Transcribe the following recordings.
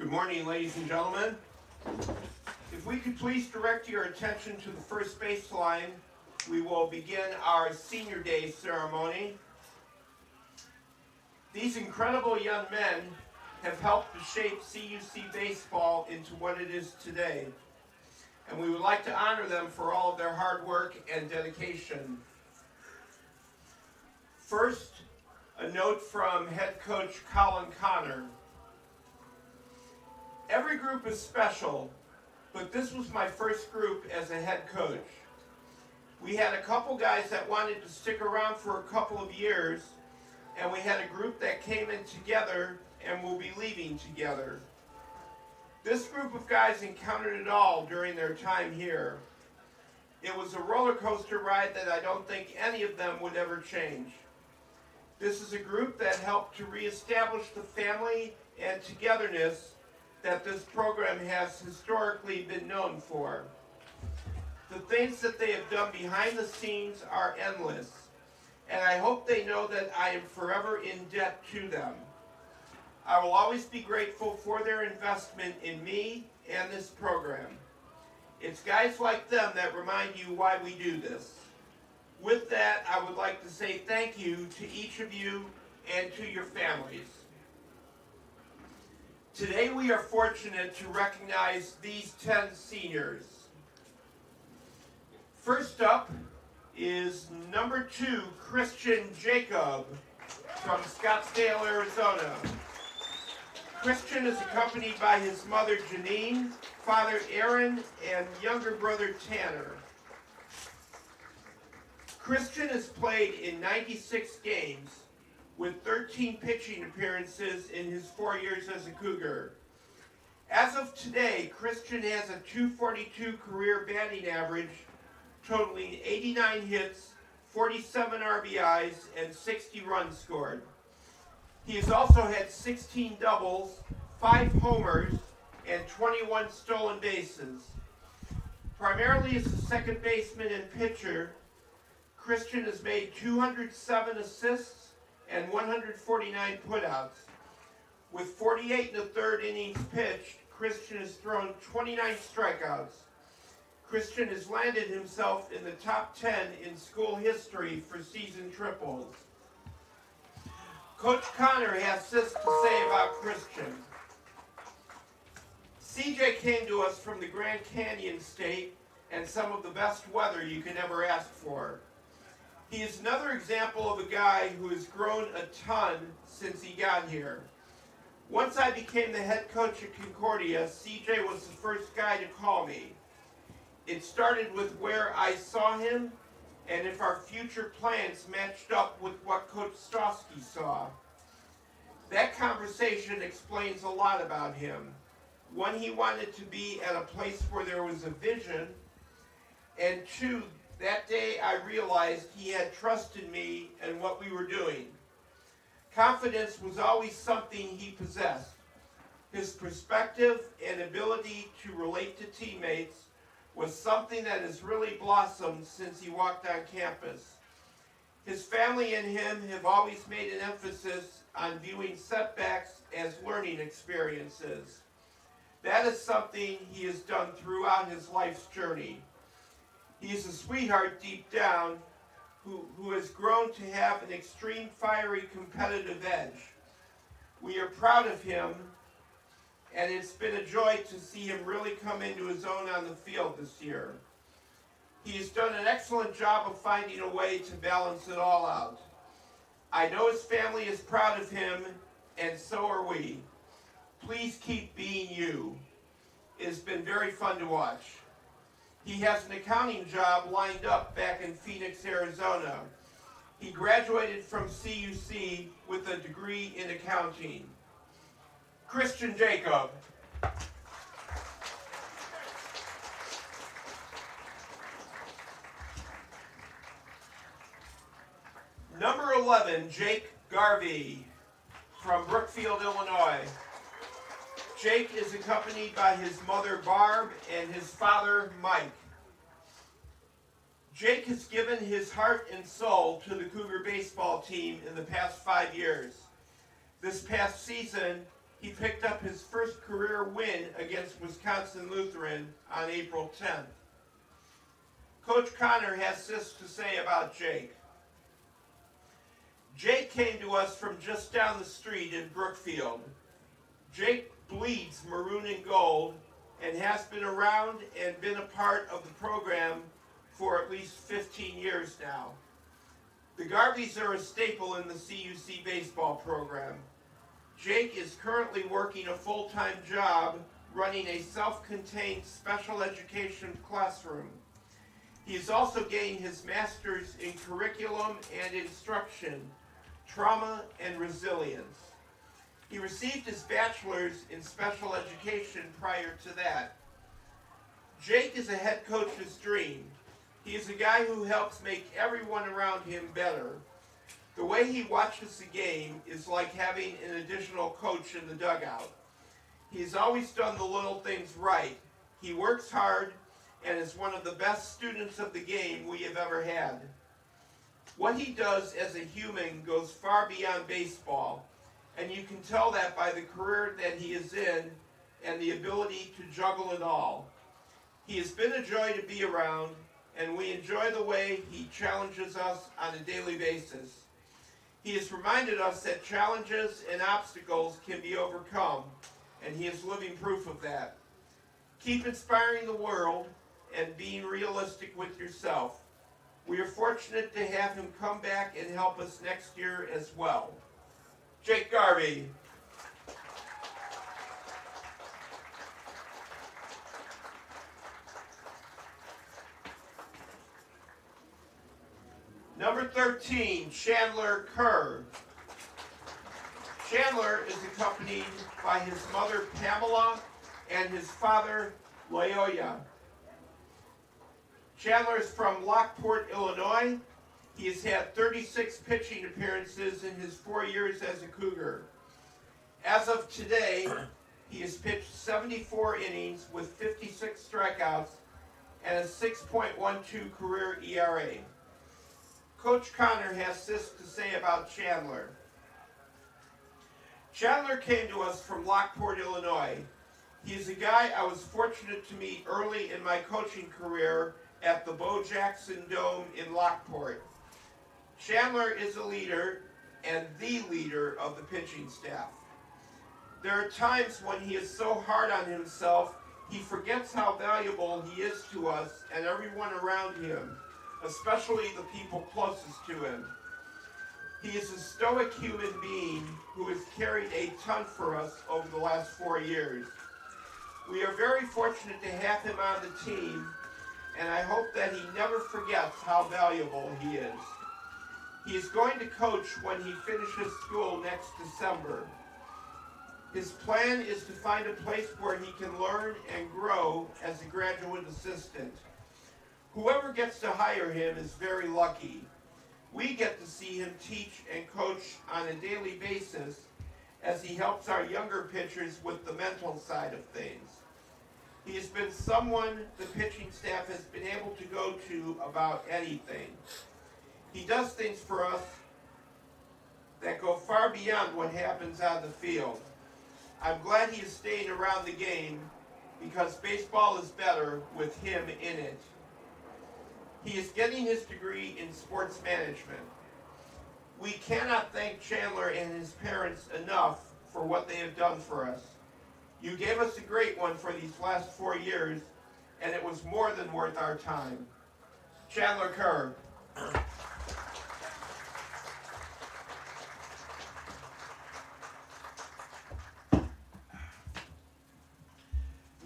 Good morning, ladies and gentlemen. If we could please direct your attention to the first baseline, we will begin our Senior Day ceremony. These incredible young men have helped to shape CUC baseball into what it is today, and we would like to honor them for all of their hard work and dedication. First, a note from head coach Colin Connor. Every group is special, but this was my first group as a head coach. We had a couple guys that wanted to stick around for a couple of years, and we had a group that came in together and will be leaving together. This group of guys encountered it all during their time here. It was a roller coaster ride that I don't think any of them would ever change. This is a group that helped to reestablish the family and togetherness that this program has historically been known for. The things that they have done behind the scenes are endless, and I hope they know that I am forever in debt to them. I will always be grateful for their investment in me and this program. It's guys like them that remind you why we do this. With that, I would like to say thank you to each of you and to your families. Today we are fortunate to recognize these 10 seniors. First up is number 2, Christian Jacob from Scottsdale, Arizona. Christian is accompanied by his mother Janine, father Aaron, and younger brother Tanner. Christian has played in 96 games, with 13 pitching appearances in his 4 years as a Cougar. As of today, Christian has a .242 career batting average, totaling 89 hits, 47 RBIs, and 60 runs scored. He has also had 16 doubles, 5 homers, and 21 stolen bases. Primarily as a second baseman and pitcher, Christian has made 207 assists and 149 putouts. With 48 1/3 innings pitched, Christian has thrown 29 strikeouts. Christian has landed himself in the top 10 in school history for season triples. Coach Connor has this to say about Christian. CJ came to us from the Grand Canyon State and some of the best weather you can ever ask for. He is another example of a guy who has grown a ton since he got here. Once I became the head coach at Concordia, CJ was the first guy to call me. It started with where I saw him and if our future plans matched up with what Coach Stosky saw. That conversation explains a lot about him. One, he wanted to be at a place where there was a vision, and 2, that day I realized he had trust in me and what we were doing. Confidence was always something he possessed. His perspective and ability to relate to teammates was something that has really blossomed since he walked on campus. His family and him have always made an emphasis on viewing setbacks as learning experiences. That is something he has done throughout his life's journey. He is a sweetheart deep down who has grown to have an extreme fiery competitive edge. We are proud of him, and it's been a joy to see him really come into his own on the field this year. He has done an excellent job of finding a way to balance it all out. I know his family is proud of him, and so are we. Please keep being you. It has been very fun to watch. He has an accounting job lined up back in Phoenix, Arizona. He graduated from CUC with a degree in accounting. Christian Jacob. Number 11, Jake Garvey from Brookfield, Illinois. Jake is accompanied by his mother Barb and his father Mike. Jake has given his heart and soul to the Cougar baseball team in the past 5 years. This past season, he picked up his first career win against Wisconsin Lutheran on April 10th. Coach Connor has this to say about Jake. Jake came to us from just down the street in Brookfield. Jake bleeds maroon and gold and has been around and been a part of the program for at least 15 years now. The Garveys are a staple in the CUC baseball program. Jake is currently working a full-time job running a self-contained special education classroom. He is also gaining his master's in curriculum and instruction, trauma and resilience. He received his bachelor's in special education prior to that. Jake is a head coach's dream. He is a guy who helps make everyone around him better. The way he watches the game is like having an additional coach in the dugout. He's always done the little things right. He works hard and is one of the best students of the game we have ever had. What he does as a human goes far beyond baseball, and you can tell that by the career that he is in and the ability to juggle it all. He has been a joy to be around, and we enjoy the way he challenges us on a daily basis. He has reminded us that challenges and obstacles can be overcome, and he is living proof of that. Keep inspiring the world and being realistic with yourself. We are fortunate to have him come back and help us next year as well. Jake Garvey. Number 13, Chandler Kerr. Chandler is accompanied by his mother Pamela and his father Loyola. Chandler is from Lockport, Illinois. He has had 36 pitching appearances in his 4 years as a Cougar. As of today, he has pitched 74 innings with 56 strikeouts and a 6.12 career ERA. Coach Connor has this to say about Chandler. Chandler came to us from Lockport, Illinois. He is a guy I was fortunate to meet early in my coaching career at the Bo Jackson Dome in Lockport. Chandler is a leader and the leader of the pitching staff. There are times when he is so hard on himself, he forgets how valuable he is to us and everyone around him, especially the people closest to him. He is a stoic human being who has carried a ton for us over the last 4 years. We are very fortunate to have him on the team, and I hope that he never forgets how valuable he is. He is going to coach when he finishes school next December. His plan is to find a place where he can learn and grow as a graduate assistant. Whoever gets to hire him is very lucky. We get to see him teach and coach on a daily basis as he helps our younger pitchers with the mental side of things. He has been someone the pitching staff has been able to go to about anything. He does things for us that go far beyond what happens on the field. I'm glad he is staying around the game because baseball is better with him in it. He is getting his degree in sports management. We cannot thank Chandler and his parents enough for what they have done for us. You gave us a great one for these last 4 years, and it was more than worth our time. Chandler Kerr.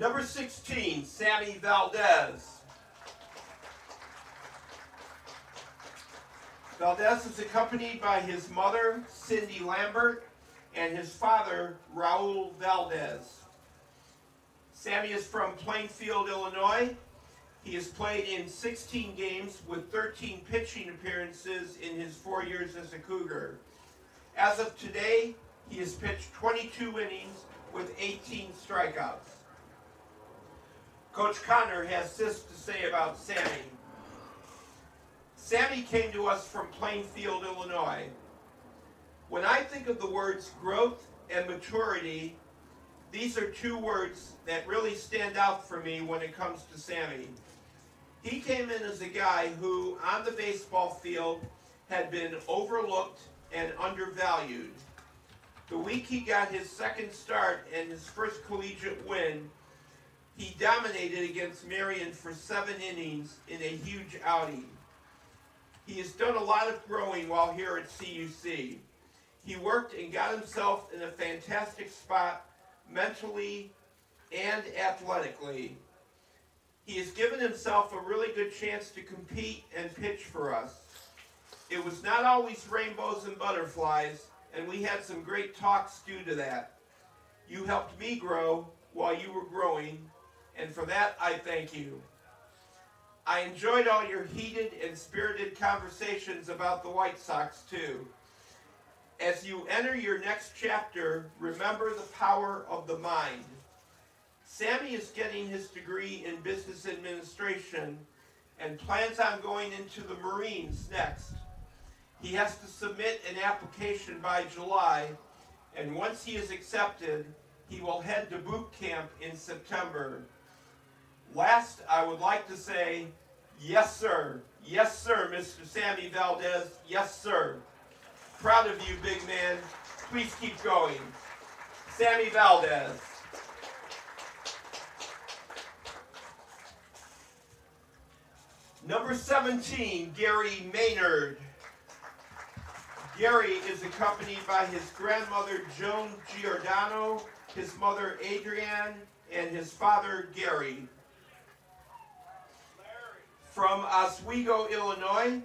Number 16, Sammy Valdez. Valdez is accompanied by his mother, Cindy Lambert, and his father, Raul Valdez. Sammy is from Plainfield, Illinois. He has played in 16 games with 13 pitching appearances in his 4 years as a Cougar. As of today, he has pitched 22 innings with 18 strikeouts. Coach Connor has this to say about Sammy. Sammy came to us from Plainfield, Illinois. When I think of the words growth and maturity, these are two words that really stand out for me when it comes to Sammy. He came in as a guy who, on the baseball field, had been overlooked and undervalued. The week he got his second start and his first collegiate win, he dominated against Marion for 7 innings in a huge outing. He has done a lot of growing while here at CUC. He worked and got himself in a fantastic spot mentally and athletically. He has given himself a really good chance to compete and pitch for us. It was not always rainbows and butterflies, and we had some great talks due to that. You helped me grow while you were growing, and for that I thank you. I enjoyed all your heated and spirited conversations about the White Sox too. As you enter your next chapter, remember the power of the mind. Sammy is getting his degree in business administration and plans on going into the Marines next. He has to submit an application by July, and once he is accepted, he will head to boot camp in September. Last, I would like to say, yes sir, Mr. Sammy Valdez, yes sir. Proud of you, big man. Please keep going. Sammy Valdez. Number 17, Gary Maynard. Gary is accompanied by his grandmother, Joan Giordano, his mother, Adrienne, and his father, Gary. From Oswego, Illinois,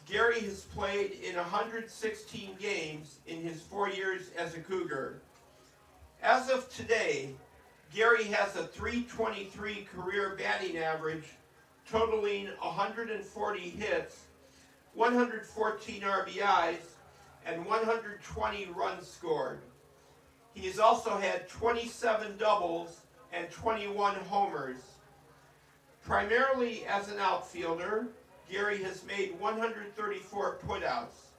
Gary has played in 116 games in his 4 years as a Cougar. As of today, Gary has a .323 career batting average, totaling 140 hits, 114 RBIs, and 120 runs scored. He has also had 27 doubles and 21 homers. Primarily as an outfielder, Gary has made 134 putouts.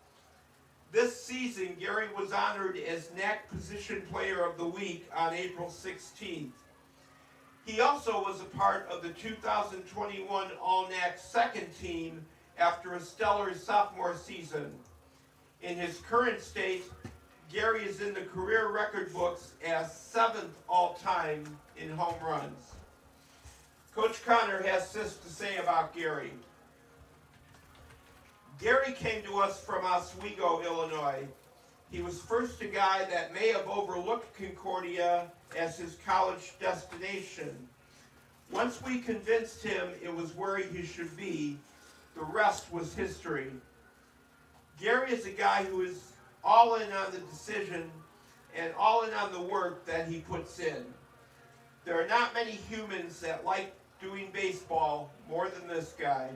This season, Gary was honored as NAC Position Player of the Week on April 16th. He also was a part of the 2021 All-NAC second team after a stellar sophomore season. In his current state, Gary is in the career record books as 7th all-time in home runs. Coach Connor has this to say about Gary. Gary came to us from Oswego, Illinois. He was first a guy that may have overlooked Concordia as his college destination. Once we convinced him it was where he should be, the rest was history. Gary is a guy who is all in on the decision and all in on the work that he puts in. There are not many humans that like doing baseball more than this guy.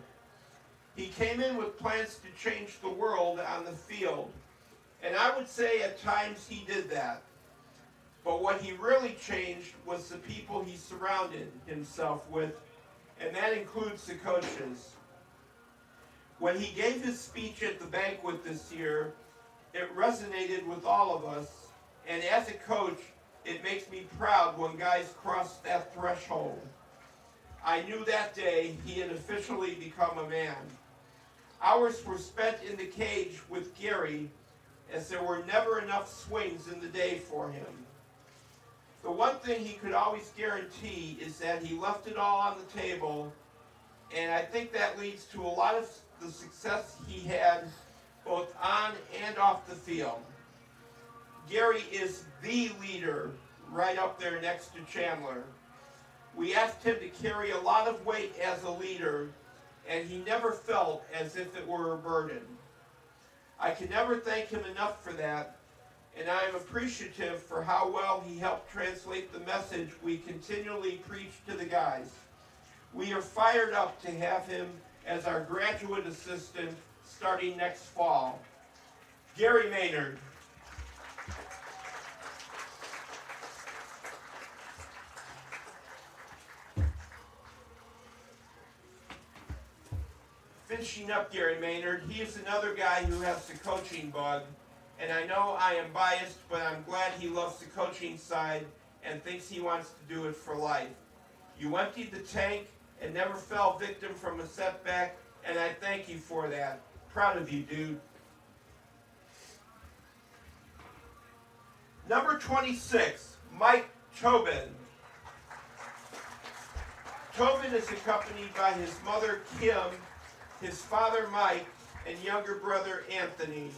He came in with plans to change the world on the field, and I would say at times he did that. But what he really changed was the people he surrounded himself with, and that includes the coaches. When he gave his speech at the banquet this year, it resonated with all of us, and as a coach, it makes me proud when guys cross that threshold. I knew that day he had officially become a man. Hours were spent in the cage with Gary, as there were never enough swings in the day for him. The one thing he could always guarantee is that he left it all on the table, and I think that leads to a lot of the success he had both on and off the field. Gary is the leader, right up there next to Chandler. We asked him to carry a lot of weight as a leader, and he never felt as if it were a burden. I can never thank him enough for that, and I am appreciative for how well he helped translate the message we continually preach to the guys. We are fired up to have him as our graduate assistant starting next fall. Gary Maynard. Finishing up Gary Maynard, he is another guy who has the coaching bug, and I know I am biased, but I'm glad he loves the coaching side and thinks he wants to do it for life. You emptied the tank and never fell victim from a setback, and I thank you for that. Proud of you, dude. Number 26, Mike Tobin. Tobin is accompanied by his mother, Kim, his father, Mike, and younger brother, Anthony.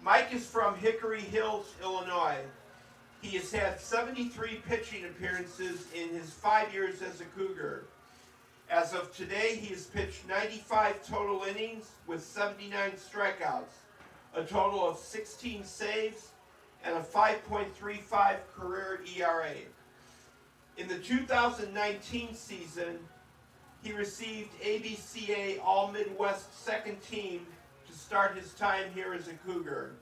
Mike is from Hickory Hills, Illinois. He has had 73 pitching appearances in his 5 years as a Cougar. As of today, he has pitched 95 total innings with 79 strikeouts, a total of 16 saves, and a 5.35 career ERA. In the 2019 season, he received ABCA All-Midwest Second Team to start his time here as a Cougar.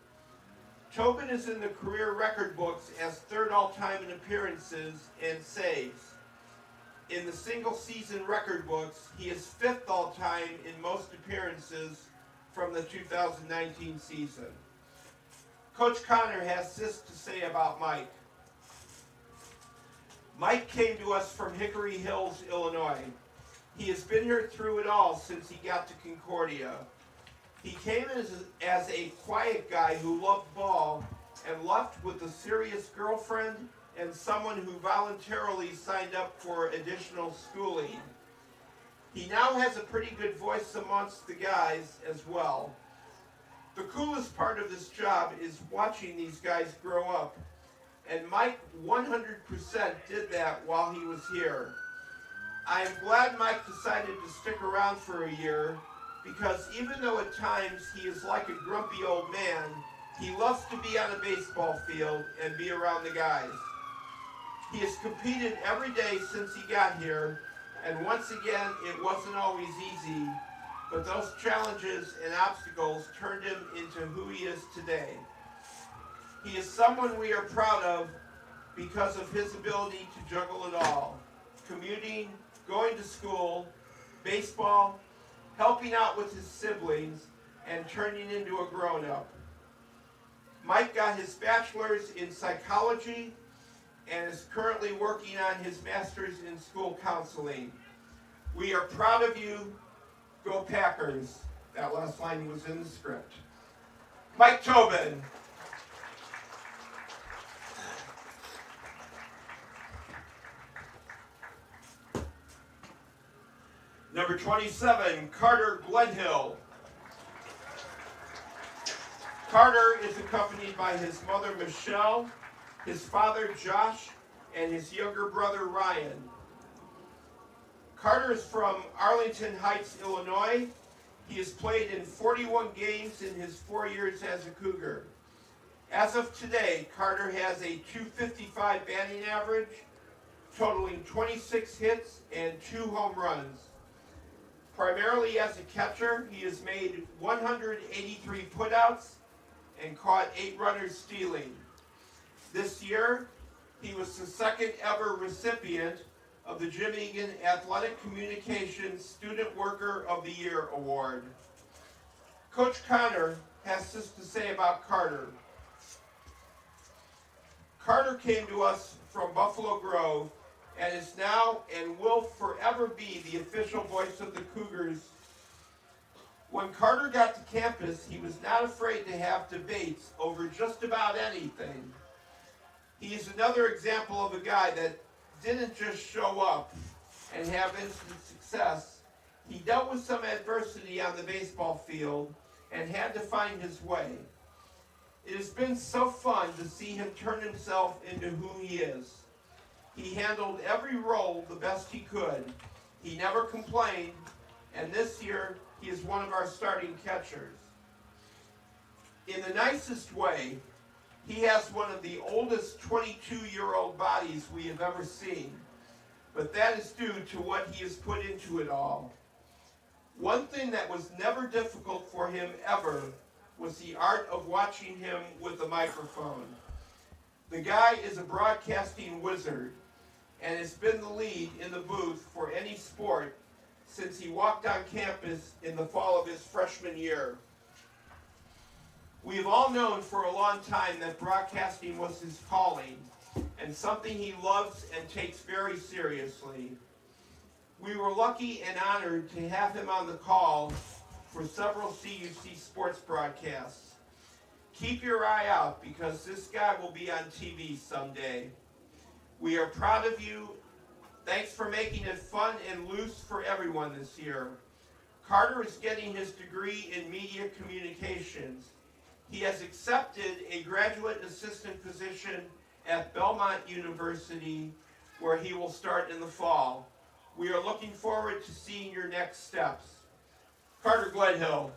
Tobin is in the career record books as third all-time in appearances and saves. In the single-season record books, he is fifth all-time in most appearances from the 2019 season. Coach Connor has this to say about Mike. Mike came to us from Hickory Hills, Illinois. He has been here through it all since he got to Concordia. He came as a quiet guy who loved ball and left with a serious girlfriend and someone who voluntarily signed up for additional schooling. He now has a pretty good voice amongst the guys as well. The coolest part of this job is watching these guys grow up. And Mike 100% did that while he was here. I am glad Mike decided to stick around for a year because even though at times he is like a grumpy old man, he loves to be on a baseball field and be around the guys. He has competed every day since he got here, and once again, it wasn't always easy, but those challenges and obstacles turned him into who he is today. He is someone we are proud of because of his ability to juggle it all. Commuting, going to school, baseball, helping out with his siblings, and turning into a grown-up. Mike got his bachelor's in psychology and is currently working on his master's in school counseling. We are proud of you. Go Packers. That last line was in the script. Mike Tobin. Number 27, Carter Glenhill. Carter is accompanied by his mother, Michelle, his father, Josh, and his younger brother, Ryan. Carter is from Arlington Heights, Illinois. He has played in 41 games in his 4 years as a Cougar. As of today, Carter has a .255 batting average, totaling 26 hits and 2 home runs. Primarily as a catcher, he has made 183 putouts and caught 8 runners stealing. This year, he was the second ever recipient of the Dominican Athletic Communications Student Worker of the Year Award. Coach Connor has this to say about Carter. Carter came to us from Buffalo Grove and is now and will forever be the official voice of the Cougars. When Carter got to campus, he was not afraid to have debates over just about anything. He is another example of a guy that didn't just show up and have instant success. He dealt with some adversity on the baseball field and had to find his way. It has been so fun to see him turn himself into who he is. He handled every role the best he could. He never complained, and this year he is one of our starting catchers. In the nicest way, he has one of the oldest 22-year-old bodies we have ever seen, but that is due to what he has put into it all. One thing that was never difficult for him ever was the art of watching him with a microphone. The guy is a broadcasting wizard and has been the lead in the booth for any sport since he walked on campus in the fall of his freshman year. We have all known for a long time that broadcasting was his calling and something he loves and takes very seriously. We were lucky and honored to have him on the call for several CUC sports broadcasts. Keep your eye out because this guy will be on TV someday. We are proud of you. Thanks for making it fun and loose for everyone this year. Carter is getting his degree in media communications. He has accepted a graduate assistant position at Belmont University, where he will start in the fall. We are looking forward to seeing your next steps. Carter Gledhill.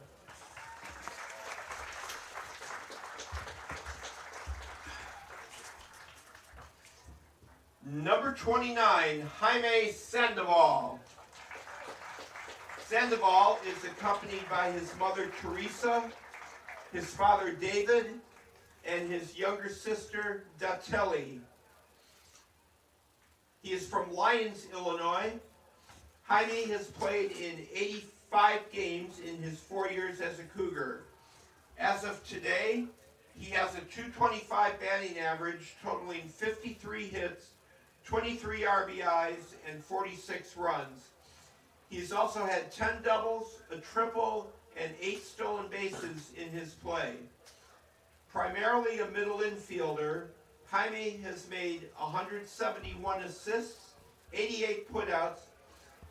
Number 29, Jaime Sandoval. Sandoval is accompanied by his mother Teresa, his father David, and his younger sister Datelli. He is from Lyons, Illinois. Jaime has played in 85 games in his 4 years as a Cougar. As of today, he has a .225 batting average totaling 53 hits, 23 RBIs, and 46 runs. He's also had 10 doubles, a triple, and 8 stolen bases in his play. Primarily a middle infielder, Jaime has made 171 assists, 88 putouts,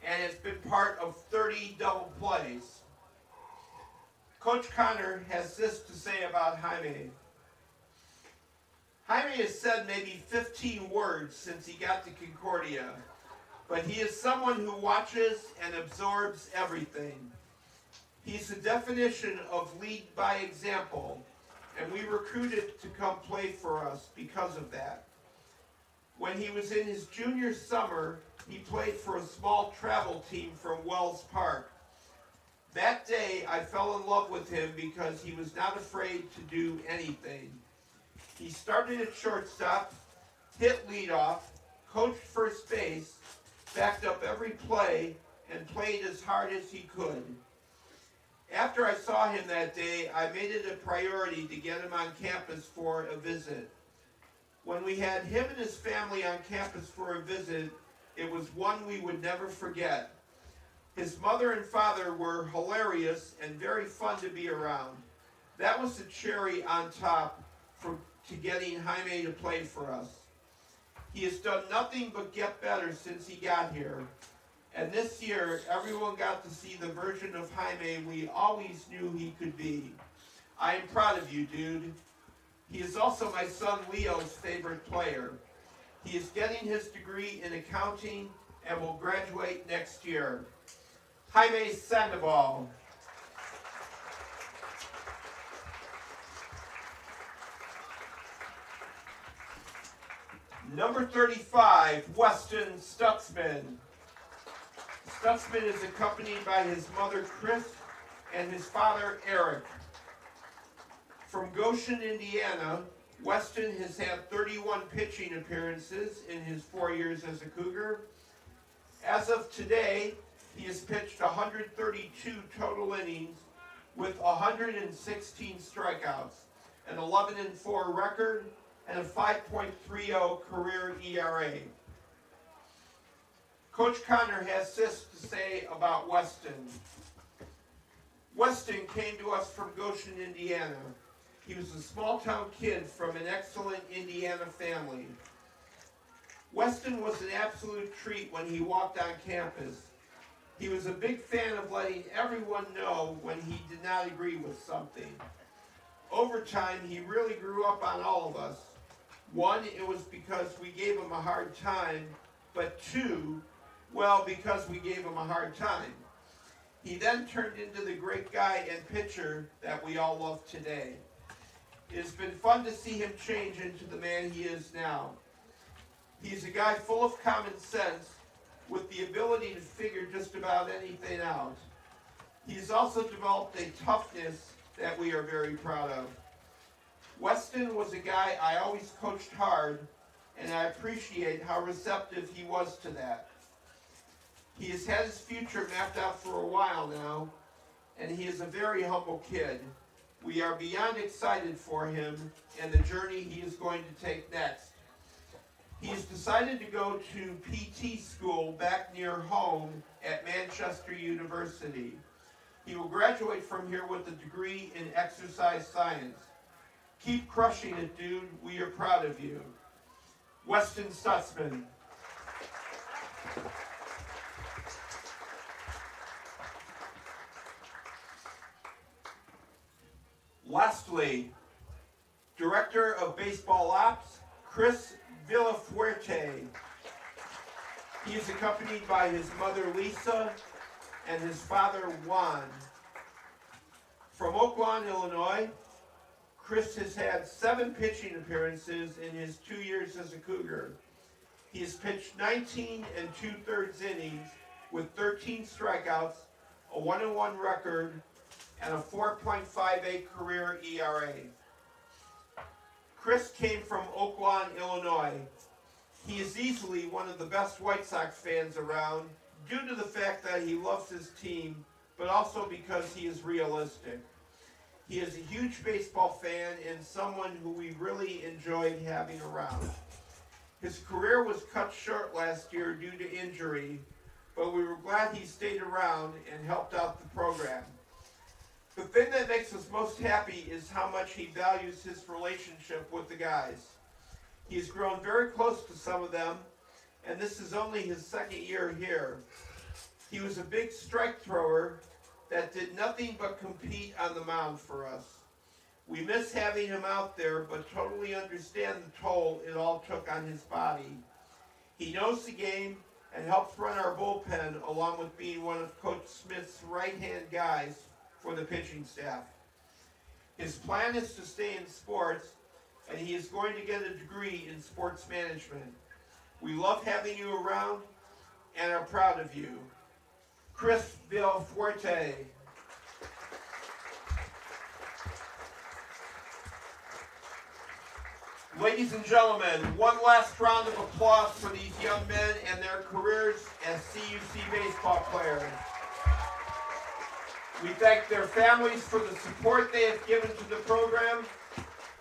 and has been part of 30 double plays. Coach Connor has this to say about Jaime. Jaime has said maybe 15 words since he got to Concordia, but he is someone who watches and absorbs everything. He's the definition of lead by example, and we recruited to come play for us because of that. When he was in his junior summer, he played for a small travel team from Wells Park. That day, I fell in love with him because he was not afraid to do anything. He started at shortstop, hit leadoff, coached first base, backed up every play, and played as hard as he could. After I saw him that day, I made it a priority to get him on campus for a visit. When we had him and his family on campus for a visit, it was one we would never forget. His mother and father were hilarious and very fun to be around. That was the cherry on top to getting Jaime to play for us. He has done nothing but get better since he got here. And this year, everyone got to see the version of Jaime we always knew he could be. I am proud of you, dude. He is also my son Leo's favorite player. He is getting his degree in accounting and will graduate next year. Jaime Sandoval. Number 35, Weston Stutzman. Stutzman is accompanied by his mother Chris and his father Eric. From Goshen, Indiana, Weston has had 31 pitching appearances in his 4 years as a Cougar. As of today, he has pitched 132 total innings with 116 strikeouts, an 11-4 record, and a 5.30 career ERA. Coach Connor has this to say about Weston. Weston came to us from Goshen, Indiana. He was a small-town kid from an excellent Indiana family. Weston was an absolute treat when he walked on campus. He was a big fan of letting everyone know when he did not agree with something. Over time, he really grew up on all of us. One, it was because we gave him a hard time, but two, well, because we gave him a hard time. He then turned into the great guy and pitcher that we all love today. It has been fun to see him change into the man he is now. He's a guy full of common sense with the ability to figure just about anything out. He's also developed a toughness that we are very proud of. Weston was a guy I always coached hard, and I appreciate how receptive he was to that. He has had his future mapped out for a while now, and he is a very humble kid. We are beyond excited for him and the journey he is going to take next. He has decided to go to PT school back near home at Manchester University. He will graduate from here with a degree in exercise science. Keep crushing it, dude. We are proud of you. Weston Stutzman. Lastly, Director of Baseball Ops, Chris Villafuerte. He is accompanied by his mother, Lisa, and his father, Juan. From Oak Lawn, Illinois, Chris has had 7 pitching appearances in his 2 years as a Cougar. He has pitched 19 2/3 innings with 13 strikeouts, a 1-1 record, and a 4.58 career ERA. Chris came from Oak Lawn, Illinois. He is easily one of the best White Sox fans around due to the fact that he loves his team, but also because he is realistic. He is a huge baseball fan and someone who we really enjoyed having around. His career was cut short last year due to injury, but we were glad he stayed around and helped out the program. The thing that makes us most happy is how much he values his relationship with the guys. He has grown very close to some of them, and this is only his 2nd year here. He was a big strike thrower that did nothing but compete on the mound for us. We miss having him out there, but totally understand the toll it all took on his body. He knows the game and helps run our bullpen, along with being one of Coach Smith's right-hand guys for the pitching staff. His plan is to stay in sports, and he is going to get a degree in sports management. We love having you around and are proud of you. Chris Villafuerte. Ladies and gentlemen, one last round of applause for these young men and their careers as CUC baseball players. We thank their families for the support they have given to the program,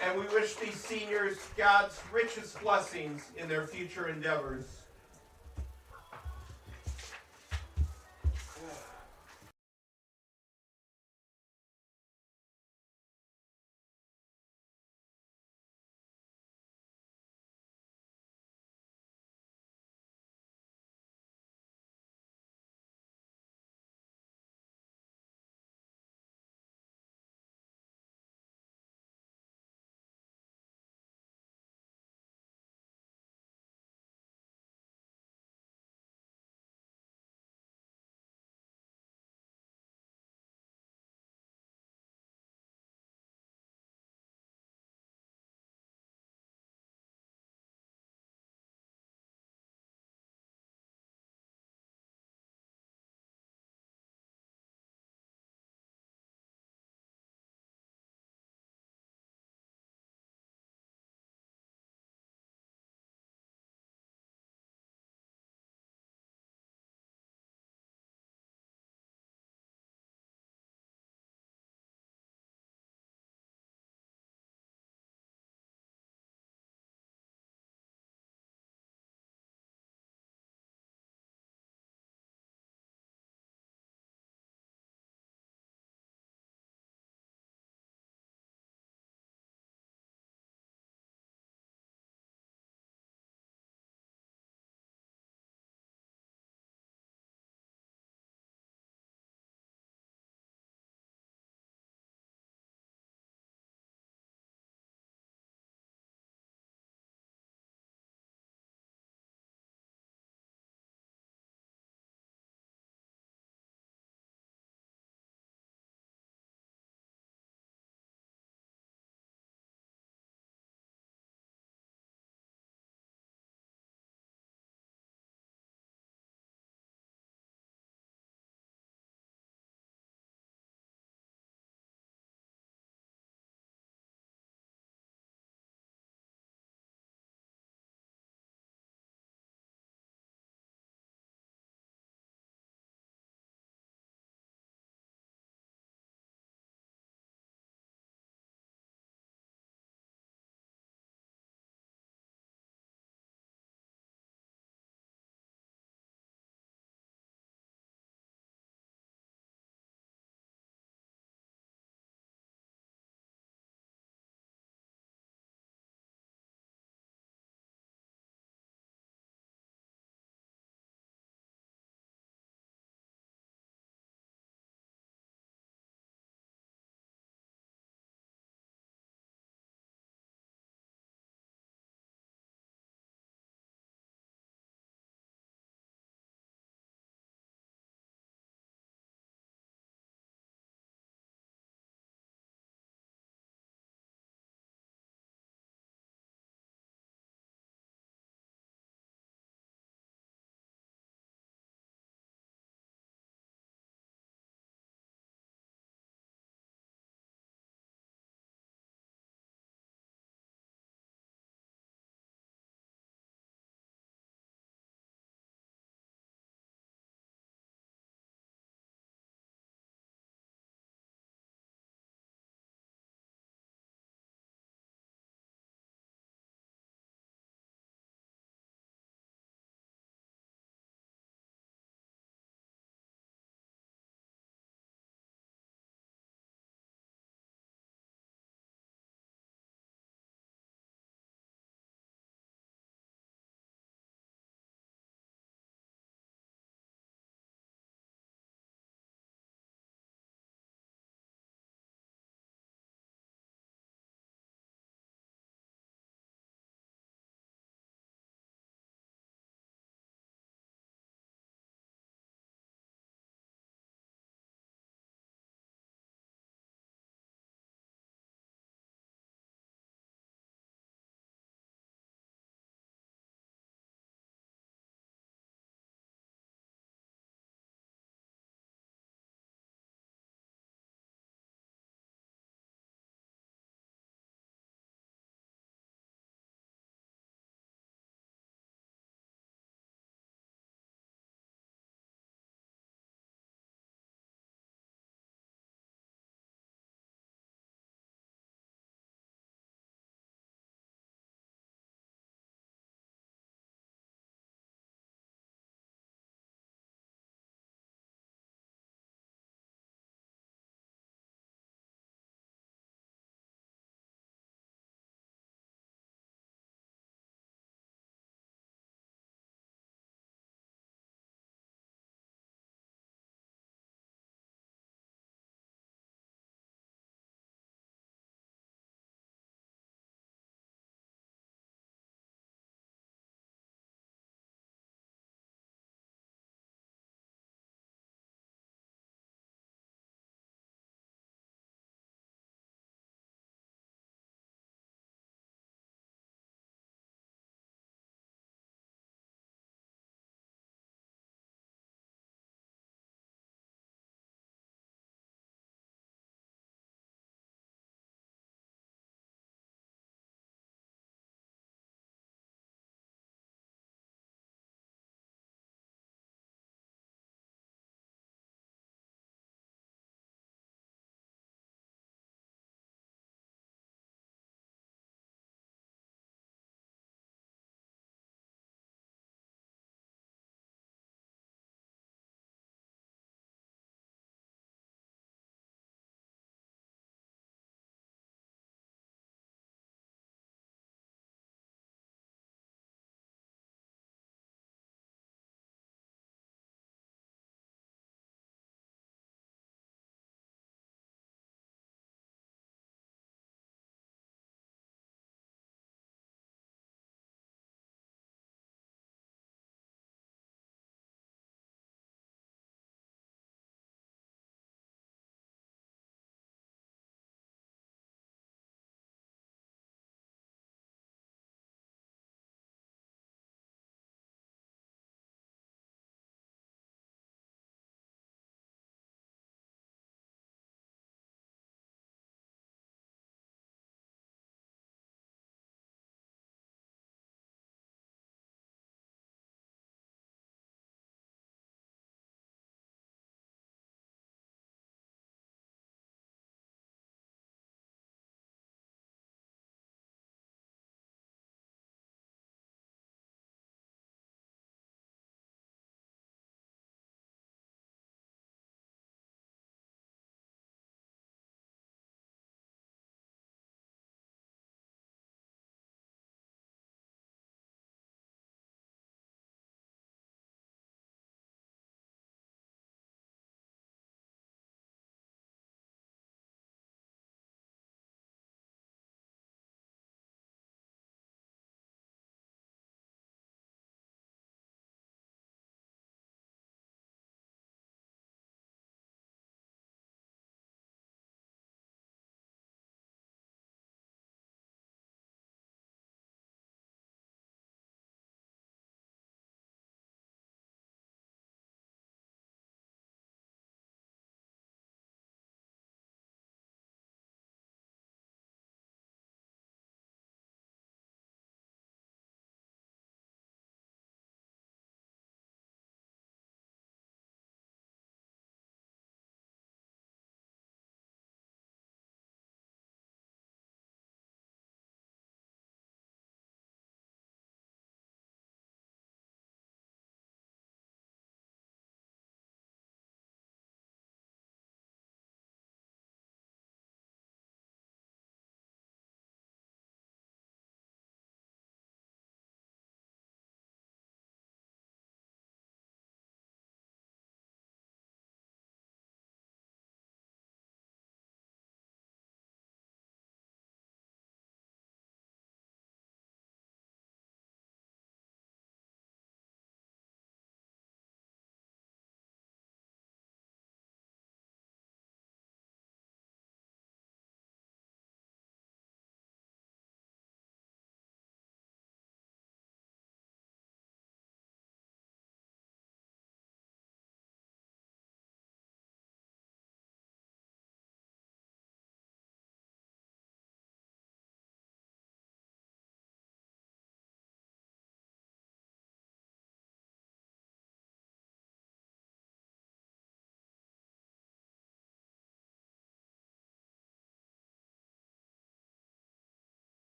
and we wish these seniors God's richest blessings in their future endeavors.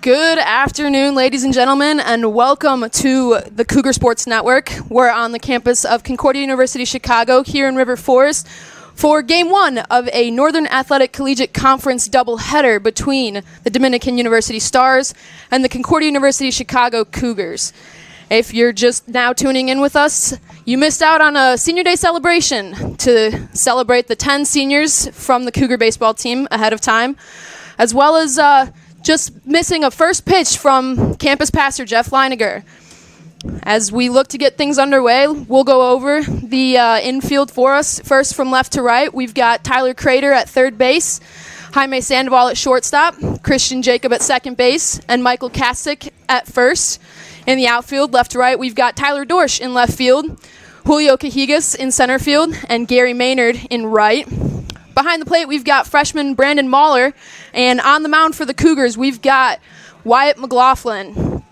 Good afternoon, ladies and gentlemen, and welcome to the Cougar Sports Network. We're on the campus of Concordia University, Chicago, here in River Forest, for Game 1 of a Northern Athletic Collegiate Conference doubleheader between the Dominican University Stars and the Concordia University Chicago Cougars. If you're just now tuning in with us, you missed out on a Senior Day celebration to celebrate the 10 seniors from the Cougar baseball team ahead of time, as well as just missing a first pitch from campus pastor Jeff Leiniger. As we look to get things underway, we'll go over the infield for us. First, from left to right, we've got Tyler Crater at third base, Jaime Sandoval at shortstop, Christian Jacob at second base, and Michael Kasich at first. In the outfield, left to right, we've got Tyler Dorsch in left field, Julio Cajigas in center field, and Gary Maynard in right. Behind the plate, we've got freshman Brandon Mahler, and on the mound for the Cougars, we've got Wyatt McLaughlin.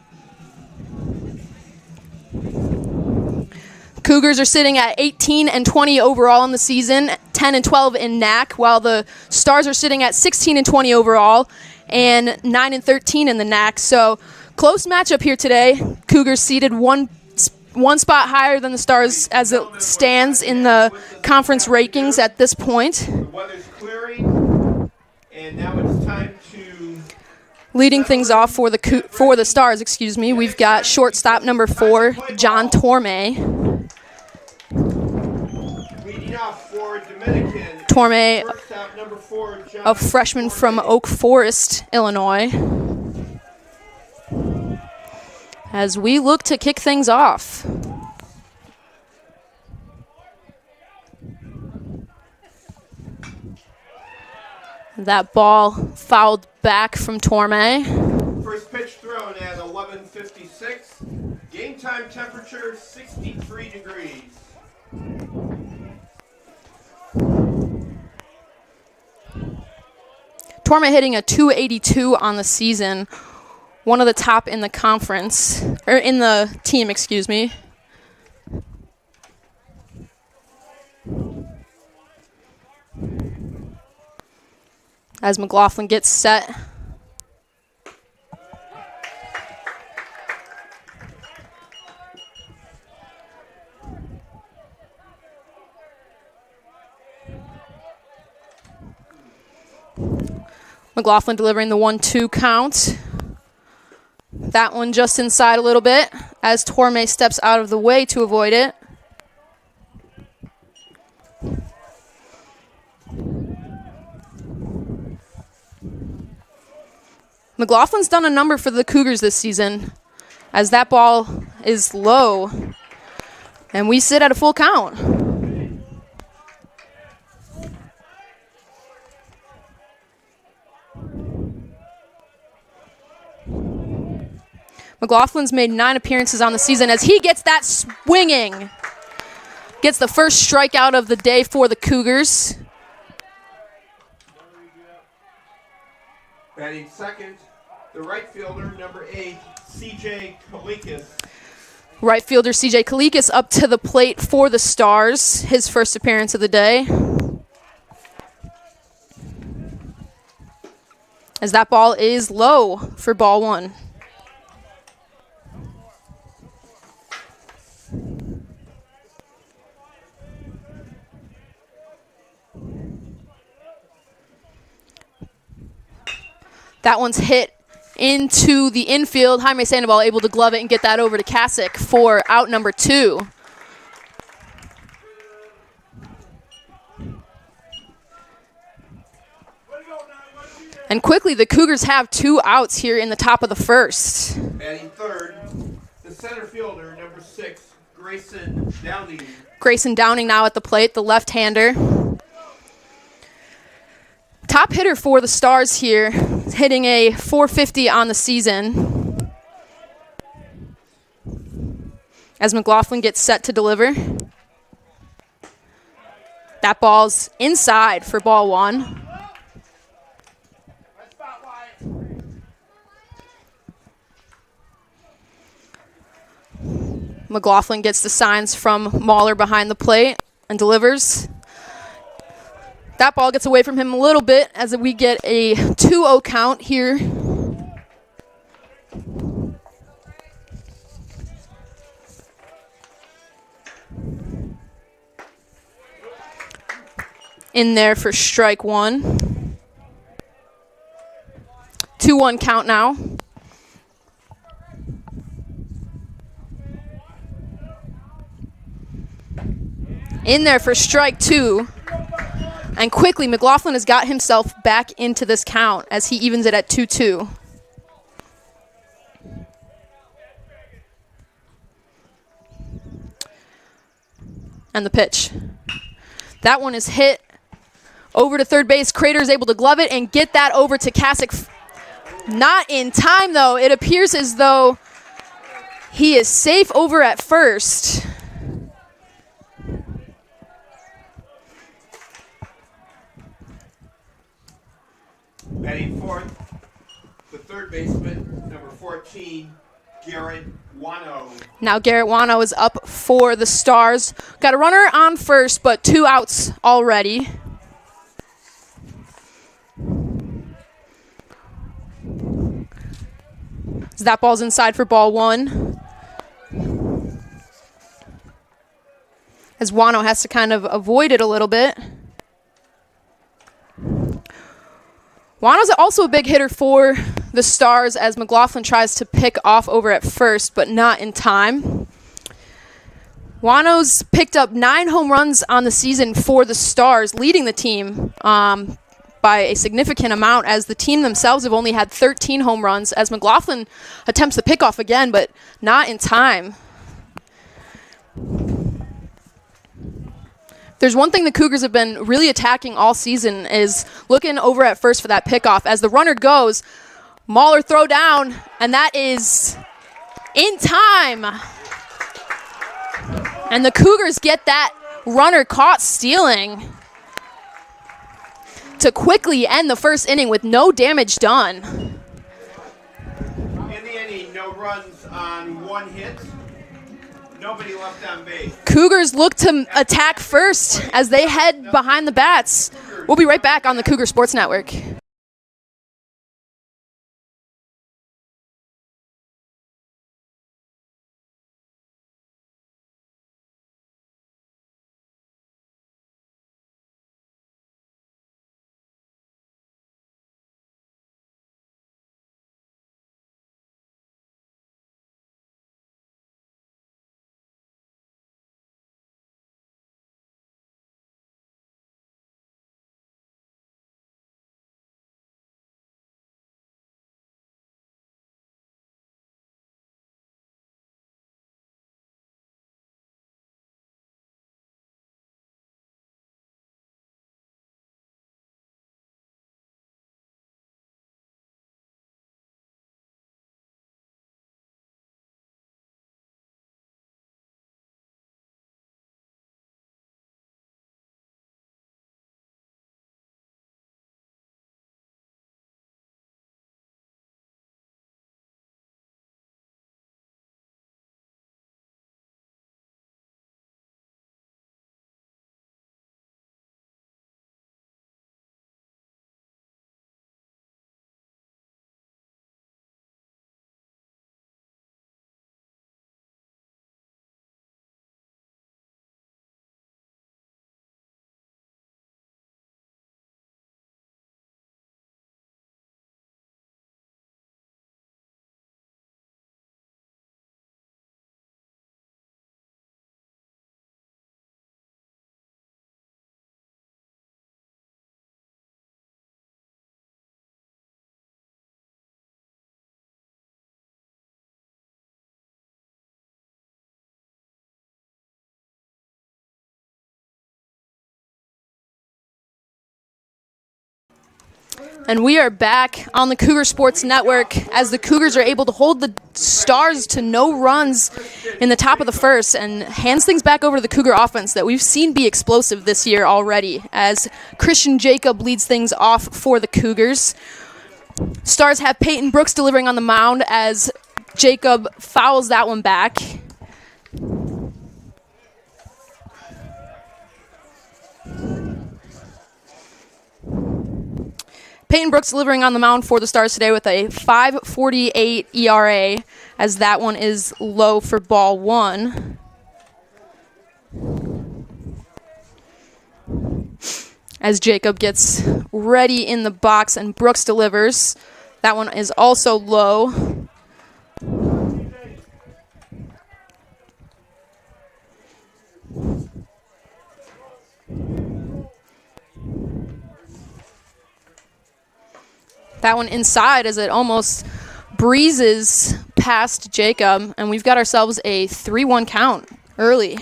Cougars are sitting at 18 and 20 overall in the season, 10 and 12 in NAC, while the Stars are sitting at 16 and 20 overall and 9 and 13 in the NAC. So close matchup here today. Cougars seated one spot higher than the Stars as it stands in the conference rankings at this point. The weather's clearing, and now it's time to... Leading things off for the Stars, we've got shortstop number 4, John Torme. Leading off for Dominican. Torme, Shortstop number 4, John a freshman Torme. from Oak Forest, Illinois. As we look to kick things off. That ball fouled back from Torme. First pitch thrown at 11:56. Game time temperature 63 degrees. Torme hitting a .282 on the season. One of the top in the conference, or in the team, As McLaughlin gets set. McLaughlin delivering the 1-2 count. That one just inside a little bit as Torme steps out of the way to avoid it. McLaughlin's done a number for the Cougars this season as that ball is low and we sit at a full count. McLaughlin's made 9 appearances on the season as he gets that swinging. Gets the first strikeout of the day for the Cougars. Batting second, the right fielder, number 8, C.J. Kalikas. Right fielder C.J. Kalikas up to the plate for the Stars. His first appearance of the day. As that ball is low for ball 1. That one's hit into the infield. Jaime Sandoval able to glove it and get that over to Kasich for out number 2. And quickly, the Cougars have 2 outs here in the top of the first. Batting third, the center fielder, number 6, Grayson Downing. Grayson Downing now at the plate, the left-hander. Top hitter for the Stars here, hitting a .450 on the season. As McLaughlin gets set to deliver. That ball's inside for ball 1. McLaughlin gets the signs from Mahler behind the plate and delivers. That ball gets away from him a little bit as we get a 2-0 count here. in there for strike one. 2-1 count now. In there for strike two. And quickly, McLaughlin has got himself back into this count as he evens it at 2-2. And the pitch. That one is hit over to third base. Crater is able to glove it and get that over to Kasich. Not in time, though. It appears as though he is safe over at first. Batting fourth, the third baseman, number 14, Garrett Wano. Now Garrett Wano is up for the Stars. Got a runner on first, but 2 outs already. That ball's inside for ball one. As Wano has to kind of avoid it a little bit. Wano's also a big hitter for the Stars as McLaughlin tries to pick off over at first, but not in time. Wano's picked up 9 home runs on the season for the Stars, leading the team by a significant amount, as the team themselves have only had 13 home runs, as McLaughlin attempts the pickoff again, but not in time. There's one thing the Cougars have been really attacking all season is looking over at first for that pickoff. As the runner goes, Mahler throw down, and that is in time. And the Cougars get that runner caught stealing to quickly end the first inning with no damage done. In the inning, no runs on 1 hit. Nobody left on base. Cougars look to attack first as they head behind the bats. We'll be right back on the Cougar Sports Network. And we are back on the Cougar Sports Network as the Cougars are able to hold the Stars to no runs in the top of the first and hands things back over to the Cougar offense that we've seen be explosive this year already, as Christian Jacob leads things off for the Cougars. Stars have Peyton Brooks delivering on the mound as Jacob fouls that one back. Peyton Brooks delivering on the mound for the Stars today with a 5.48 ERA, as that one is low for ball one. as Jacob gets ready in the box and Brooks delivers. That one is also low. That one inside as it almost breezes past Jacob, and we've got ourselves a 3-1 count early.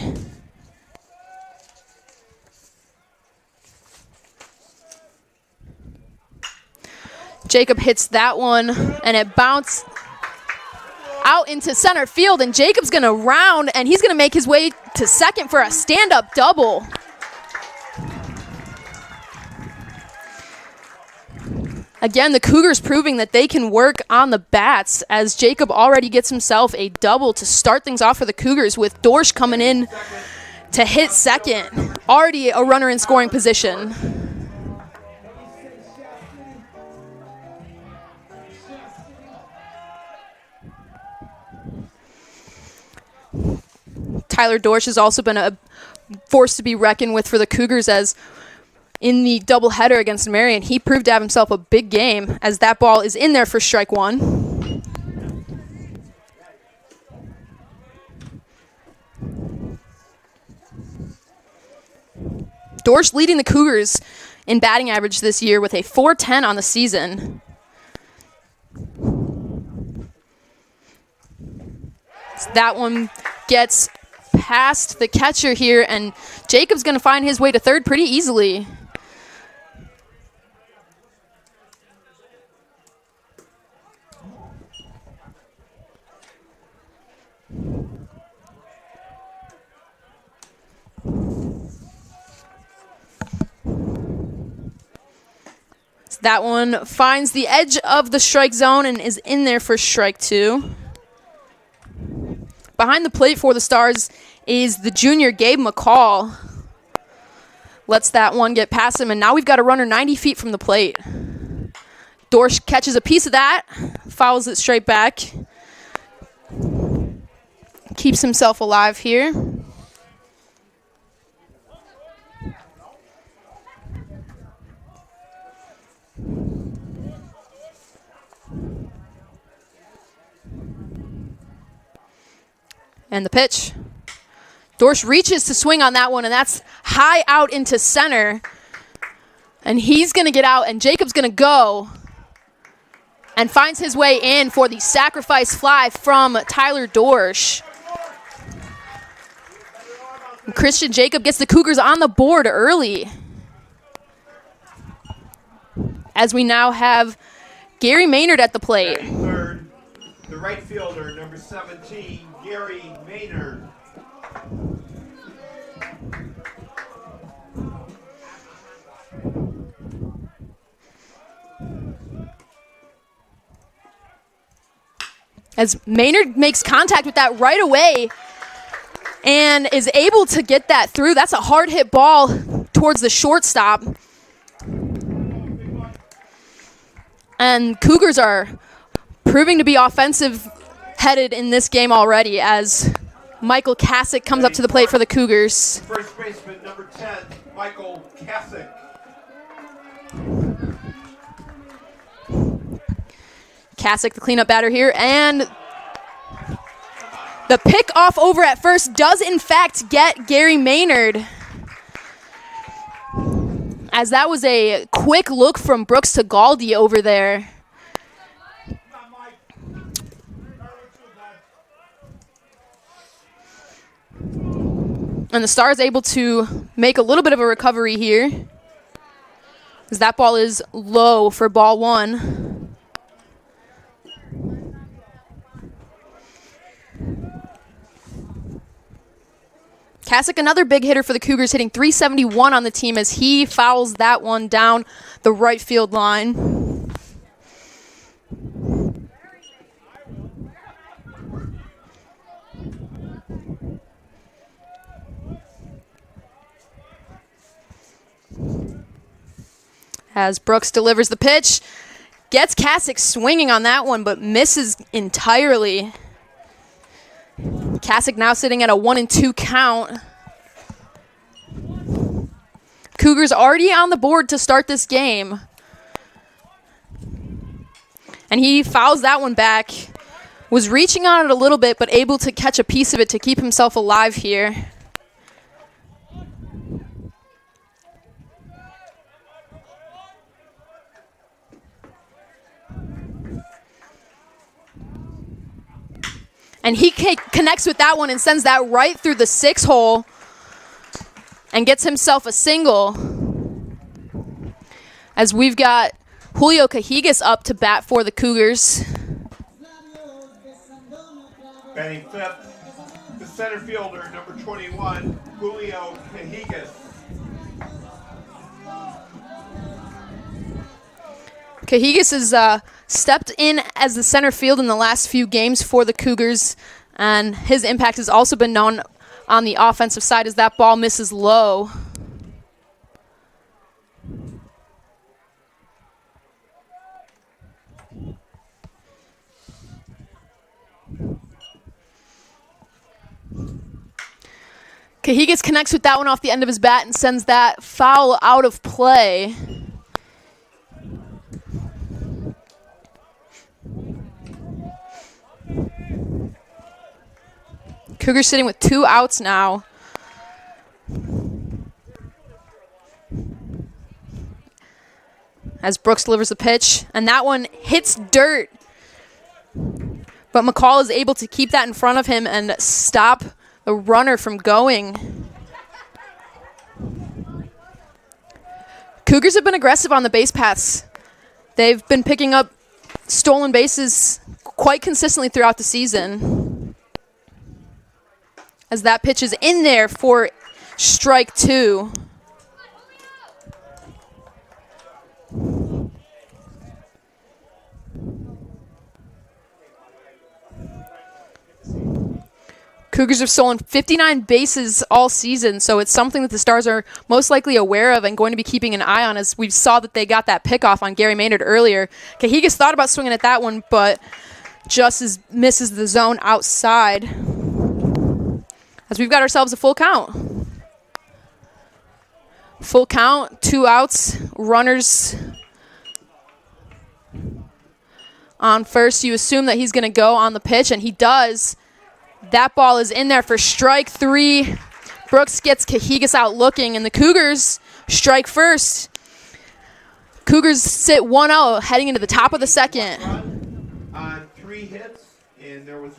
Jacob hits that one, and it bounced out into center field, and Jacob's going to round, and he's going to make his way to second for a stand-up double. Again, the Cougars proving that they can work on the bats as Jacob already gets himself a double to start things off for the Cougars, with Dorsch coming in to hit second. Already a runner in scoring position. Tyler Dorsch has also been a force to be reckoned with for the Cougars, as in the doubleheader against Marion, he proved to have himself a big game as that ball is in there for strike one. Dorsch leading the Cougars in batting average this year with a .410 on the season. So that one gets past the catcher here, and Jacob's going to find his way to third pretty easily. So that one finds the edge of the strike zone and is in there for strike two. Behind the plate for the Stars is the junior Gabe McCall. Lets that one get past him, and now we've got a runner 90 feet from the plate. Dorsch catches a piece of that, fouls it straight back. Keeps himself alive here. And the pitch. Dorsch reaches to swing on that one, and that's high out into center. And he's going to get out, and Jacob's going to go and finds his way in for the sacrifice fly from Tyler Dorsch. And Christian Jacob gets the Cougars on the board early, as we now have Gary Maynard at the plate. Third, the right fielder, number 17, Gary Maynard. As Maynard makes contact with that right away and is able to get that through. That's a hard hit ball towards the shortstop. And Cougars are proving to be offensive headed in this game already, as Michael Kasich comes up to the plate for the Cougars. First baseman, number 10, Michael Kasich. Kasich, the cleanup batter here, and the pick off over at first does in fact get Gary Maynard, as that was a quick look from Brooks to Galdi over there. And the Stars able to make a little bit of a recovery here, as that ball is low for ball one. Kasich, another big hitter for the Cougars, hitting .371 on the team as he fouls that one down the right field line. As Brooks delivers the pitch, gets Kasich swinging on that one, but misses entirely. Kasich now sitting at a 1-2 count. Cougars already on the board to start this game. And he fouls that one back. Was reaching on it a little bit, but able to catch a piece of it to keep himself alive here. And he connects with that one and sends that right through the 6 hole and gets himself a single. As we've got Julio Cajigas up to bat for the Cougars. Batting fifth, the center fielder, number 21, Julio Cajigas. Cajigas has stepped in as the center field in the last few games for the Cougars, and his impact has also been known on the offensive side as that ball misses low. Cajigas connects with that one off the end of his bat and sends that foul out of play. Cougars sitting with 2 outs now. As Brooks delivers the pitch, and that one hits dirt. But McCall is able to keep that in front of him and stop the runner from going. Cougars have been aggressive on the base paths. They've been picking up stolen bases quite consistently throughout the season. As that pitch is in there for strike 2. Cougars have stolen 59 bases all season, so it's something that the Stars are most likely aware of and going to be keeping an eye on, as we saw that they got that pickoff on Gary Maynard earlier. Cajigas thought about swinging at that one, but just misses the zone outside. As we've got ourselves a full count. Full count, 2 outs, runners on first. You assume that he's going to go on the pitch, and he does. That ball is in there for strike 3. Brooks gets Cajigas out looking, and the Cougars strike first. Cougars sit 1-0 heading into the top of the second. On 3 hits, and there was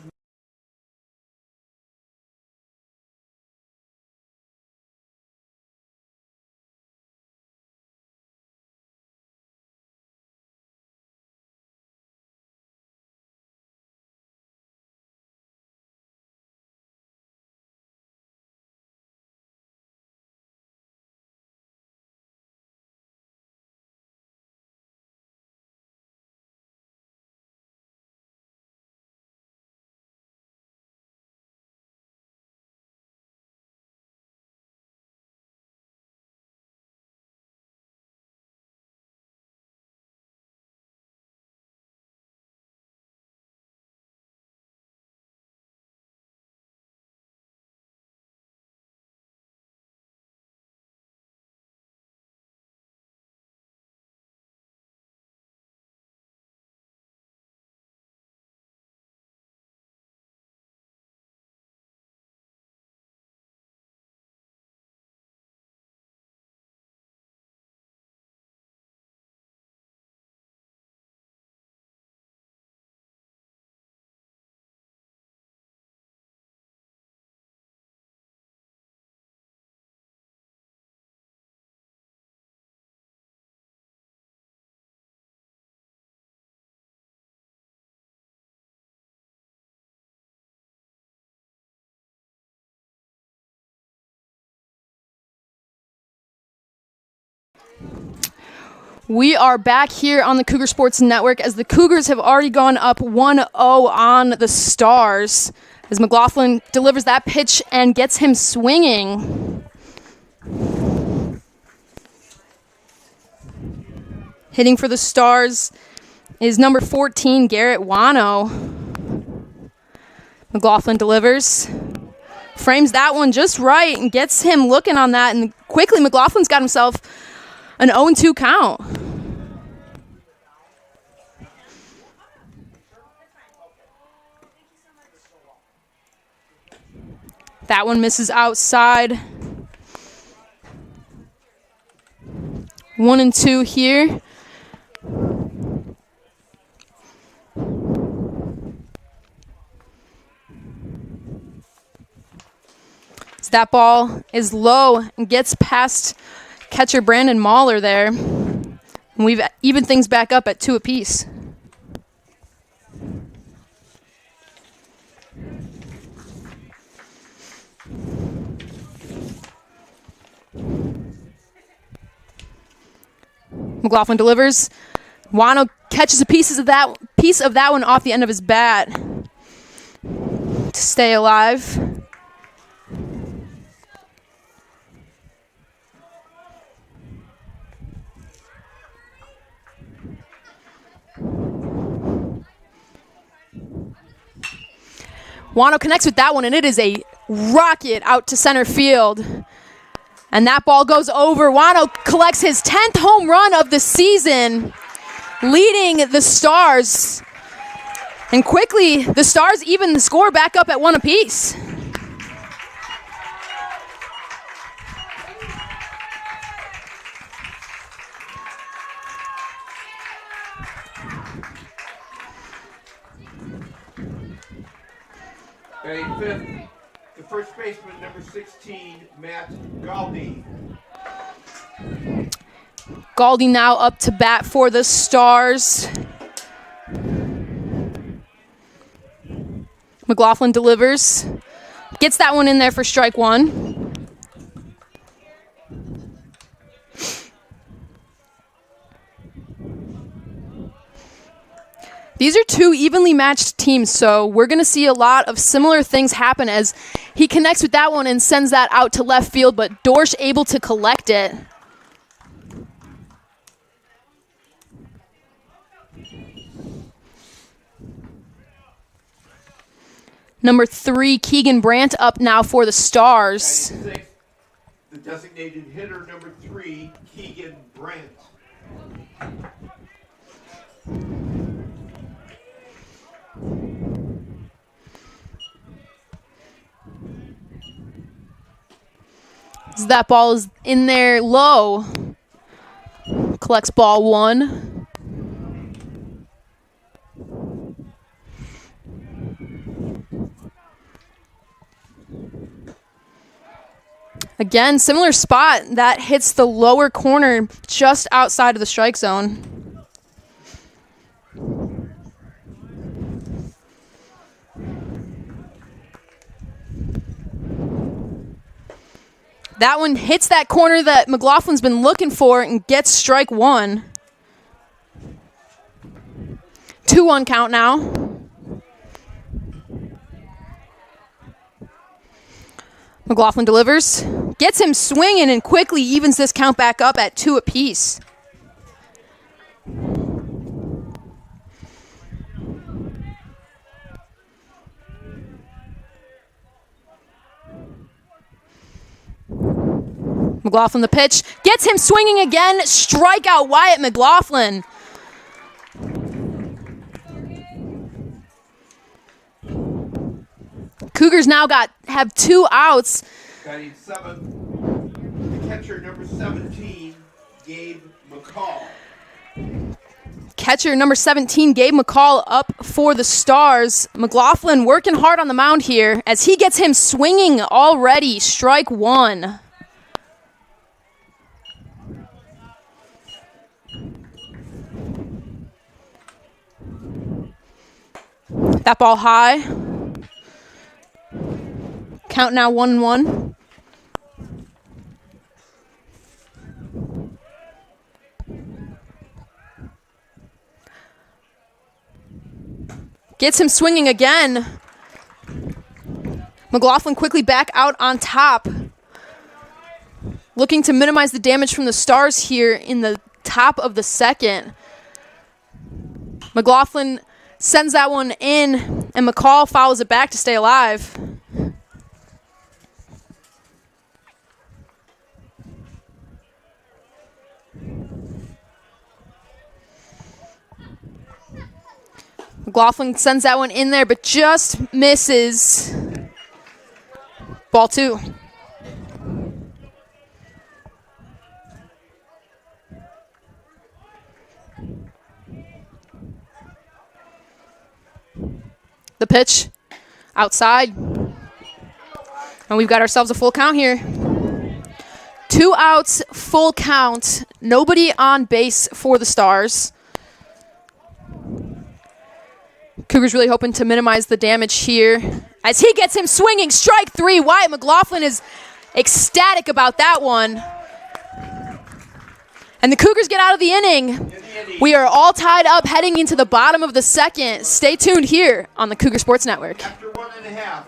We are back here on the Cougar Sports Network as the Cougars have already gone up 1-0 on the Stars. As McLaughlin delivers that pitch and gets him swinging. Hitting for the Stars is number 14, Garrett Wano. McLaughlin delivers. Frames that one just right and gets him looking on that, and quickly McLaughlin's got himself an 0-2 count. That one misses outside. 1-2 here. So that ball is low and gets past catcher Brandon Mahler there. And we've evened things back up at 2 apiece. McLaughlin delivers. Wano catches a piece of that one off the end of his bat to stay alive. Wano connects with that one, and it is a rocket out to center field. And that ball goes over. Wano collects his 10th home run of the season, leading the Stars. And quickly, the Stars even the score back up at 1 apiece. Batting fifth, the first baseman, number 16, Matt Galdi. Galdi now up to bat for the Stars. McLaughlin delivers. Gets that one in there for strike 1. These are 2 evenly matched teams, so we're going to see a lot of similar things happen as he connects with that one and sends that out to left field, but Dorsch able to collect it. Number 3, Keegan Brandt up now for the Stars. The designated hitter, number 3, Keegan Brandt. That ball is in there low. Collects ball 1. Again, similar spot that hits the lower corner just outside of the strike zone. That one hits that corner that McLaughlin's been looking for and gets strike 1. 2-1 count now. McLaughlin delivers. Gets him swinging and quickly evens this count back up at 2 apiece. McLaughlin the pitch. Gets him swinging again. Strikeout Wyatt McLaughlin. Cougars now have 2 outs. Batting 7th, the catcher, number 17, Gabe McCall. Catcher number 17, Gabe McCall, up for the Stars. McLaughlin working hard on the mound here as he gets him swinging already. Strike 1. That ball high. Count now 1-1. Gets him swinging again. McLaughlin quickly back out on top. Looking to minimize the damage from the Stars here in the top of the second. McLaughlin sends that one in, and McCall fouls it back to stay alive. McLaughlin sends that one in there, but just misses. Ball 2. The pitch outside. And we've got ourselves a full count here. 2 outs, full count. Nobody on base for the Stars. Cougars really hoping to minimize the damage here. As he gets him swinging, strike 3. Wyatt McLaughlin is ecstatic about that one. And the Cougars get out of the inning. We are all tied up heading into the bottom of the second. Stay tuned here on the Cougar Sports Network. After 1.5.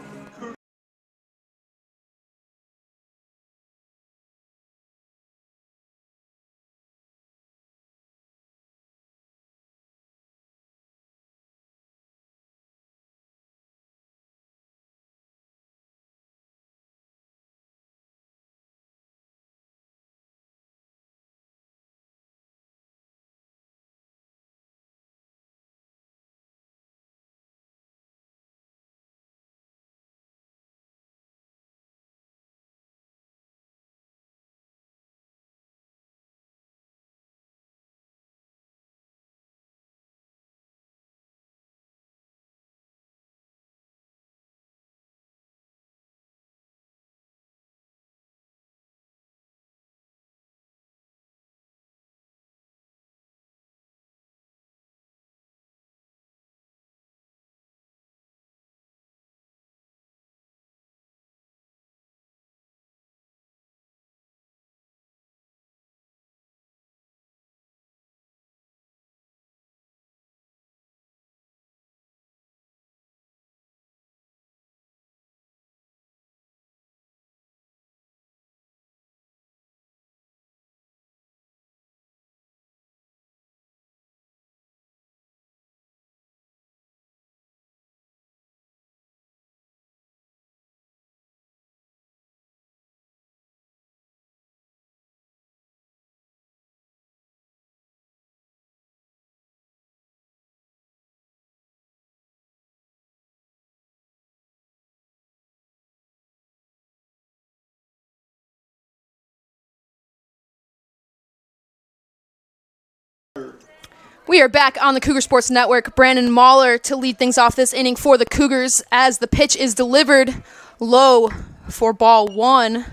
We are back on the Cougar Sports Network. Brandon Mahler to lead things off this inning for the Cougars as the pitch is delivered low for ball 1.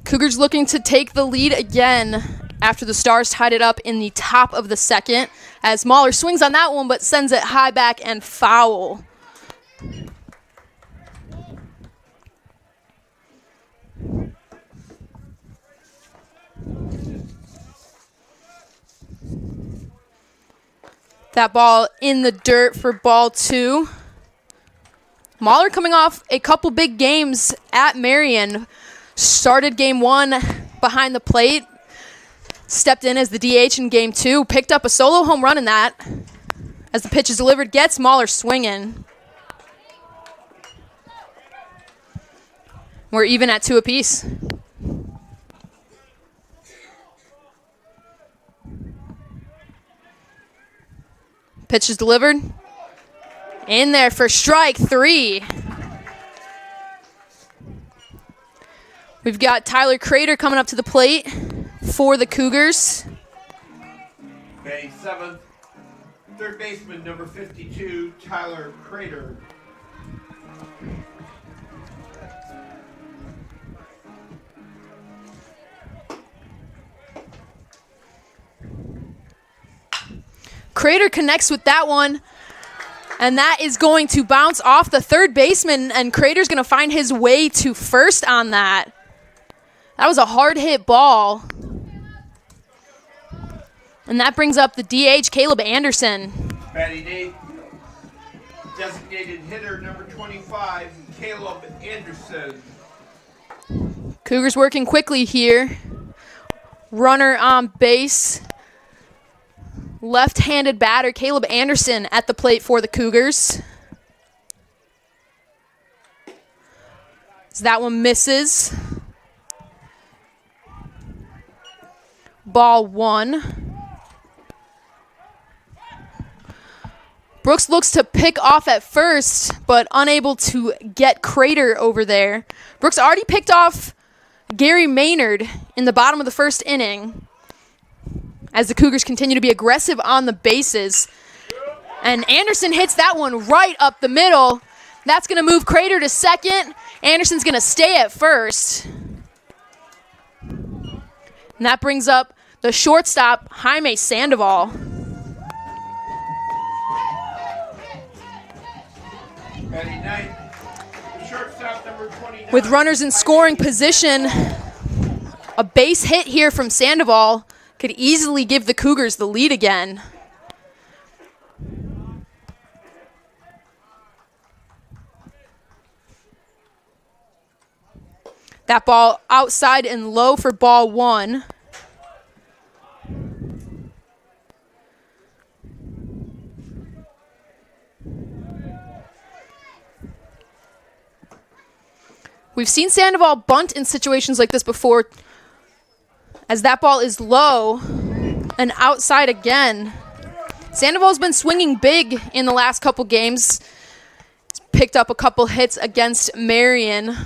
Cougars looking to take the lead again after the Stars tied it up in the top of the second as Mahler swings on that one but sends it high back and foul. That ball in the dirt for ball 2. Mahler coming off a couple big games at Marion. Started game 1 behind the plate. Stepped in as the DH in game 2. Picked up a solo home run in that. As the pitch is delivered, gets Mahler swinging. We're even at 2 apiece. Pitch is delivered. In there for strike 3. We've got Tyler Crater coming up to the plate for the Cougars. Batting 7th, third baseman number 52, Tyler Crater. Crater connects with that one, and that is going to bounce off the third baseman, and Crater's going to find his way to first on that. That was a hard-hit ball. And that brings up the DH, Caleb Anderson. Batting 8th, designated hitter number 25, Caleb Anderson. Cougars working quickly here. Runner on base. Left-handed batter, Caleb Anderson at the plate for the Cougars. So that one misses. Ball 1. Brooks looks to pick off at first, but unable to get Crater over there. Brooks already picked off Gary Maynard in the bottom of the first inning as the Cougars continue to be aggressive on the bases. And Anderson hits that one right up the middle. That's going to move Crater to second. Anderson's going to stay at first. And that brings up the shortstop, Jaime Sandoval. Batting ninth, the shortstop, number 29. With runners in scoring position, a base hit here from Sandoval could easily give the Cougars the lead again. That ball outside and low for ball one. We've seen Sandoval bunt in situations like this before, as that ball is low and outside again. Sandoval's been swinging big in the last couple games. He's picked up a couple hits against Marion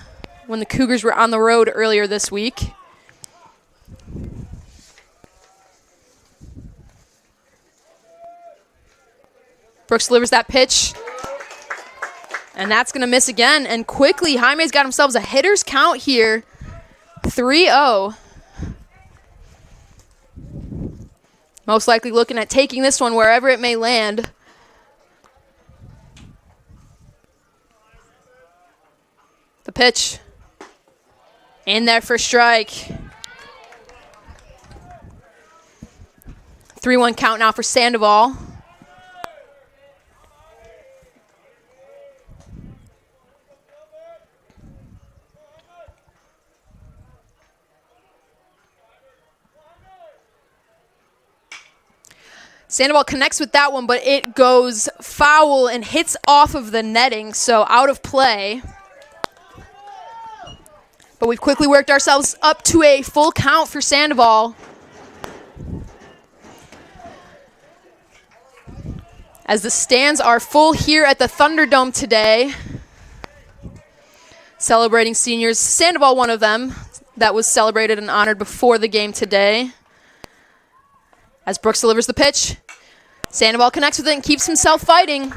when the Cougars were on the road earlier this week. Brooks delivers that pitch. And that's going to miss again. And quickly, Jaime's got himself a hitter's count here. 3-0. Most likely looking at taking this one wherever it may land. The pitch. In there for strike. 3-1 count now for Sandoval. Sandoval connects with that one, but it goes foul and hits off of the netting, so out of play. But we've quickly worked ourselves up to a full count for Sandoval. As the stands are full here at the Thunderdome today. Celebrating seniors. Sandoval, one of them, that was celebrated and honored before the game today. As Brooks delivers the pitch, Sandoval connects with it and keeps himself fighting.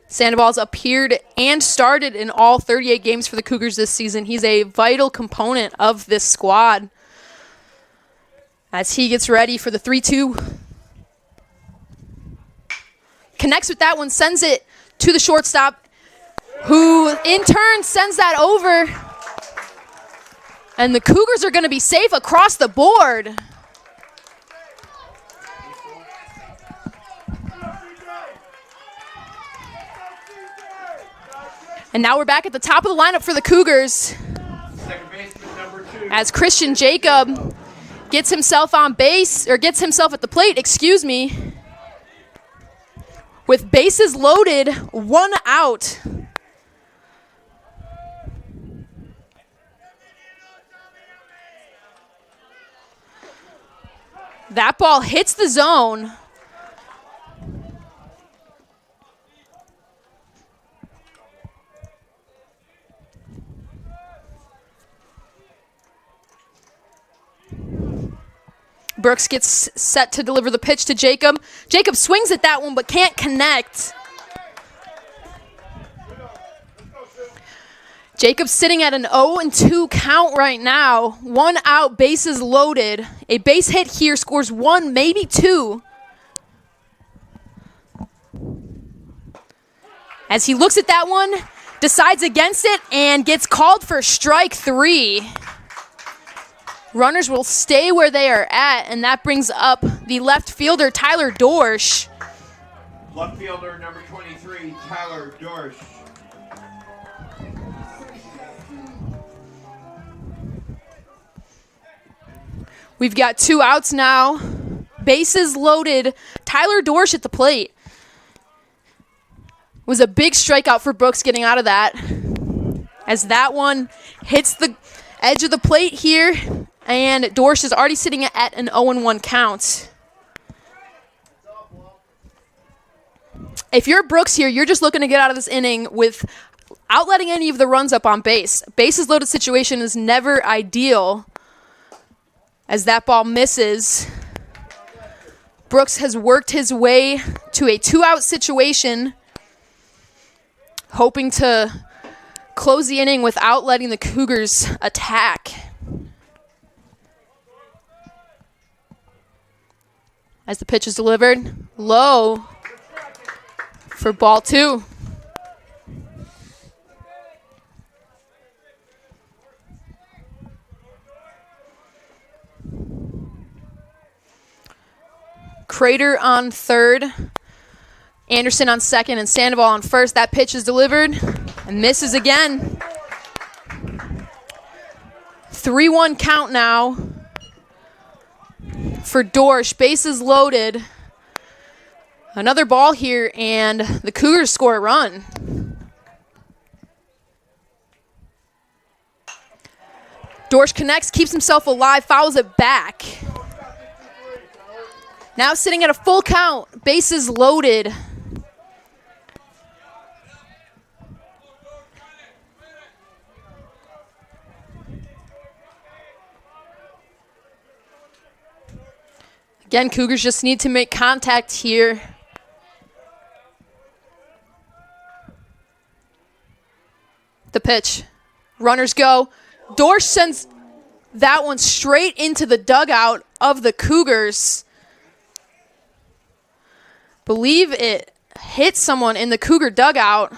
Sandoval's appeared and started in all 38 games for the Cougars this season. He's a vital component of this squad as he gets ready for the 3-2. Connects with that one, sends it to the shortstop, who in turn sends that over. And the Cougars are going to be safe across the board. And now we're back at the top of the lineup for the Cougars. Second baseman, number 2. As Christian Jacob gets himself on base, or gets himself at the plate, excuse me. With bases loaded, 1 out. That ball hits the zone. Brooks gets set to deliver the pitch to Jacob. Jacob swings at that one but can't connect. Jacob's sitting at an 0-2 count right now. 1 out, bases loaded. A base hit here scores 1, maybe 2. As he looks at that one, decides against it, and gets called for strike 3. Runners will stay where they are at, and that brings up the left fielder, Tyler Dorsch. Left fielder, number 23, Tyler Dorsch. We've got 2 outs now. Bases loaded. Tyler Dorsch at the plate. Was a big strikeout for Brooks getting out of that. As that one hits the edge of the plate here, and Dorsch is already sitting at an 0-1 count. If you're Brooks here, you're just looking to get out of this inning without letting any of the runs up on base. Bases loaded situation is never ideal, as that ball misses. Brooks has worked his way to a 2-out situation, hoping to close the inning without letting the Cougars attack. As the pitch is delivered, low for ball 2. Crater on third, Anderson on second, and Sandoval on first. That pitch is delivered and misses again. 3-1 count now for Dorsch. Bases loaded. Another ball here, and the Cougars score a run. Dorsch connects, keeps himself alive, fouls it back. Now sitting at a full count, bases loaded. Again, Cougars just need to make contact here. The pitch. Runners go. Dorsch sends that one straight into the dugout of the Cougars. Believe it hit someone in the Cougar dugout.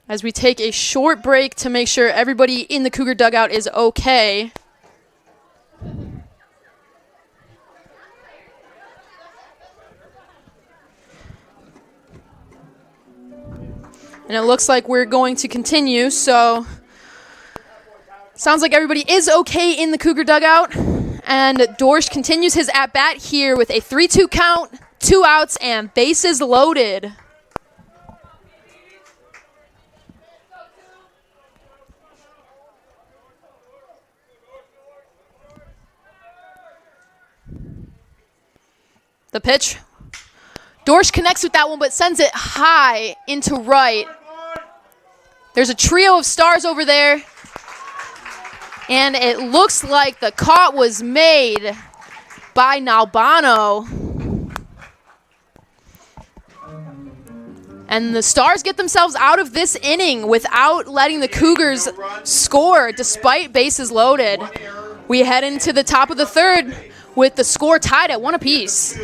As we take a short break to make sure everybody in the Cougar dugout is okay. And it looks like we're going to continue, so sounds like everybody is okay in the Cougar dugout. And Dorsch continues his at-bat here with a 3-2 count, 2 outs, and bases loaded. The pitch. Dorsch connects with that one, but sends it high into right. There's a trio of stars over there. And it looks like the caught was made by Nalbano. And the Stars get themselves out of this inning without letting the Cougars score despite bases loaded. We head into the top of the third with the score tied at 1 apiece.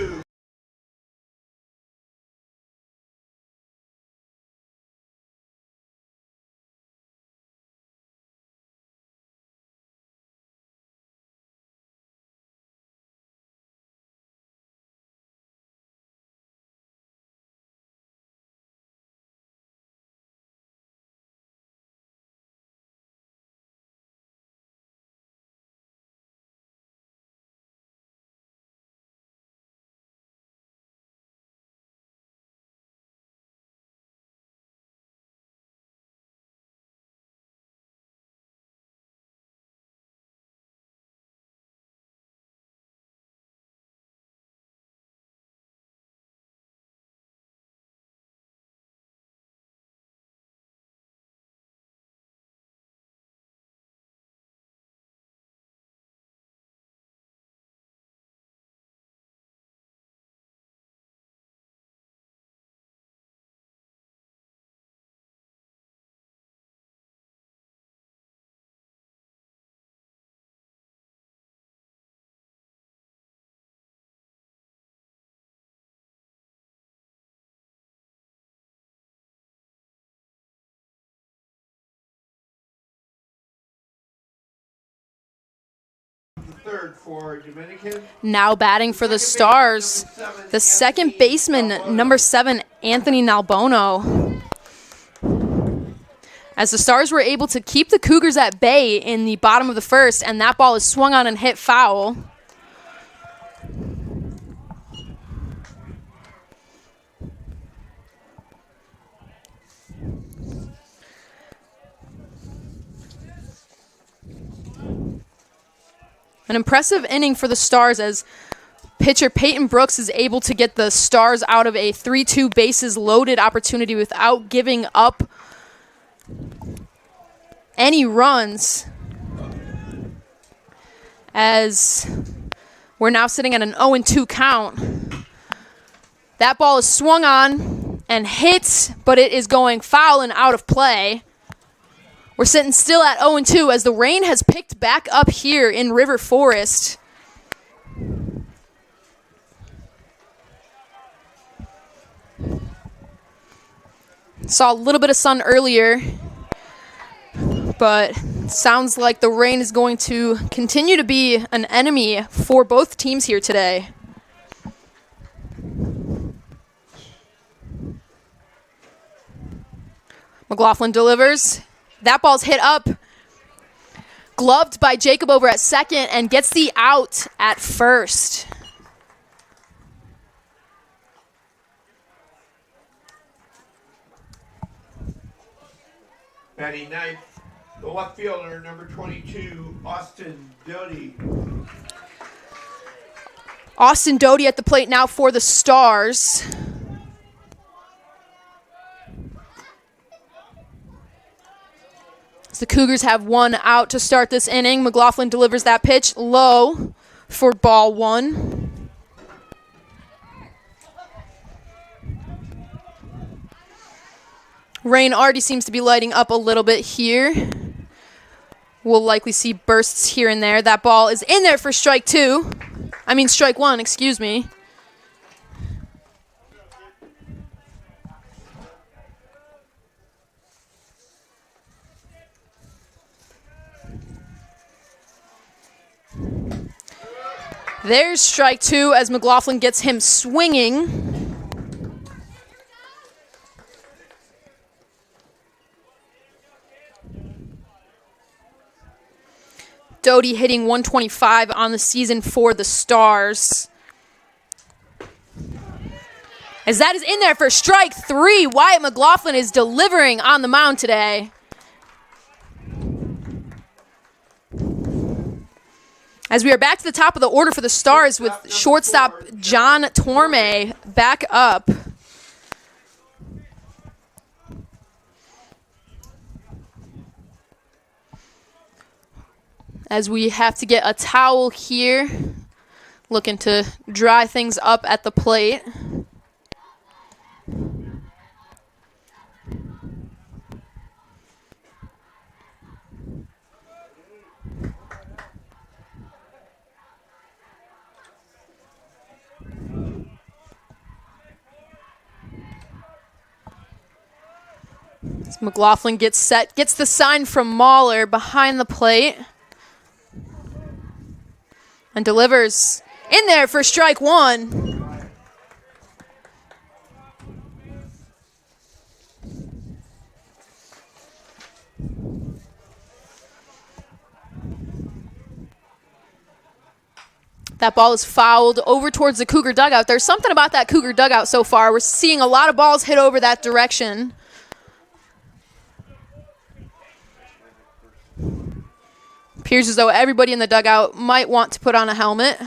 Third for Dominican. Now batting for the Stars, the second baseman, number 7, Anthony Nalbono. As the Stars were able to keep the Cougars at bay in the bottom of the first, and that ball is swung on and hit foul. An impressive inning for the Stars as pitcher Peyton Brooks is able to get the Stars out of a 3-2 bases loaded opportunity without giving up any runs, as we're now sitting at an 0-2 count. That ball is swung on and hit, but it is going foul and out of play. We're sitting still at 0-2 as the rain has picked back up here in River Forest. Saw a little bit of sun earlier, but sounds like the rain is going to continue to be an enemy for both teams here today. McLaughlin delivers. That ball's hit up. Gloved by Jacob over at second and gets the out at first. Batting ninth, the left fielder, number 22, Austin Doty. Austin Doty at the plate now for the Stars. The Cougars have one out to start this inning. McLaughlin delivers that pitch low for ball one. Rain already seems to be lighting up a little bit here. We'll likely see bursts here and there. That ball is in there for strike one, excuse me. There's strike two as McLaughlin gets him swinging. Doty hitting 125 on the season for the Stars. As that is in there for strike three, Wyatt McLaughlin is delivering on the mound today. As we are back to the top of the order for the Stars with shortstop John Torme back up. As we have to get a towel here, looking to dry things up at the plate. As McLaughlin gets set, gets the sign from Mahler behind the plate. And delivers in there for strike one. That ball is fouled over towards the Cougar dugout. There's something about that Cougar dugout so far. We're seeing a lot of balls hit over that direction. Appears as though everybody in the dugout might want to put on a helmet.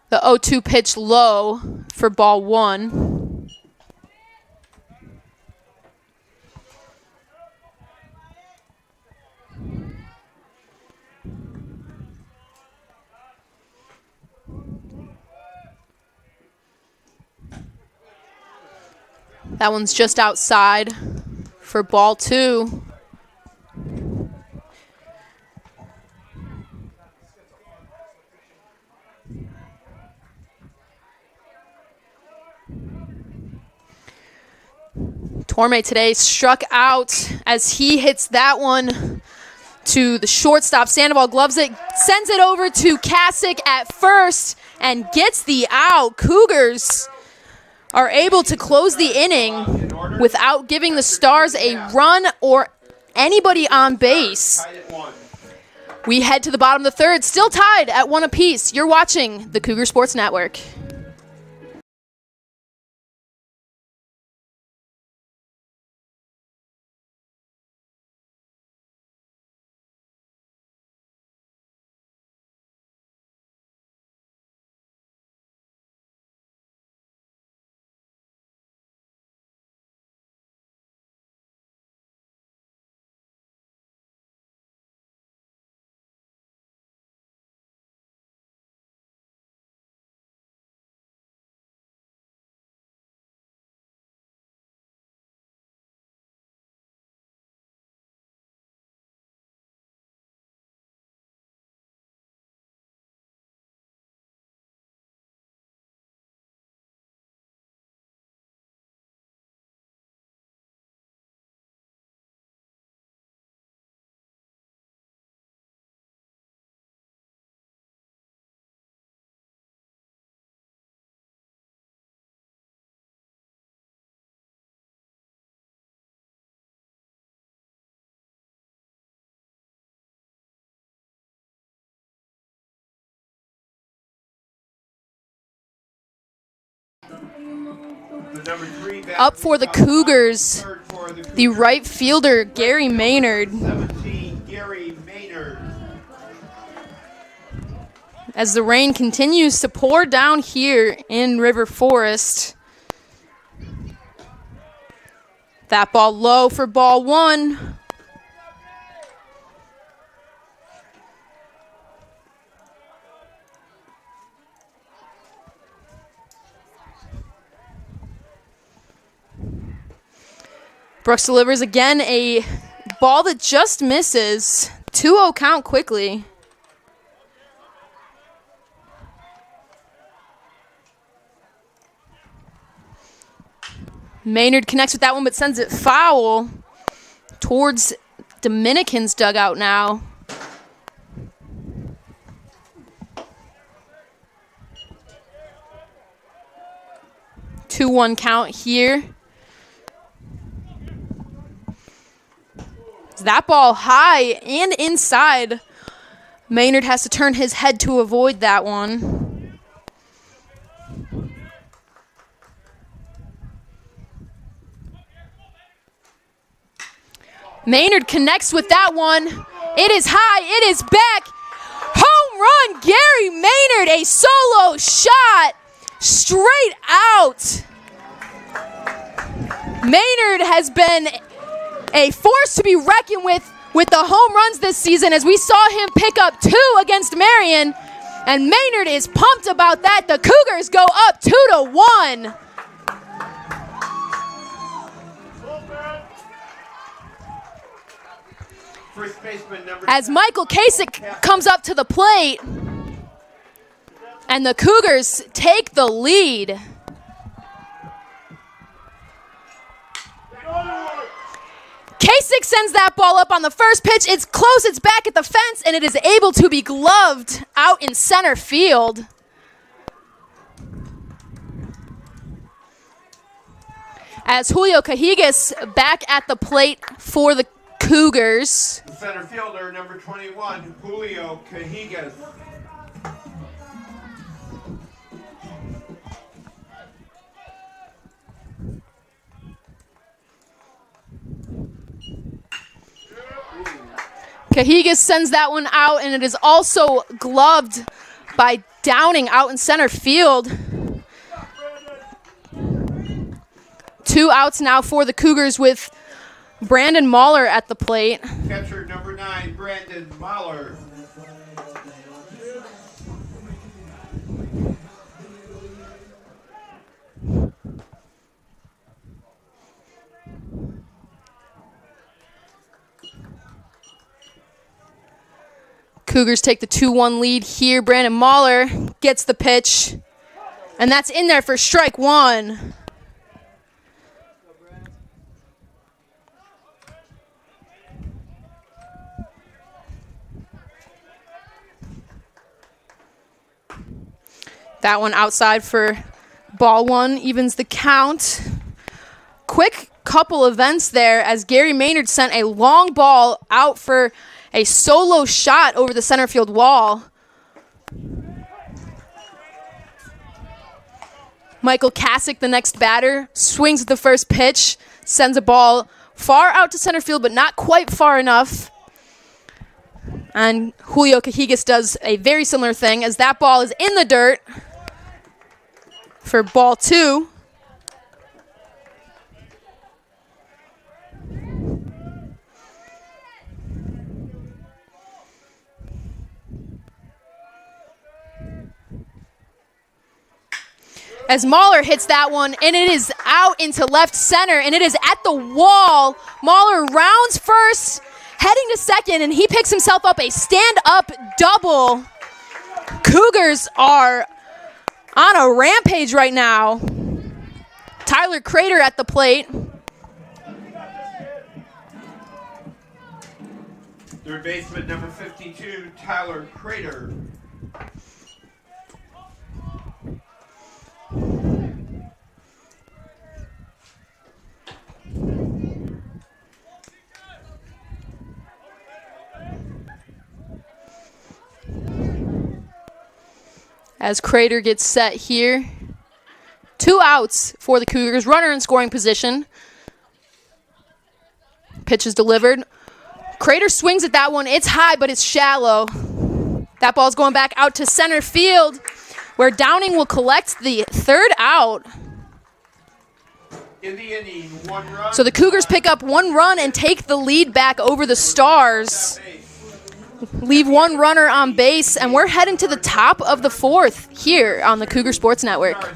The 0-2 pitch low for ball one. That one's just outside for ball two. Torme today struck out as he hits that one to the shortstop. Sandoval gloves it, sends it over to Kasich at first, and gets the out. Cougars are able to close the inning without giving the Stars a run or anybody on base. We head to the bottom of the third, still tied at one apiece. You're watching the Cougar Sports Network. The number 3 Up for the Cougars, third for the the right fielder, Gary Maynard. 17, Gary Maynard. As the rain continues to pour down here in River Forest. That ball low for ball 1. Brooks delivers again, a ball that just misses. 2-0 count quickly. Maynard connects with that one but sends it foul towards Dominican's dugout now. Two-one count here. That ball high and inside. Maynard has to turn his head to avoid that one. Maynard connects with that one. It is high, it is back. Home run, Gary Maynard, a solo shot straight out. Maynard has been a force to be reckoned with the home runs this season, as we saw him pick up 2 against Marion, and Maynard is pumped about that. The Cougars go up 2-1. First baseman number As Michael Kasich comes up to the plate, and the Cougars take the lead. Kasich sends that ball up on the first pitch. It's close, it's back at the fence, and it is able to be gloved out in center field. As Julio Cajigas back at the plate for the Cougars. The center fielder, number 21, Julio Cajigas. Cajigas sends that one out, and it is also gloved by Downing out in center field. 2 outs now for the Cougars with Brandon Mahler at the plate. Catcher number 9, Brandon Mahler. Cougars take the 2-1 lead here. Brandon Mahler gets the pitch, and that's in there for strike 1. That one outside for ball 1, evens the count. Quick couple events there as Gary Maynard sent a long ball out for a solo shot over the center field wall. Michael Kasich, the next batter, swings at the first pitch, sends a ball far out to center field, but not quite far enough. And Julio Cajigas does a very similar thing as that ball is in the dirt for ball 2. As Mahler hits that one, and it is out into left center, and it is at the wall. Mahler rounds first, heading to second, and he picks himself up a stand-up double. Cougars are on a rampage right now. Tyler Crater at the plate. Third baseman number 52, Tyler Crater. As Crater gets set here, 2 outs for the Cougars. Runner in scoring position. Pitch is delivered. Crater swings at that one. It's high, but it's shallow. That ball's going back out to center field, where Downing will collect the 3rd out. In the inning, 1 run. So the Cougars pick up 1 run and take the lead back over the Stars. Leave 1 runner on base, and we're heading to the top of the 4th here on the Cougar Sports Network.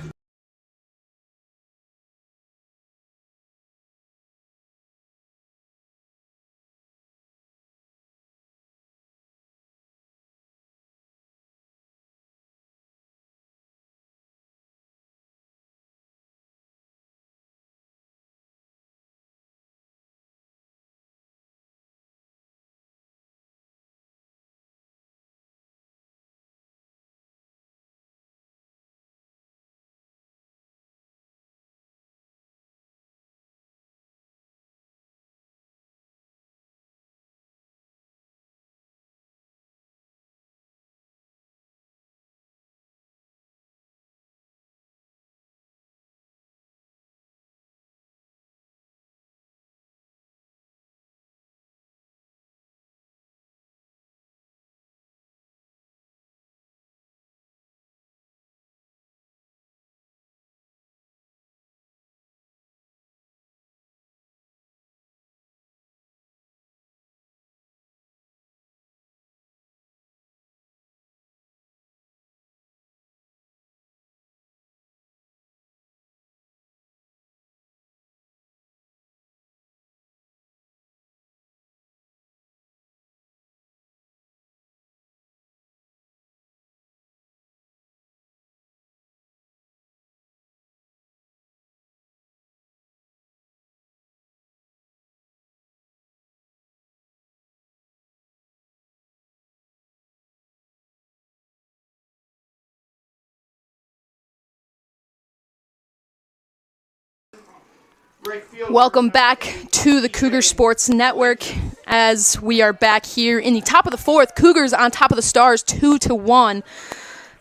Welcome back to the Cougar Sports Network as we are back here in the top of the 4th. Cougars on top of the Stars 2-1.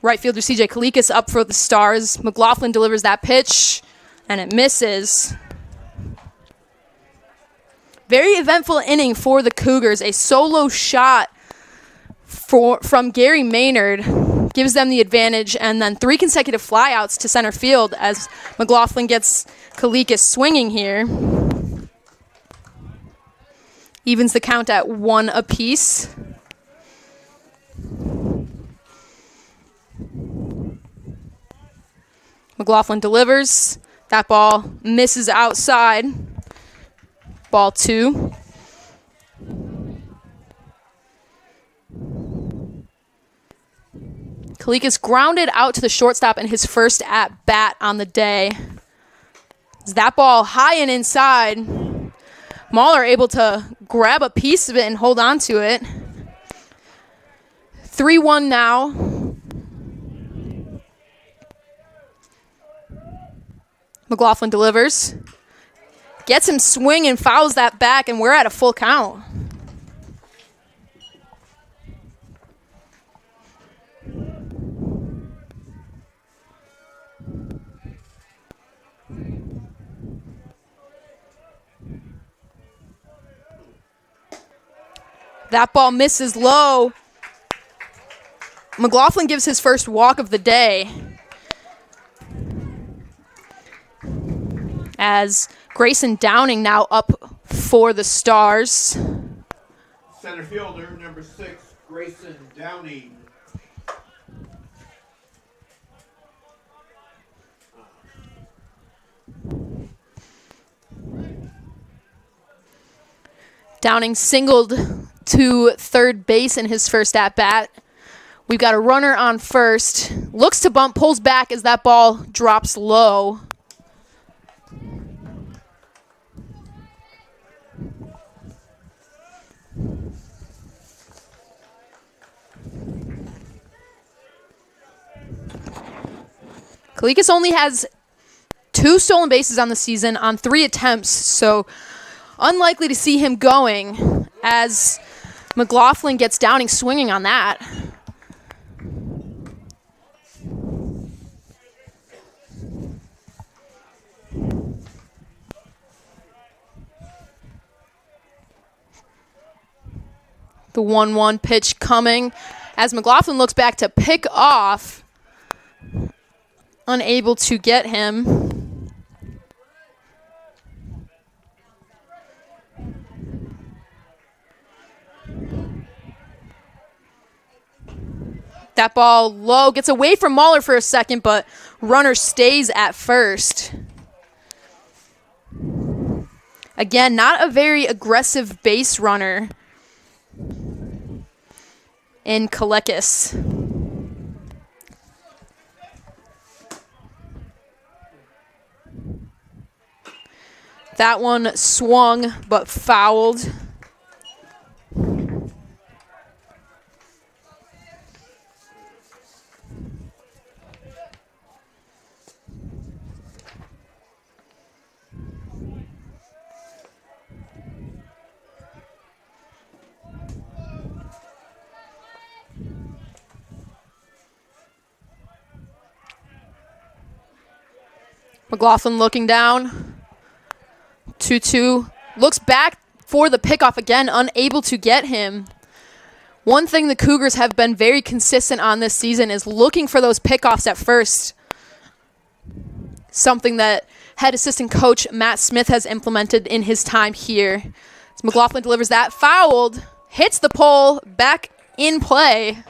Right fielder CJ Kalikas up for the Stars. McLaughlin delivers that pitch and it misses. Very eventful inning for the Cougars. A solo shot from Gary Maynard gives them the advantage, and then 3 consecutive flyouts to center field as McLaughlin gets Kalikas swinging here. Evens the count at 1 apiece. McLaughlin delivers. That ball misses outside. Ball 2. Kalikas grounded out to the shortstop in his first at-bat on the day. That ball high and inside. Mahler able to grab a piece of it and hold on to it. 3-1 now. McLaughlin delivers. Gets him swing and fouls that back, and we're at a full count. That ball misses low. McLaughlin gives his first walk of the day as Grayson Downing now up for the Stars. Center fielder, number 6, Grayson Downing. Downing singled to third base in his first at-bat. We've got a runner on first. Looks to bump, pulls back as that ball drops low. Kalikas only has 2 stolen bases on the season on 3 attempts, so unlikely to see him going as McLaughlin gets Downing swinging on that. The 1-1 pitch coming as McLaughlin looks back to pick off. Unable to get him. That ball low, gets away from Mahler for a second, but runner stays at first. Again, not a very aggressive base runner in Kalekis. That one swung but fouled. McLaughlin looking down. 2-2. Looks back for the pickoff again, unable to get him. One thing the Cougars have been very consistent on this season is looking for those pickoffs at first. Something that head assistant coach Matt Smith has implemented in his time here. As McLaughlin delivers that, fouled, hits the pole, back in play.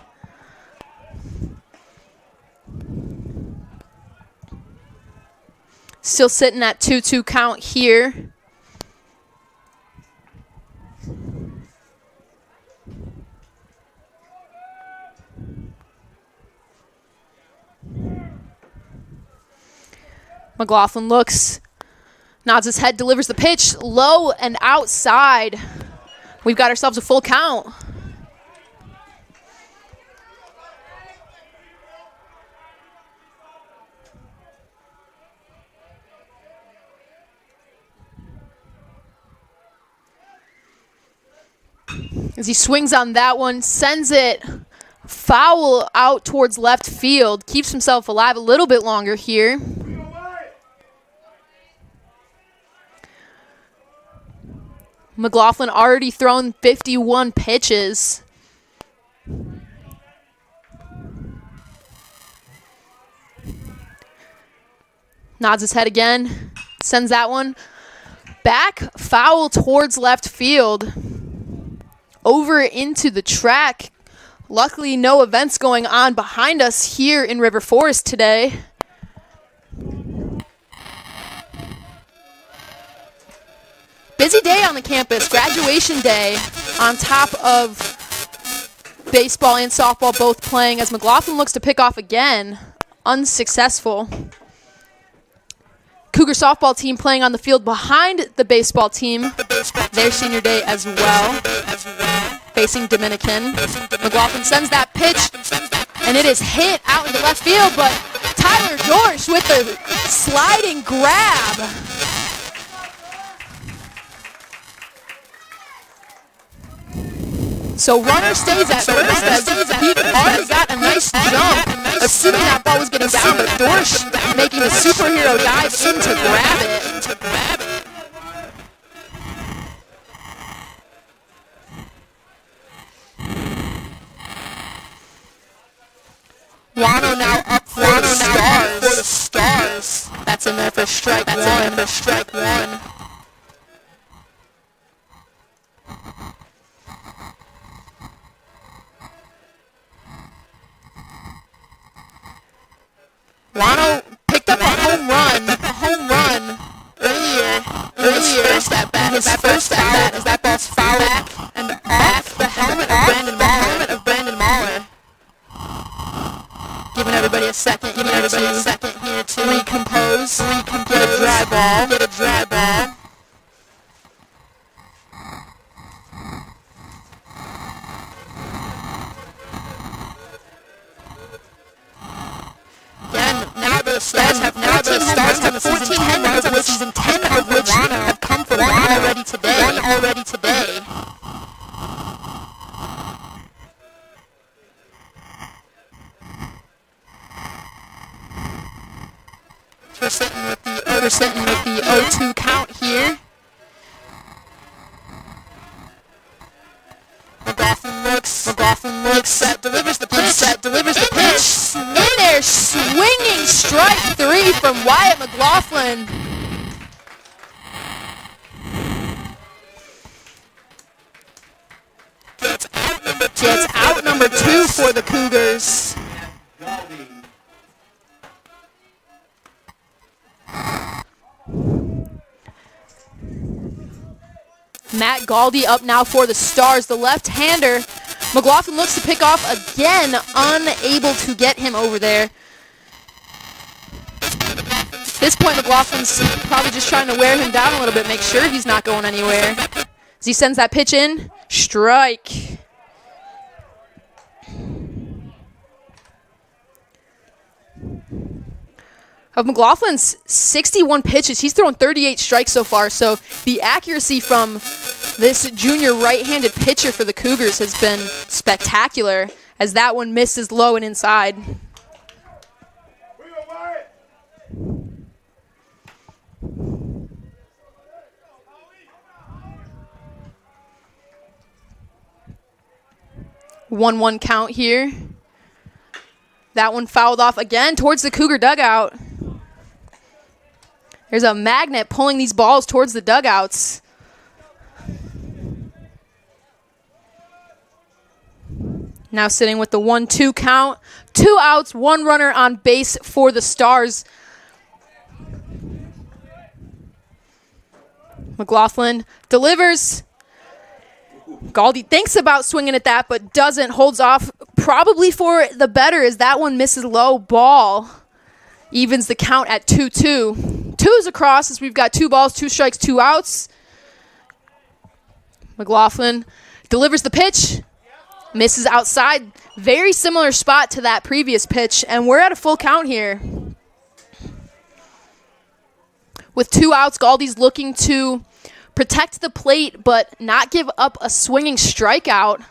Still sitting at 2-2 count here. McLaughlin looks, nods his head, delivers the pitch low and outside. We've got ourselves a full count. As he swings on that one, sends it foul out towards left field, keeps himself alive a little bit longer here. McLaughlin already thrown 51 pitches. Nods his head again, sends that one back, foul towards left field. Over into the track. Luckily, no events going on behind us here in River Forest today. Busy day on the campus, graduation day, on top of baseball and softball both playing as McLaughlin looks to pick off again, unsuccessful. Cougar softball team playing on the field behind the baseball team, their senior day as well, facing Dominican. McLaughlin sends that pitch, and it is hit out into left field, but Tyler Dorsch with the sliding grab. So runner stays at first as he already got a nice jump, assuming that ball was getting down, but Dorsch making a superhero dive in to grab it. Wano now up for the Stars. That's in there for strike one. Wano picked up a home run earlier. His first at bat as that ball's foul back and off the helmet of Brandon Mahler. Giving everybody a second here to recompose, get a dry ball. The Stars have 14 home runs of the season, 10 of which have come from one already today. We're sitting with the 0-2 count here. McLaughlin looks. McLaughlin looks, set, delivers the pitch, set, delivers the pitch. In there, swinging strike 3 from Wyatt McLaughlin. Gets out number 2 for the Cougars. Matt Galdi up now for the Stars, the left-hander. McLaughlin looks to pick off again, unable to get him over there. At this point, McLaughlin's probably just trying to wear him down a little bit, make sure he's not going anywhere. As he sends that pitch in, strike. Of McLaughlin's 61 pitches, he's thrown 38 strikes so far, so the accuracy from this junior right-handed pitcher for the Cougars has been spectacular, as that one misses low and inside. One count here. That one fouled off again towards the Cougar dugout. There's a magnet pulling these balls towards the dugouts. Now sitting with the 1-2 count. 2 outs, 1 runner on base for the Stars. McLaughlin delivers. Galdi thinks about swinging at that, but doesn't. Holds off, probably for the better, as that one misses low. Ball evens the count at 2-2. 2's across, as we've got 2 balls, 2 strikes, 2 outs. McLaughlin delivers the pitch. Misses outside. Very similar spot to that previous pitch, and we're at a full count here. With 2 outs, Galdi's looking to protect the plate, but not give up a swinging strikeout.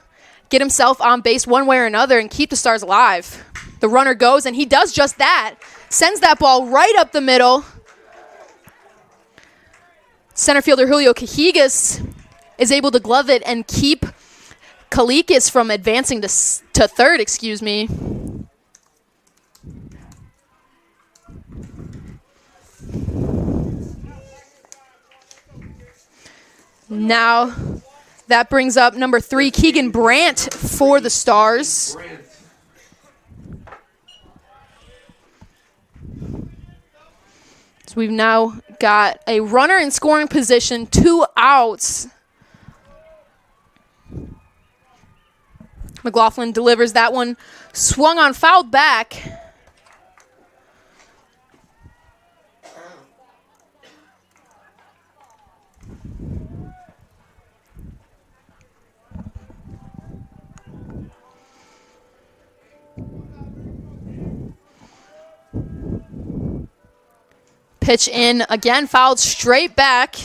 Get himself on base one way or another and keep the Stars alive. The runner goes, and he does just that. Sends that ball right up the middle. Center fielder Julio Cajigas is able to glove it and keep Kalikis from advancing to third, excuse me. Now, that brings up number 3, Keegan Brandt for the Stars. So we've now got a runner in scoring position, 2 outs. McLaughlin delivers that one, swung on, fouled back. Pitch in, again fouled straight back.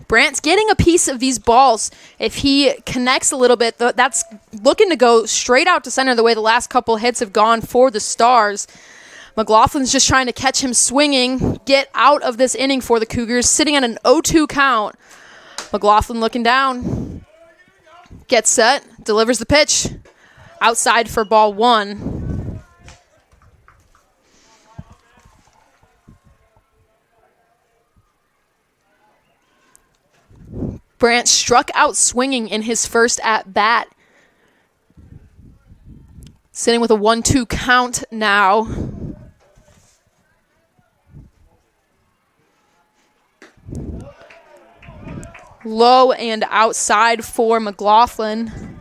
Brandt's getting a piece of these balls. If he connects a little bit, that's looking to go straight out to center the way the last couple hits have gone for the Stars. McLaughlin's just trying to catch him swinging, get out of this inning for the Cougars, sitting at an 0-2 count. McLaughlin looking down. Gets set, delivers the pitch. Outside for ball 1. Brandt struck out swinging in his first at-bat. Sitting with a 1-2 count now. Low and outside for McLaughlin.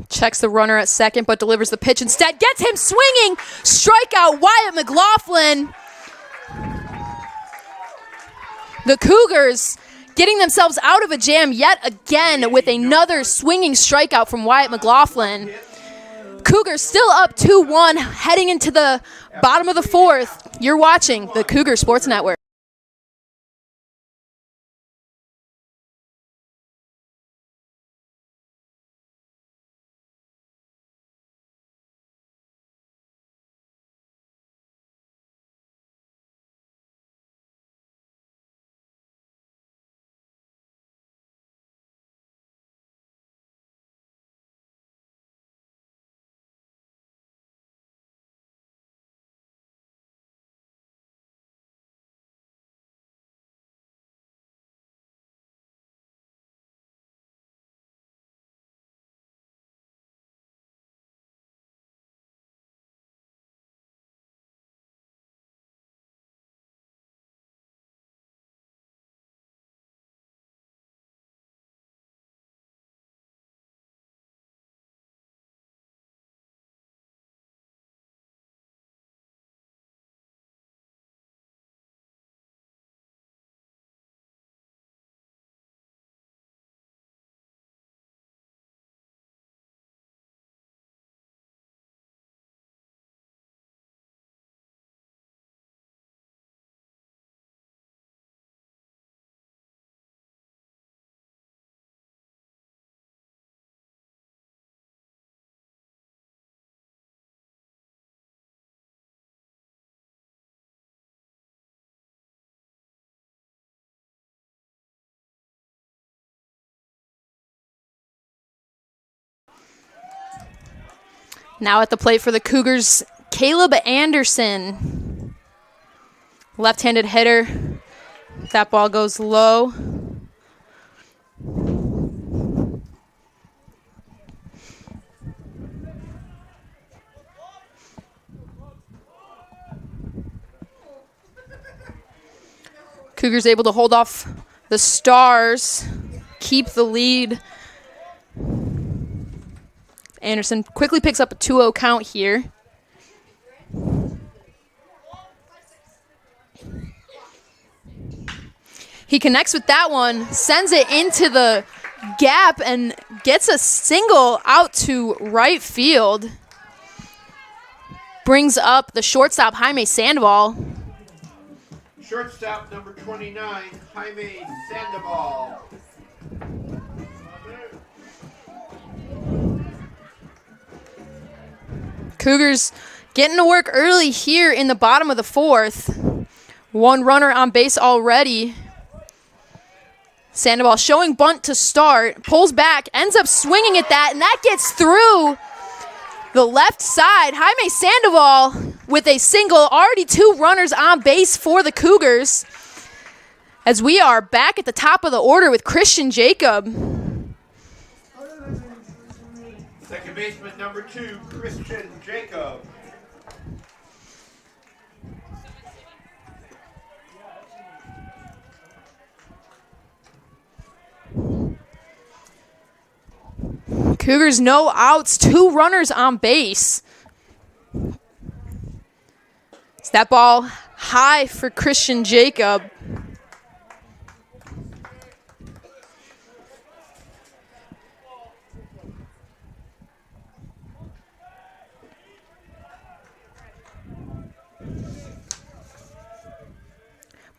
Checks the runner at second, but delivers the pitch instead. Gets him swinging. Strikeout, Wyatt McLaughlin. The Cougars getting themselves out of a jam yet again with another swinging strikeout from Wyatt McLaughlin. Cougars still up 2-1, heading into the bottom of the 4th. You're watching the Cougar Sports Network. Now at the plate for the Cougars, Caleb Anderson. Left-handed hitter. That ball goes low. Cougars able to hold off the Stars, keep the lead. Anderson quickly picks up a 2-0 count here. He connects with that one, sends it into the gap, and gets a single out to right field. Brings up the shortstop, Jaime Sandoval. Shortstop number 29, Jaime Sandoval. Cougars getting to work early here in the bottom of the fourth. One runner on base already. Sandoval showing bunt to start, pulls back, ends up swinging at that, and that gets through the left side. Jaime Sandoval with a single, already 2 runners on base for the Cougars. As we are back at the top of the order with Christian Jacob. Second baseman number 2, Christian Jacob. Cougars no outs, 2 runners on base. It's that ball high for Christian Jacob.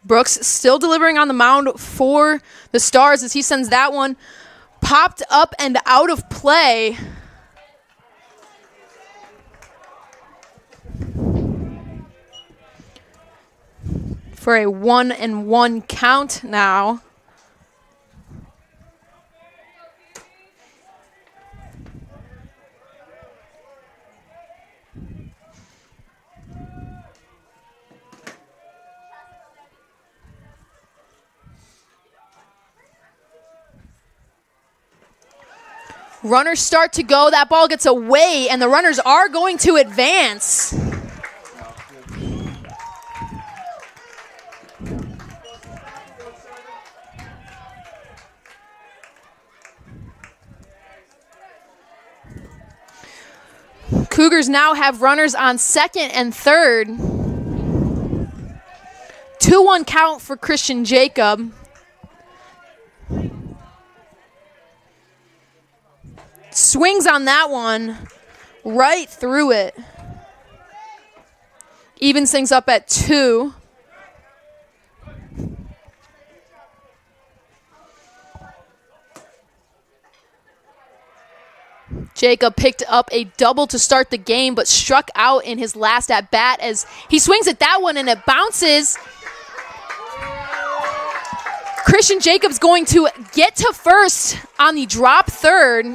Brooks still delivering on the mound for the Stars as he sends that one popped up and out of play. For a 1-1 count now. Runners start to go. That ball gets away, and the runners are going to advance. Cougars now have runners on second and third. 2-1 count for Christian Jacob. Swings on that one, right through it. Evens things up at 2. Jacob picked up a double to start the game, but struck out in his last at-bat as he swings at that one and it bounces. Christian Jacob's going to get to first on the drop third.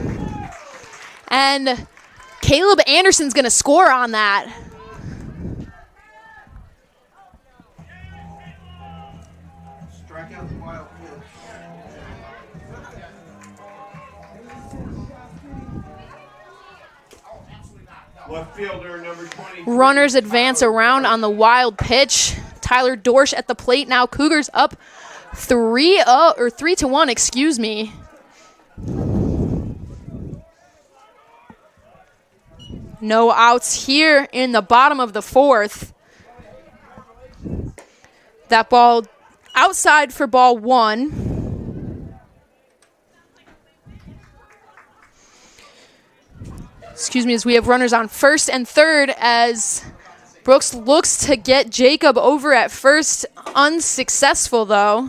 And Caleb Anderson's going to score on that. Strike out the wild pitch. Left fielder number 20. Runners advance around on the wild pitch. Tyler Dorsch at the plate now. Cougars up 3-1, excuse me. No outs here in the bottom of the fourth. That ball outside for ball 1. Excuse me, as we have runners on first and third as Brooks looks to get Jacob over at first. Unsuccessful, though.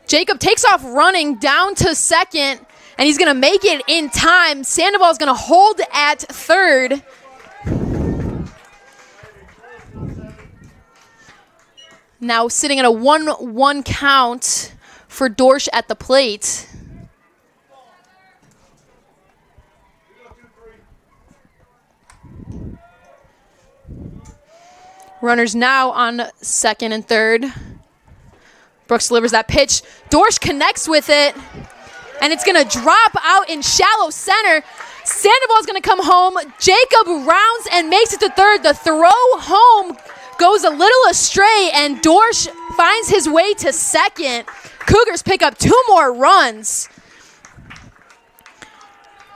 Jacob takes off running down to second, and he's going to make it in time. Sandoval's going to hold at third. Now sitting at a 1-1 count for Dorsch at the plate. Runners now on second and third. Brooks delivers that pitch. Dorsch connects with it, and it's going to drop out in shallow center. Sandoval's going to come home. Jacob rounds and makes it to third. The throw home goes a little astray, and Dorsch finds his way to second. Cougars pick up 2 more runs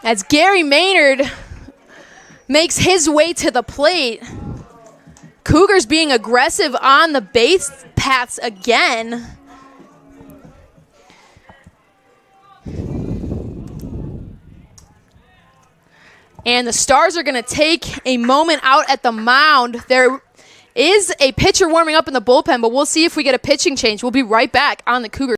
as Gary Maynard makes his way to the plate. Cougars being aggressive on the base paths again. And the Stars are going to take a moment out at the mound. There is a pitcher warming up in the bullpen, but we'll see if we get a pitching change. We'll be right back on the Cougars.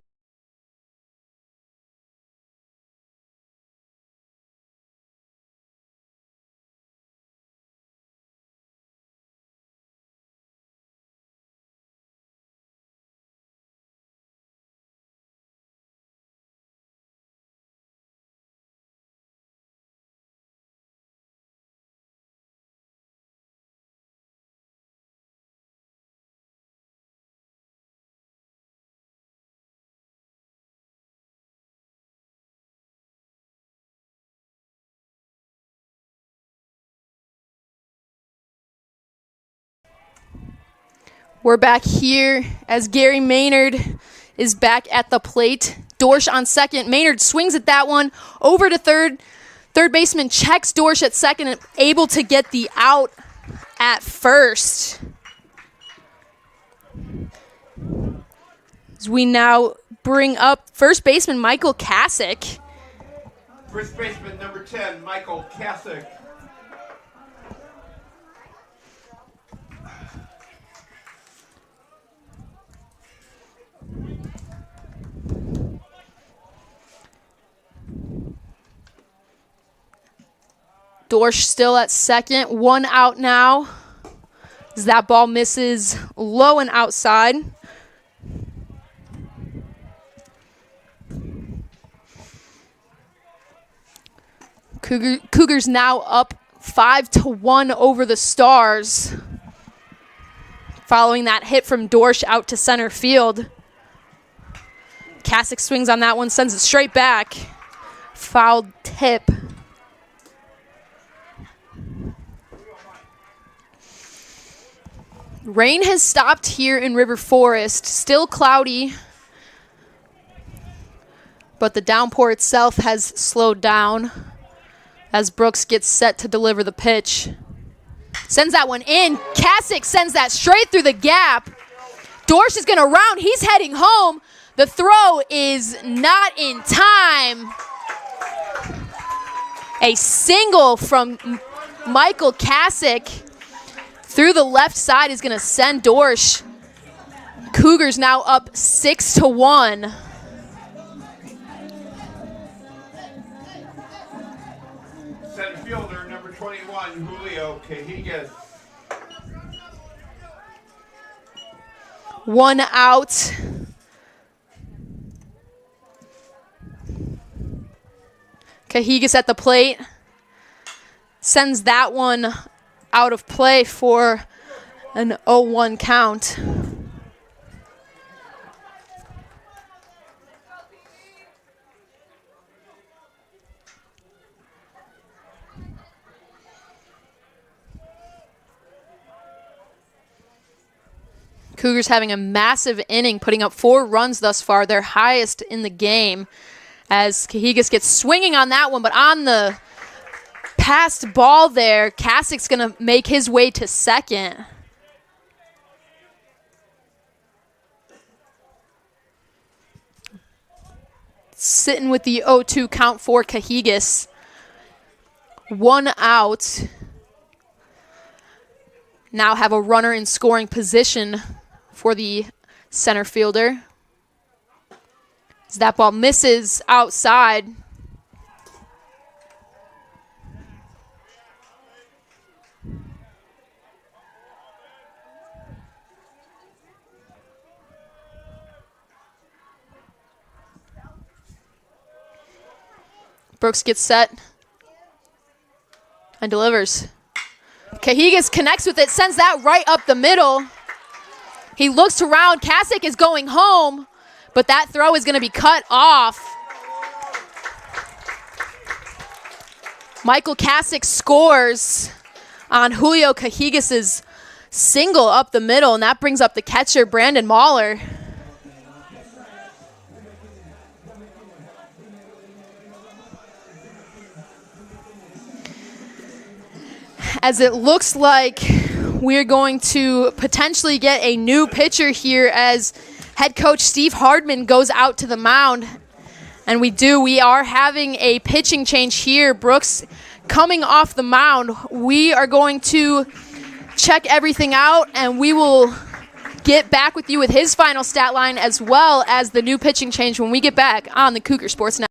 We're back here as Gary Maynard is back at the plate. Dorsch on second. Maynard swings at that one. Over to third. Third baseman checks Dorsch at second and able to get the out at first. As we now bring up first baseman Michael Kasich. First baseman number 10, Michael Kasich. Dorsch still at second, 1 out now. As that ball misses low and outside. Cougars now up 5-1 over the Stars. Following that hit from Dorsch out to center field. Kasich swings on that one, sends it straight back. Foul tip. Rain has stopped here in River Forest. Still cloudy, but the downpour itself has slowed down as Brooks gets set to deliver the pitch. Sends that one in. Kasich sends that straight through the gap. Dorsch is going to round. He's heading home. The throw is not in time. A single from Michael Kasich through the left side is going to send Dorsch. Cougars now up 6-1. Center fielder number 21, Julio Cajigas. 1 out. Cajigas at the plate. Sends that one out of play for an 0-1 count. Cougars having a massive inning, putting up 4 runs thus far, their highest in the game, as Cajigas gets swinging on that one, but on the passed ball there, Kasich's going to make his way to second. Sitting with the 0-2 count for Cajigas. 1 out. Now have a runner in scoring position for the center fielder. As that ball misses outside. Brooks gets set and delivers. Cahigas connects with it, sends that right up the middle. He looks around. Kasich is going home, but that throw is going to be cut off. Michael Kasich scores on Julio Cahigas' single up the middle, and that brings up the catcher, Brandon Mahler. As it looks like we're going to potentially get a new pitcher here as head coach Steve Hardman goes out to the mound. And we are having a pitching change here. Brooks coming off the mound. We are going to check everything out, and we will get back with you with his final stat line as well as the new pitching change when we get back on the Cougar Sports Network.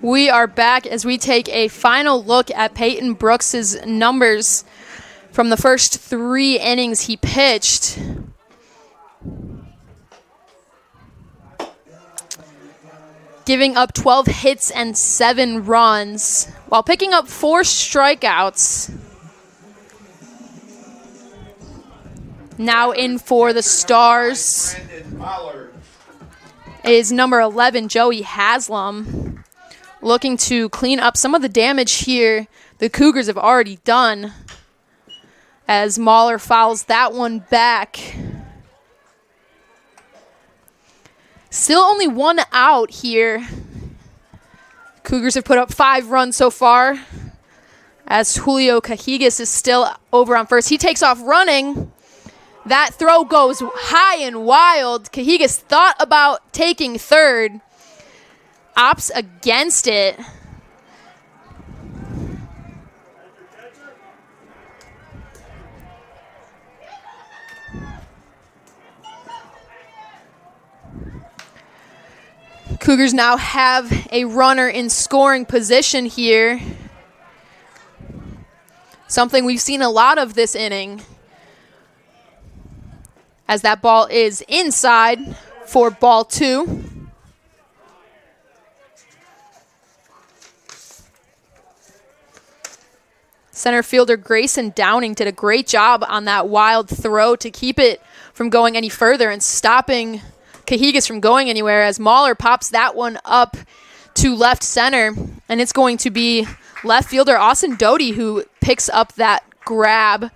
We are back as we take a final look at Peyton Brooks' numbers from the first 3 innings he pitched. Giving up 12 hits and 7 runs while picking up 4 strikeouts. Now in for the Stars is number 11, Joey Haslam. Looking to clean up some of the damage here the Cougars have already done as Mahler fouls that one back. Still only 1 out here. Cougars have put up 5 runs so far as Julio Cahigas is still over on first. He takes off running. That throw goes high and wild. Cahigas thought about taking third. Opts against it. Cougars now have a runner in scoring position here. Something we've seen a lot of this inning. As that ball is inside for ball 2. Center fielder Grayson Downing did a great job on that wild throw to keep it from going any further and stopping Cahigas from going anywhere as Mahler pops that one up to left center. And it's going to be left fielder Austin Doty who picks up that grab.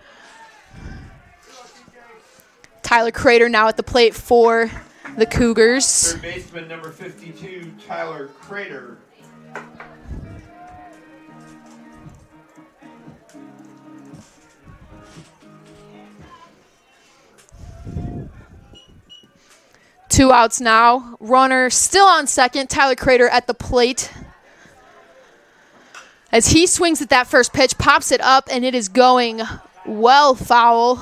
Tyler Crater now at the plate for the Cougars. Third baseman number 52, Tyler Crater. Two outs now. Runner still on second. Tyler Crater at the plate. As he swings at that first pitch, pops it up, and it is going well foul.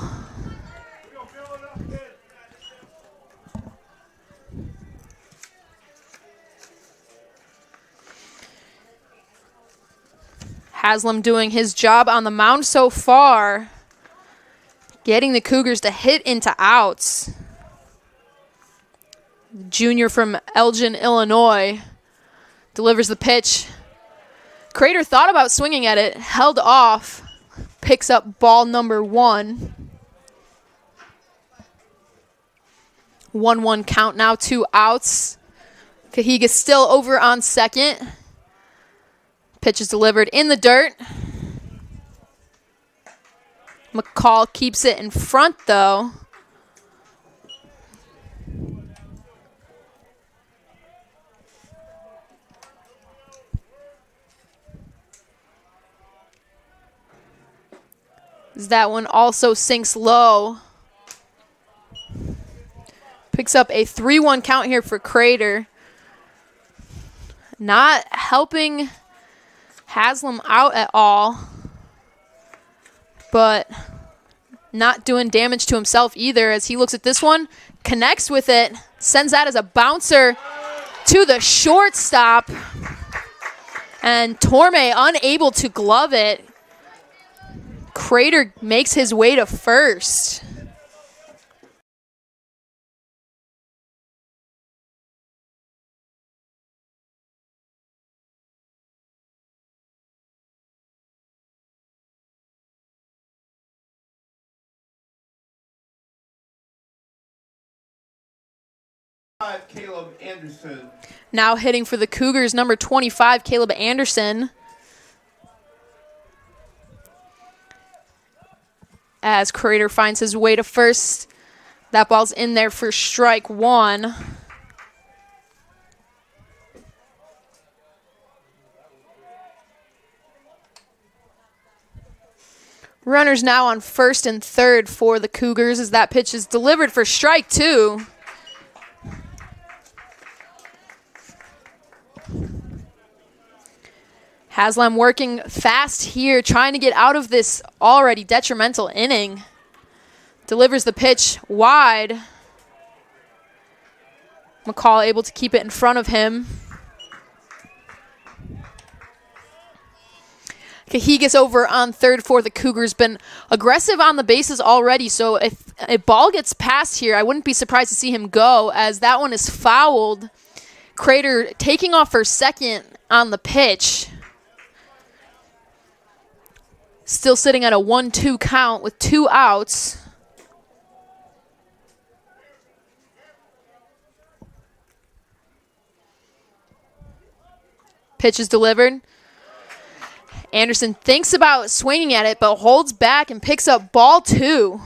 Haslam doing his job on the mound so far, getting the Cougars to hit into outs. Junior from Elgin, Illinois, delivers the pitch. Crater thought about swinging at it, held off, picks up ball number 1. 1-1 count now, 2 outs. Cahiga's still over on second. Pitch is delivered in the dirt. McCall keeps it in front, though. That one also sinks low. Picks up a 3-1 count here for Crater. Not helping Haslam out at all, but not doing damage to himself either as he looks at this one, connects with it, sends that as a bouncer to the shortstop, and Torme unable to glove it. Crater makes his way to first. Caleb Anderson. Now hitting for the Cougars, number 25, Caleb Anderson. As Crater finds his way to first. That ball's in there for strike 1. Runners now on first and third for the Cougars as that pitch is delivered for strike 2. Haslam working fast here, trying to get out of this already detrimental inning. Delivers the pitch wide. McCall able to keep it in front of him. Cahigas over on third for the Cougars. Been aggressive on the bases already, so if a ball gets past here, I wouldn't be surprised to see him go as that one is fouled. Crater taking off for second on the pitch. Still sitting at a 1-2 count with 2 outs. Pitch is delivered. Anderson thinks about swinging at it, but holds back and picks up ball 2.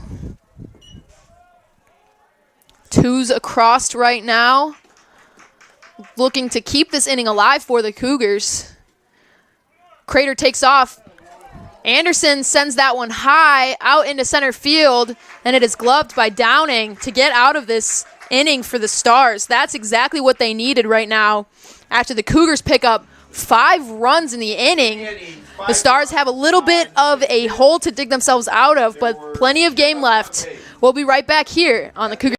2's across right now. Looking to keep this inning alive for the Cougars. Crater takes off. Anderson sends that one high out into center field, and it is gloved by Downing to get out of this inning for the Stars. That's exactly what they needed right now. After the Cougars pick up 5 runs in the inning, the Stars have a little bit of a hole to dig themselves out of, but plenty of game left. We'll be right back here on the Cougars.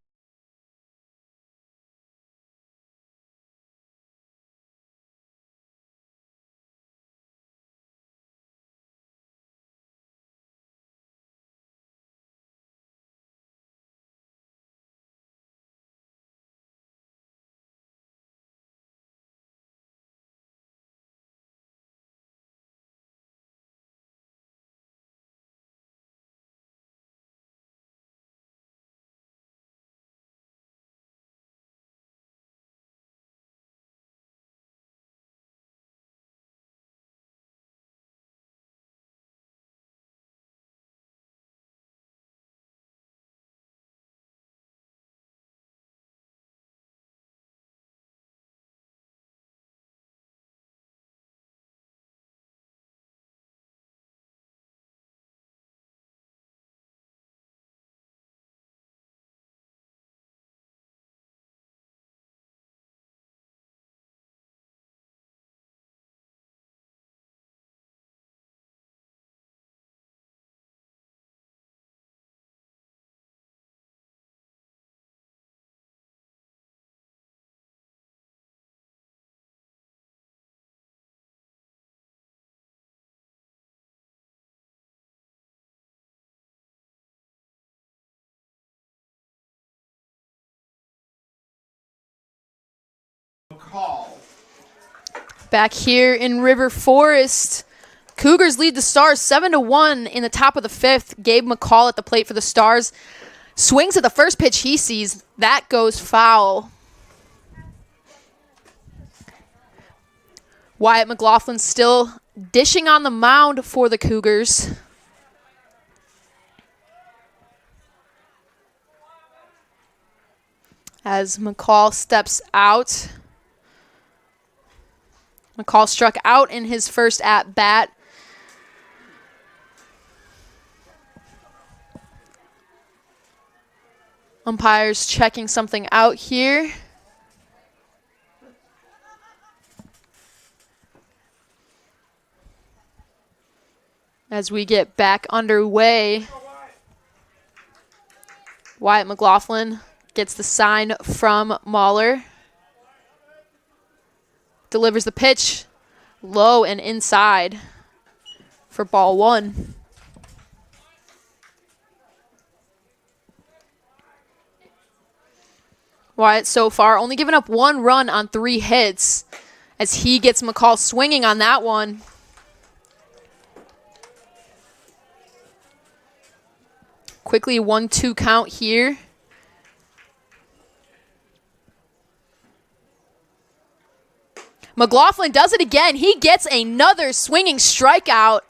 Back here in River Forest, Cougars lead the Stars 7-1 in the top of the fifth. Gabe McCall at the plate for the Stars. Swings at the first pitch he sees. That goes foul. Wyatt McLaughlin still dishing on the mound for the Cougars. As McCall steps out. McCall struck out in his first at-bat. Umpires checking something out here. As we get back underway, Wyatt McLaughlin gets the sign from Mahler. Delivers the pitch low and inside for ball one. Wyatt so far only giving up 1 run on 3 hits as he gets McCall swinging on that one. Quickly 1-2 count here. McLaughlin does it again. He gets another swinging strikeout.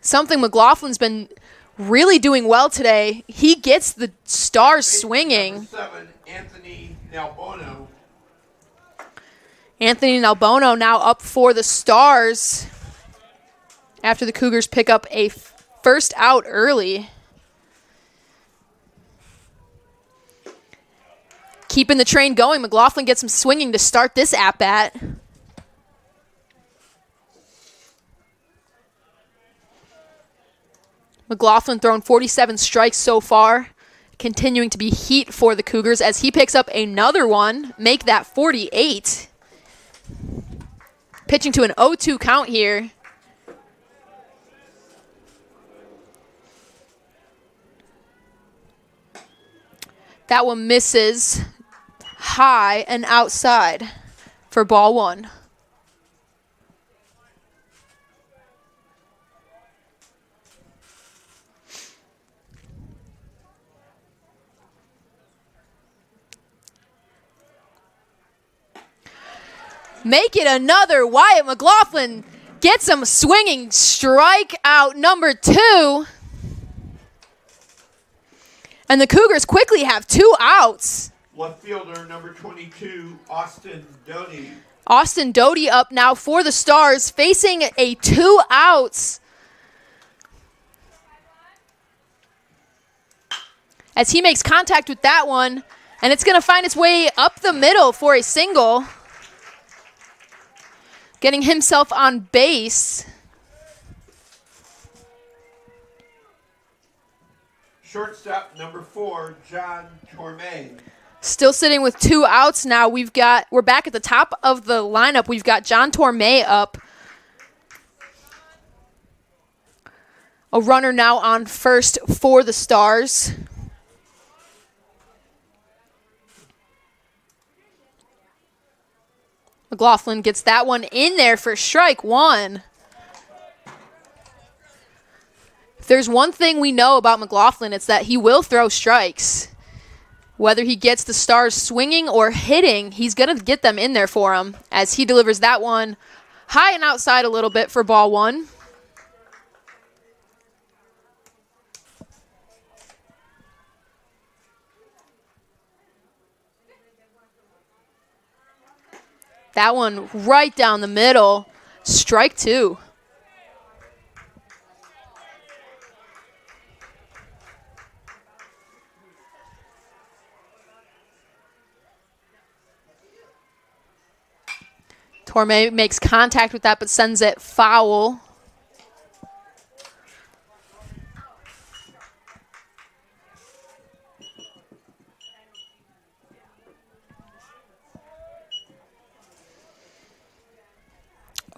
Something McLaughlin's been really doing well today. He gets the Stars swinging. Number 7, Anthony Nalbono. Anthony Nalbono now up for the Stars after the Cougars pick up a first out early. Keeping the train going, McLaughlin gets him swinging to start this at-bat. McLaughlin thrown 47 strikes so far, continuing to be heat for the Cougars as he picks up another one, make that 48. Pitching to an 0-2 count here. That one misses high and outside for ball one. Make it another. Wyatt McLaughlin gets him swinging. Strikeout number 2. And the Cougars quickly have 2 outs. Left fielder number 22, Austin Doty. Austin Doty up now for the Stars, facing a 2 outs. As he makes contact with that one, and it's going to find its way up the middle for a single. Getting himself on base. Shortstop number 4, John Tormay. Still sitting with 2 outs now. We're back at the top of the lineup. We've got John Tormay up. A runner now on first for the Stars. McLaughlin gets that one in there for strike 1. If there's one thing we know about McLaughlin, it's that he will throw strikes. Whether he gets the Stars swinging or hitting, he's going to get them in there for him as he delivers that one high and outside a little bit for ball 1. That one right down the middle. Strike 2. Tormay makes contact with that but sends it foul.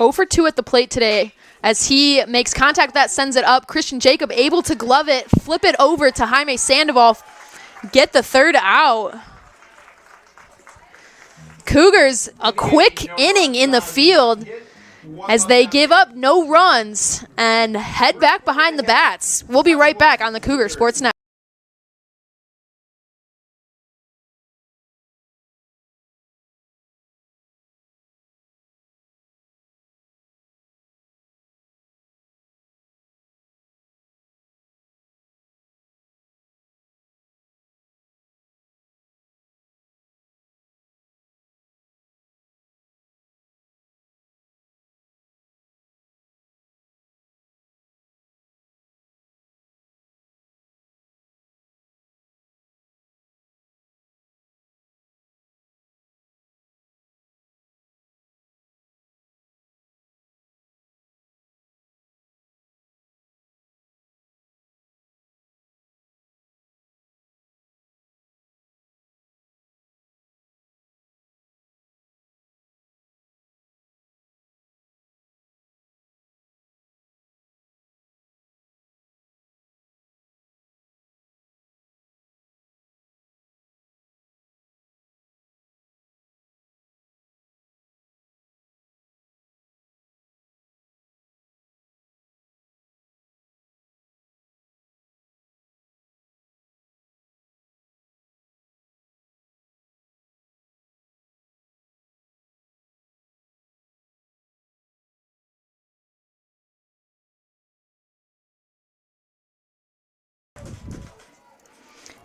Oh for 2 at the plate today as he makes contact that sends it up. Christian Jacob able to glove it, flip it over to Jaime Sandoval, get the 3rd out. Cougars, a quick inning in the field as they give up no runs and head back behind the bats. We'll be right back on the Cougar Sports Network.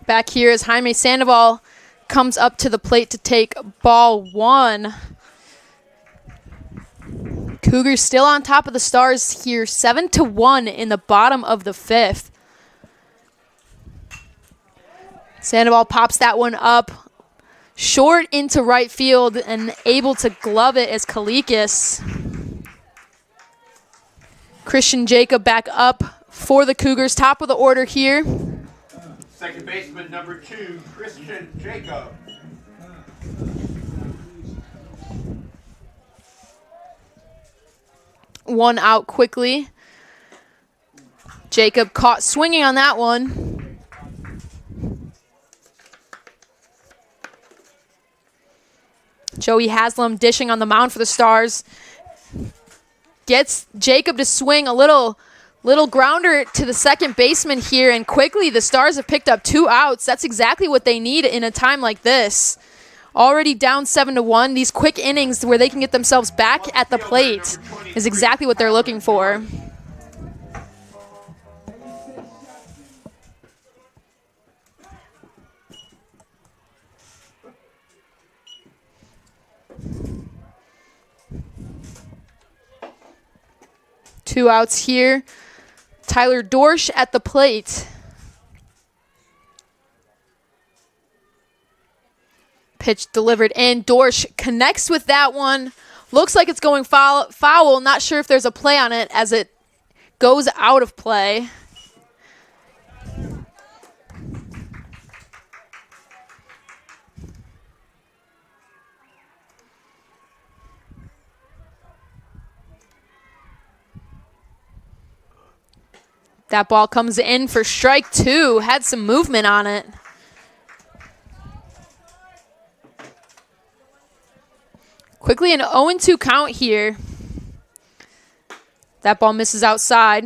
Back here as Jaime Sandoval comes up to the plate to take ball one. Cougars still on top of the Stars here, 7-1 in the bottom of the fifth. Sandoval pops that one up short into right field and able to glove it as Kalikis. Christian Jacob back up for the Cougars, top of the order here. Second baseman number 2, Christian Jacob. One out quickly. Jacob caught swinging on that one. Joey Haslam dishing on the mound for the Stars. Gets Jacob to swing a little grounder to the second baseman here, and quickly the Stars have picked up 2 outs. That's exactly what they need in a time like this. Already down 7-1. These quick innings where they can get themselves back at the plate is exactly what they're looking for. Two outs here. Tyler Dorsch at the plate. Pitch delivered in. Dorsch connects with that one. Looks like it's going foul. Not sure if there's a play on it as it goes out of play. That ball comes in for strike 2. Had some movement on it. Quickly an 0-2 count here. That ball misses outside.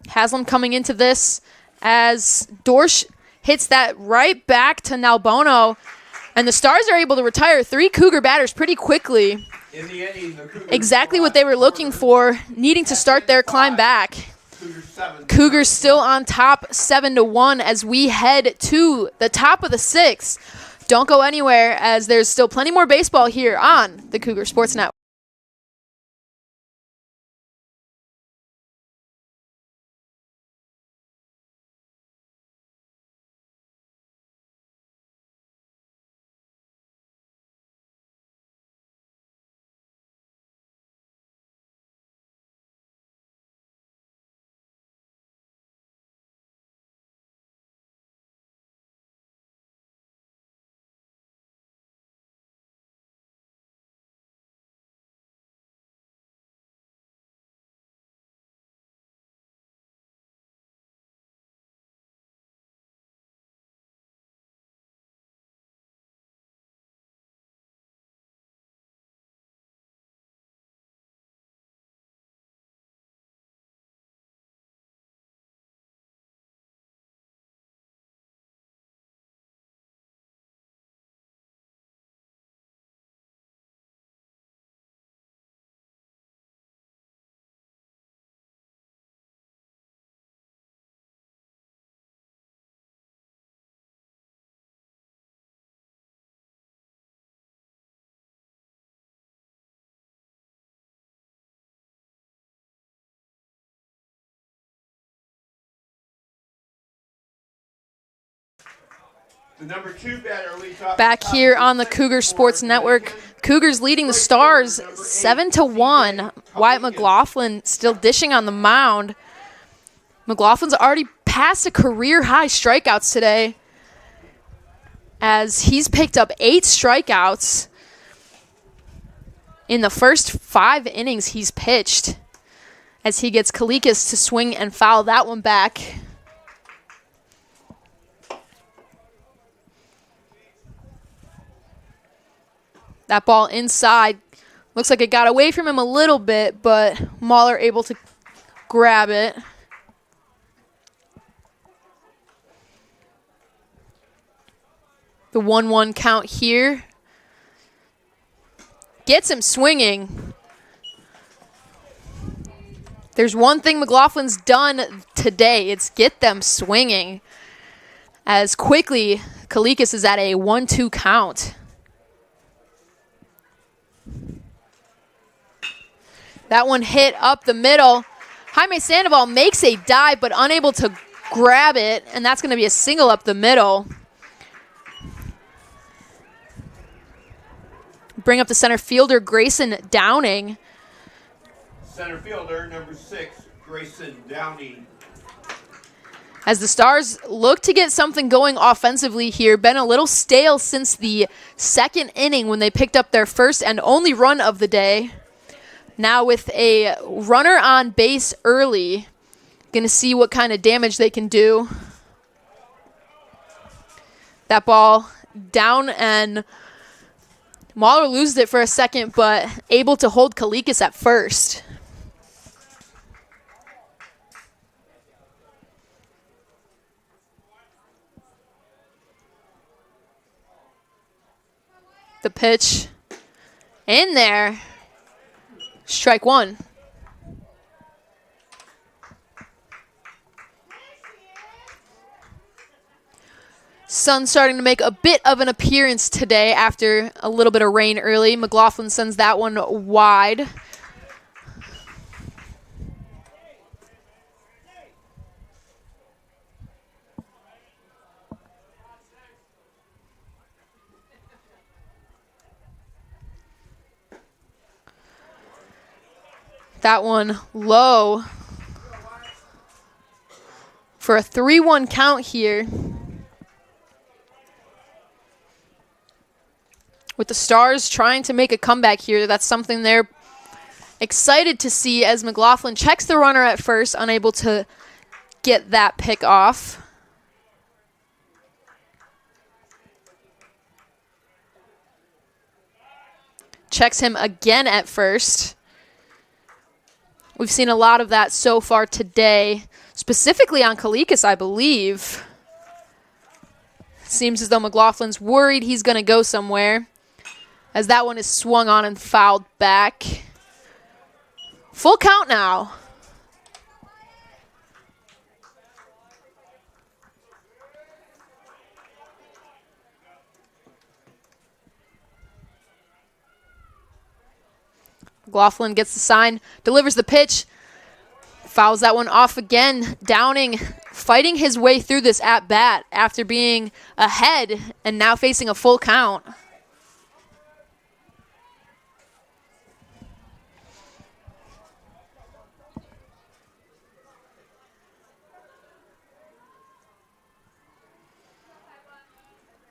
Haslam coming into this as Dorsch hits that right back to Nalbono. And the Stars are able to retire 3 Cougar batters pretty quickly. In the inning, the Cougars exactly what they were looking for, needing to start their climb back. Cougars still on top 7-1 as we head to the top of the 6th. Don't go anywhere as there's still plenty more baseball here on the Cougar Sports Network. The number 2 batter leads off Back the top here of on the second Cougar for Sports Network, Dominican. Cougars leading the Stars 7-1. Wyatt McLaughlin still dishing on the mound. McLaughlin's already passed a career-high strikeouts today, as he's picked up 8 strikeouts in the first 5 innings he's pitched, as he gets Kalikas to swing and foul that one back. That ball inside. Looks like it got away from him a little bit, but Mahler able to grab it. The 1-1 count here. Gets him swinging. There's one thing McLaughlin's done today. It's get them swinging. As quickly, Kalikas is at a 1-2 count. That one hit up the middle. Jaime Sandoval makes a dive, but unable to grab it, and that's going to be a single up the middle. Bring up the center fielder, Grayson Downing. Center fielder, number 6, Grayson Downing. As the Stars look to get something going offensively here, been a little stale since the second inning when they picked up their first and only run of the day. Now with a runner on base early, going to see what kind of damage they can do. That ball down, and Mahler loses it for a second, but able to hold Kalikas at first. The pitch in there. Strike one. Sun starting to make a bit of an appearance today after a little bit of rain early. McLaughlin sends that one wide. That one low for a 3-1 count here. With the Stars trying to make a comeback here, that's something they're excited to see, as McLaughlin checks the runner at first, unable to get that pick off. Checks him again at first. We've seen a lot of that so far today, specifically on Kalikas, I believe. Seems as though McLaughlin's worried he's going to go somewhere, as that one is swung on and fouled back. Full count now. McLaughlin gets the sign, delivers the pitch, fouls that one off again. Downing fighting his way through this at-bat after being ahead and now facing a full count.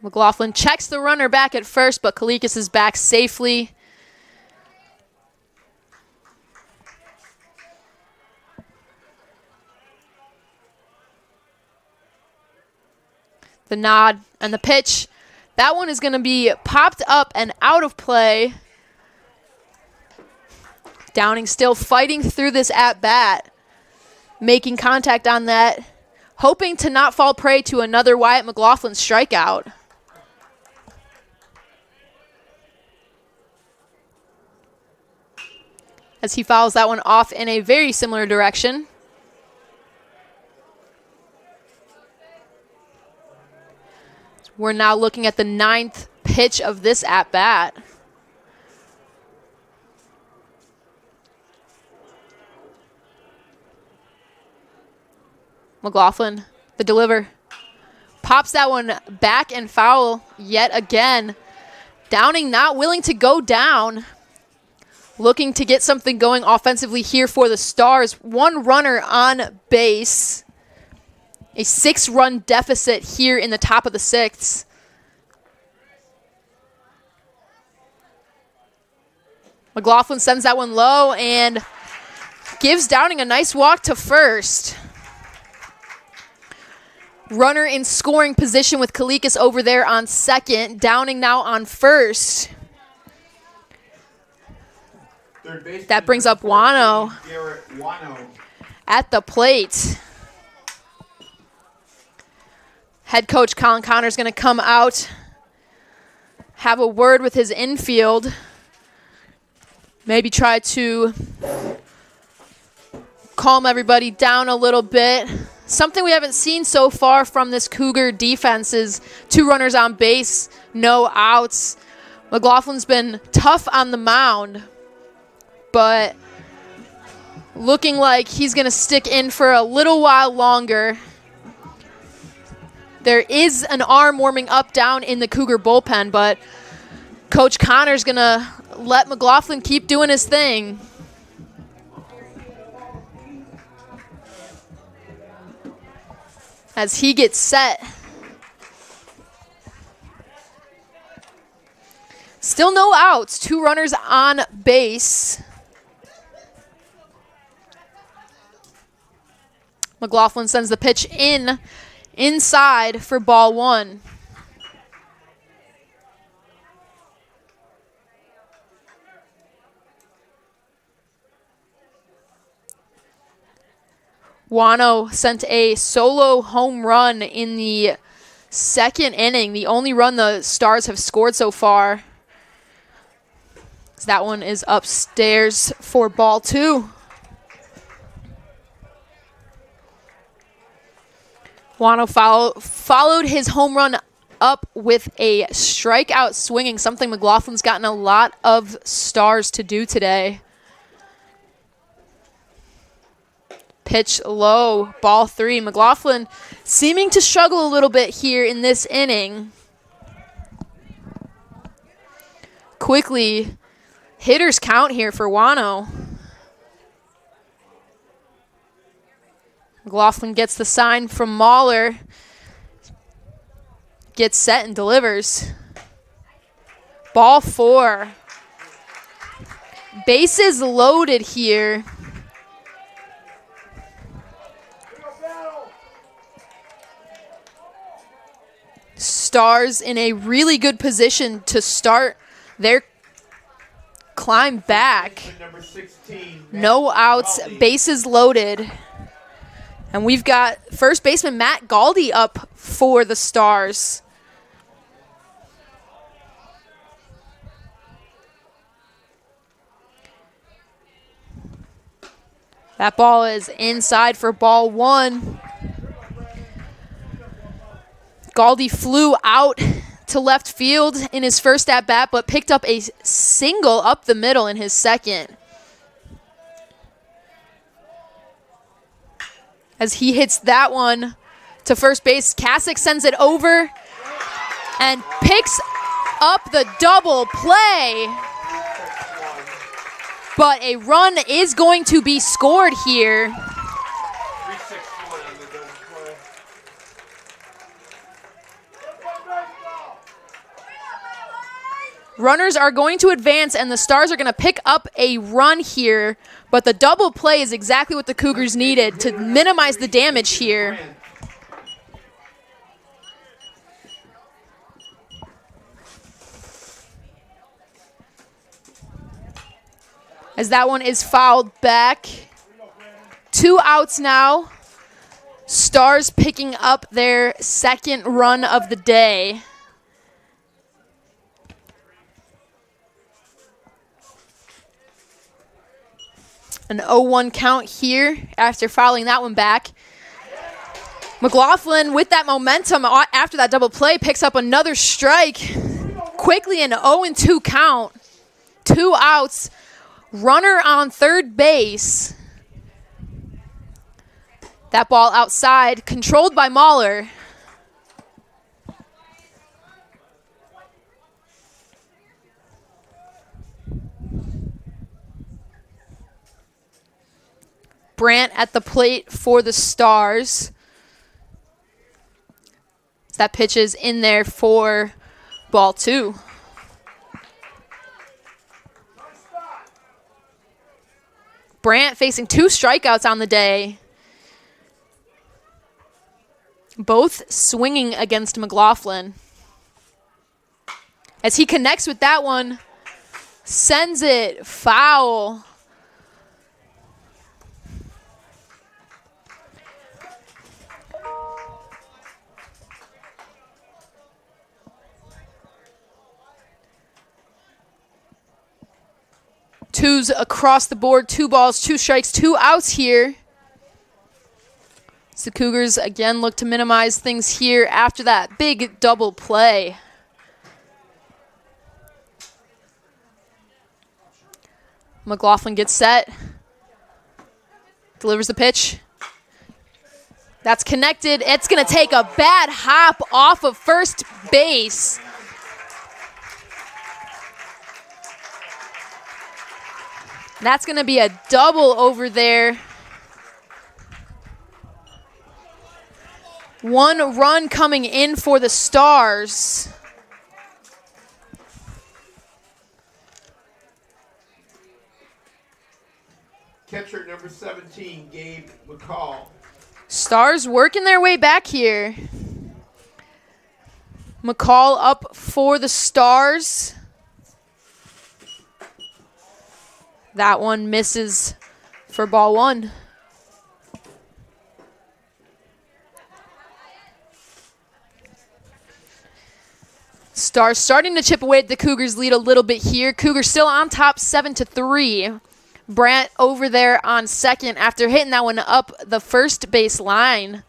McLaughlin checks the runner back at first, but Kalikas is back safely. The nod and the pitch. That one is going to be popped up and out of play. Downing still fighting through this at-bat, making contact on that, hoping to not fall prey to another Wyatt McLaughlin strikeout. As he fouls that one off in a very similar direction. We're now looking at the 9th pitch of this at-bat. McLaughlin, the deliver. Pops that one back and foul yet again. Downing not willing to go down. Looking to get something going offensively here for the Stars. One runner on base. A 6-run deficit here in the top of the 6th. McLaughlin sends that one low and gives Downing a nice walk to first. Runner in scoring position with Kalikas over there on second. Downing now on first. That brings up Wano at the plate. Head coach Colin Connor is going to come out, have a word with his infield, maybe try to calm everybody down a little bit. Something we haven't seen so far from this Cougar defense is 2 runners on base, no outs. McLaughlin's been tough on the mound, but looking like he's going to stick in for a little while longer. There is an arm warming up down in the Cougar bullpen, but Coach Connor's going to let McLaughlin keep doing his thing. As he gets set. Still no outs, 2 runners on base. McLaughlin sends the pitch inside for ball 1. Wano sent a solo home run in the 2nd inning, the only run the Stars have scored so far. That one is upstairs for ball 2. Wano followed his home run up with a strikeout swinging, something McLaughlin's gotten a lot of Stars to do today. Pitch low, ball 3. McLaughlin seeming to struggle a little bit here in this inning. Quickly, hitters count here for Wano. McLaughlin gets the sign from Mahler. Gets set and delivers. Ball 4. Bases loaded here. Stars in a really good position to start their climb back. No outs, bases loaded. And we've got first baseman Matt Galdi up for the Stars. That ball is inside for ball 1. Galdi flew out to left field in his first at-bat, but picked up a single up the middle in his second. As he hits that one to first base, Kasich sends it over and picks up the double play. But a run is going to be scored here. Runners are going to advance, and the Stars are going to pick up a run here. But the double play is exactly what the Cougars needed to minimize the damage here. As that one is fouled back. 2 outs now. Stars picking up their second run of the day. An 0-1 count here after fouling that one back. McLaughlin, with that momentum after that double play, picks up another strike. Quickly an 0-2 count. 2 outs. Runner on third base. That ball outside, controlled by Mahler. Brandt at the plate for the Stars. That pitch is in there for ball 2. Brandt facing 2 strikeouts on the day. Both swinging against McLaughlin. As he connects with that one, sends it foul. Twos across the board, 2 balls, 2 strikes, 2 outs here. So the Cougars again look to minimize things here after that big double play. McLaughlin gets set. Delivers the pitch. That's connected. It's going to take a bad hop off of first base. That's going to be a double over there. 1 run coming in for the Stars. Catcher number 17, Gabe McCall. Stars working their way back here. McCall up for the Stars. That one misses for ball 1. Stars starting to chip away at the Cougars' lead a little bit here. Cougars still on top 7-3. Brandt over there on second after hitting that one up the first base line.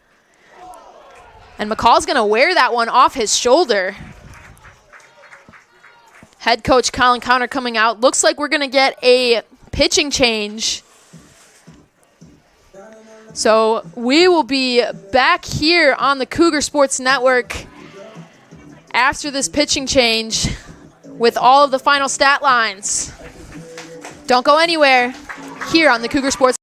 And McCall's going to wear that one off his shoulder. Head coach Colin Counter coming out. Looks like we're going to get a pitching change. So we will be back here on the Cougar Sports Network after this pitching change with all of the final stat lines. Don't go anywhere here on the Cougar Sports.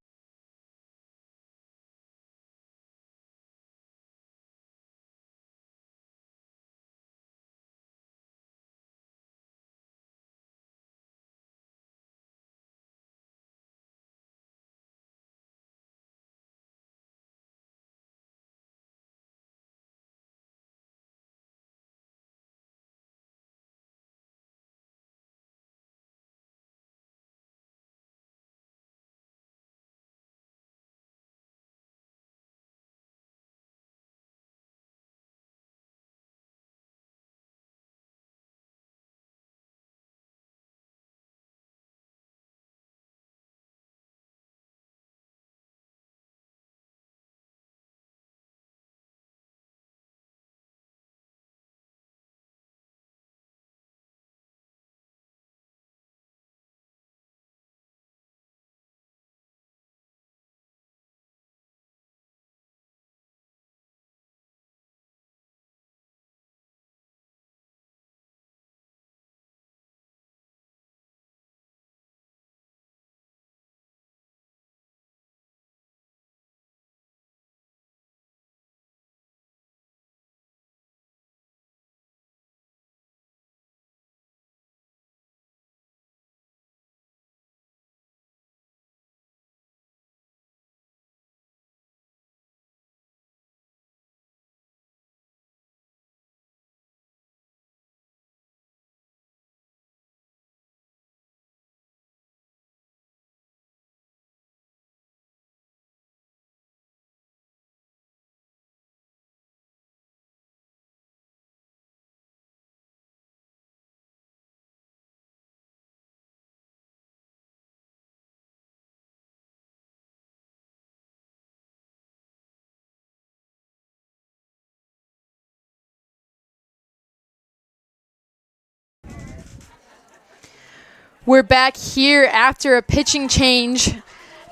We're back here after a pitching change.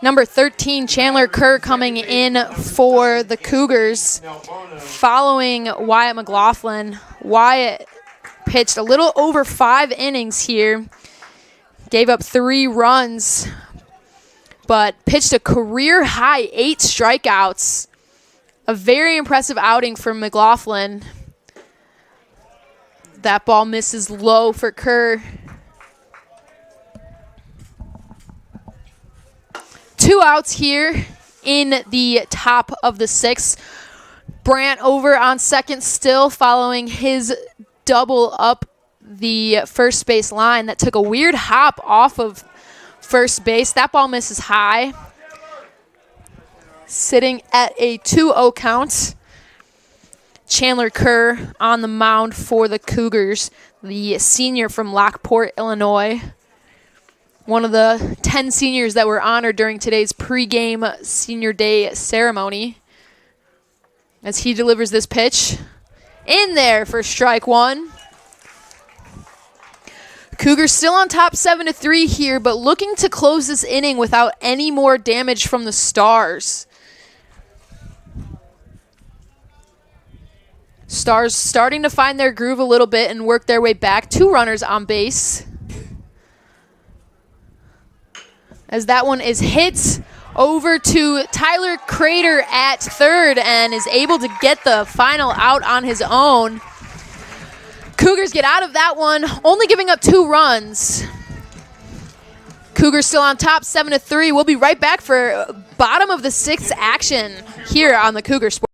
Number 13, Chandler Kerr coming in for the Cougars, following Wyatt McLaughlin. Wyatt pitched a little over 5 innings here, gave up 3 runs, but pitched a career-high 8 strikeouts. A very impressive outing for McLaughlin. That ball misses low for Kerr. 2 outs here in the top of the 6th. Brandt over on second still following his double up the first base line. That took a weird hop off of first base. That ball misses high. Sitting at a 2-0 count. Chandler Kerr on the mound for the Cougars, the senior from Lockport, Illinois. One of the 10 seniors that were honored during today's pregame senior day ceremony. As he delivers this pitch in there for strike 1. Cougars still on top 7-3 here, but looking to close this inning without any more damage from the Stars. Stars starting to find their groove a little bit and work their way back. 2 runners on base. As that one is hit over to Tyler Crater at third and is able to get the final out on his own. Cougars get out of that one, only giving up 2 runs. Cougars still on top 7-3. We'll be right back for bottom of the 6th action here on the Cougar Sports.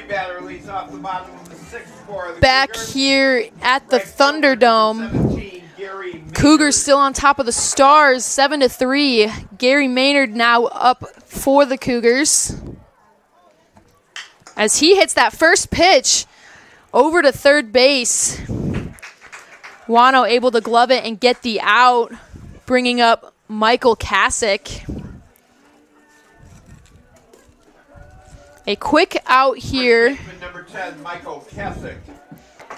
Batter leads off the bottom of the 6th for the Back Cougars. Here at the Thunderdome. Cougars still on top of the Stars, 7-3. Gary Maynard now up for the Cougars. As he hits that first pitch over to third base. Wano able to glove it and get the out, bringing up Michael Kasich. A quick out here. Number 10, Michael Kasich.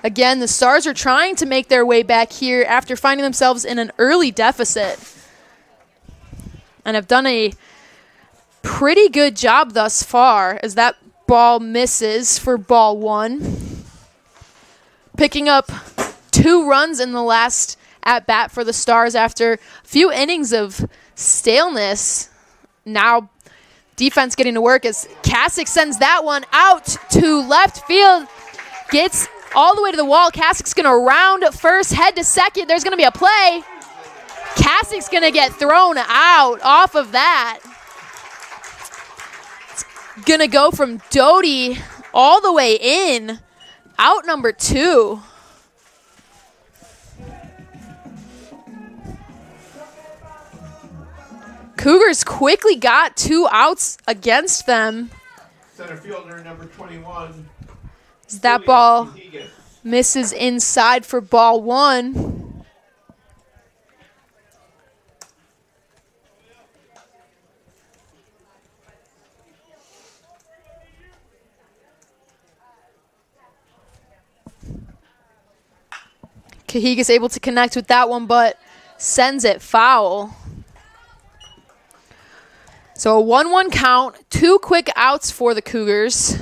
Again, the Stars are trying to make their way back here after finding themselves in an early deficit. And have done a pretty good job thus far as that ball misses for ball 1. Picking up 2 runs in the last at-bat for the Stars after a few innings of staleness. Now defense getting to work as Kasich sends that one out to left field. Gets all the way to the wall. Kasich's going to round first, head to second. There's going to be a play. Kasich's going to get thrown out off of that. It's going to go from Doty all the way in. Out number 2. Cougars quickly got 2 outs against them. Center fielder number 21. That ball misses inside for ball 1. Cahigas able to connect with that one, but sends it foul. So a 1-1 count, 2 quick outs for the Cougars.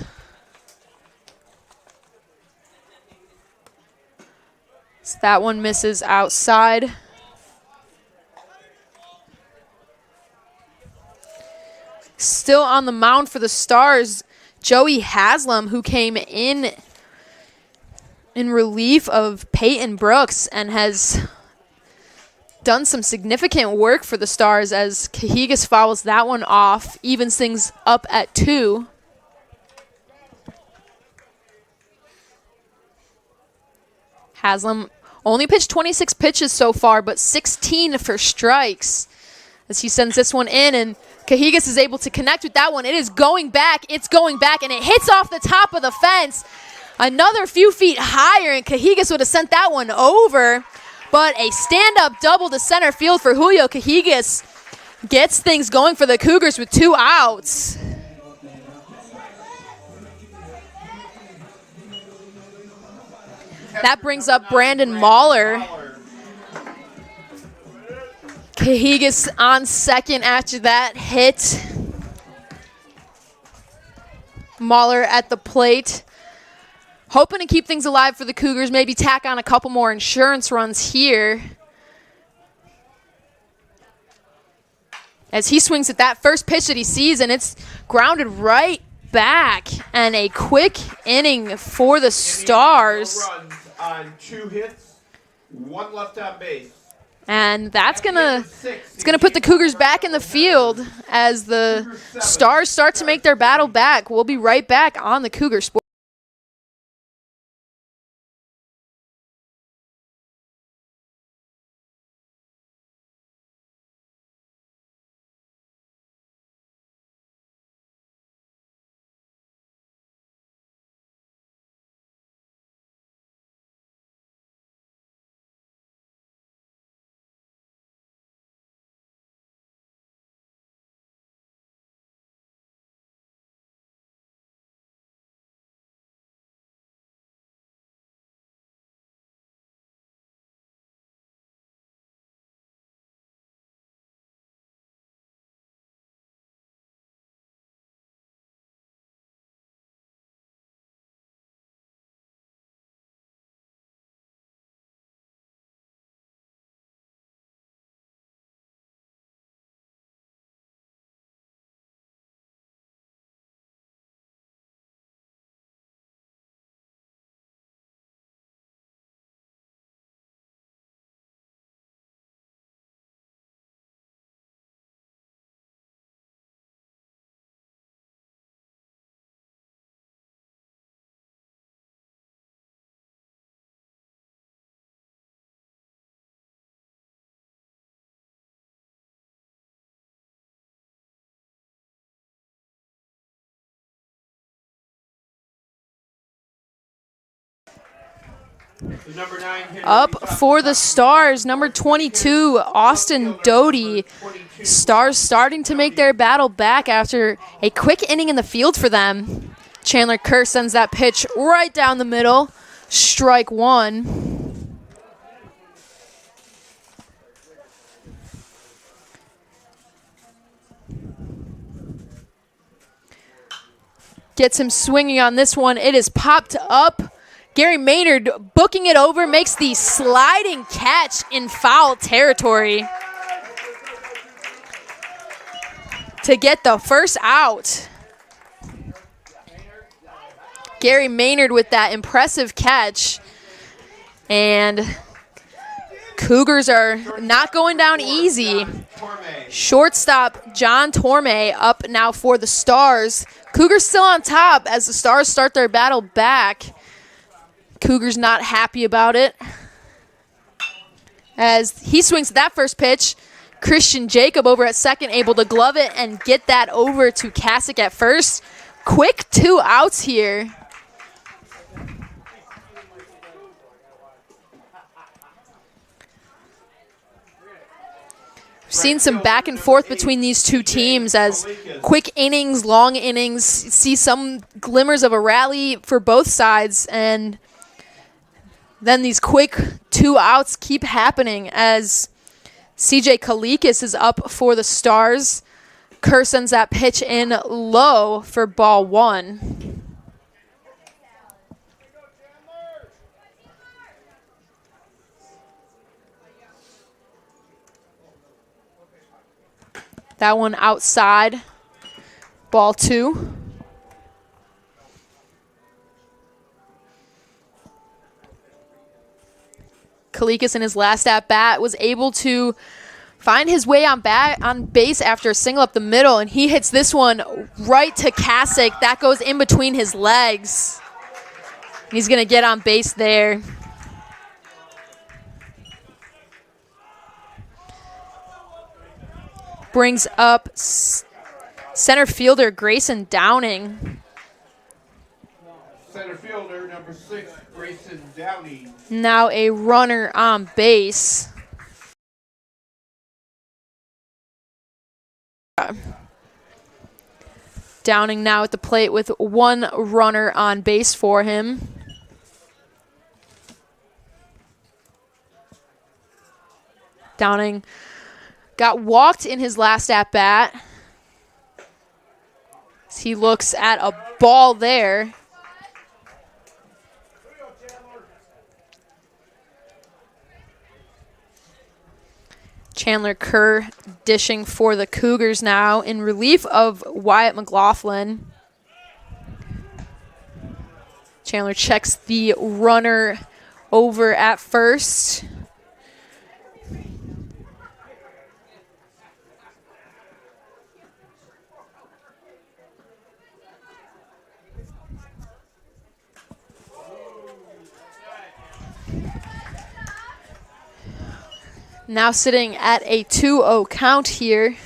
So that one misses outside. Still on the mound for the Stars, Joey Haslam, who came in relief of Peyton Brooks and has done some significant work for the Stars as Cahigas fouls that one off, evens things up at 2. Haslam only pitched 26 pitches so far, but 16 for strikes as he sends this one in, and Cahigas is able to connect with that one. It is going back, and it hits off the top of the fence. Another few feet higher, and Cahigas would have sent that one over. But a stand-up double to center field for Julio Cahigas gets things going for the Cougars with 2 outs. That brings up Brandon Mahler. Cahigas on second after that hit. Mahler at the plate. Hoping to keep things alive for the Cougars, maybe tack on a couple more insurance runs here. As he swings at that first pitch that he sees, and it's grounded right back. And a quick inning for the Stars. No runs on 2 hits, 1 left on base. And that's gonna put the Cougars back in the field as the Stars start to make their battle back. We'll be right back on the Cougar Sports. Up for the Stars, number 22, Austin Doty. Stars starting to make their battle back after a quick inning in the field for them. Chandler Kerr sends that pitch right down the middle. Strike 1. Gets him swinging on this one. It is popped up. Gary Maynard booking it over, makes the sliding catch in foul territory to get the first out. Gary Maynard with that impressive catch. And Cougars are not going down easy. Shortstop John Torme up now for the Stars. Cougars still on top as the Stars start their battle back. Cougars not happy about it. As he swings at that first pitch, Christian Jacob over at second able to glove it and get that over to Kasich at first. Quick 2 outs here. We've seen some back and forth between these two teams as quick innings, long innings, see some glimmers of a rally for both sides, and then these quick 2 outs keep happening as CJ Kalikis is up for the Stars. Kerr sends that pitch in low for ball 1. That one outside, ball 2. Kalikis in his last at-bat was able to find his way on base after a single up the middle, and he hits this one right to Kasich. That goes in between his legs. He's going to get on base there. Brings up center fielder Grayson Downing. Center fielder, number 6, Grayson Downing. Now a runner on base. Downing now at the plate with 1 runner on base for him. Downing got walked in his last at-bat. He looks at a ball there. Chandler Kerr dishing for the Cougars now in relief of Wyatt McLaughlin. Chandler checks the runner over at first. Now sitting at a 2-0 count here.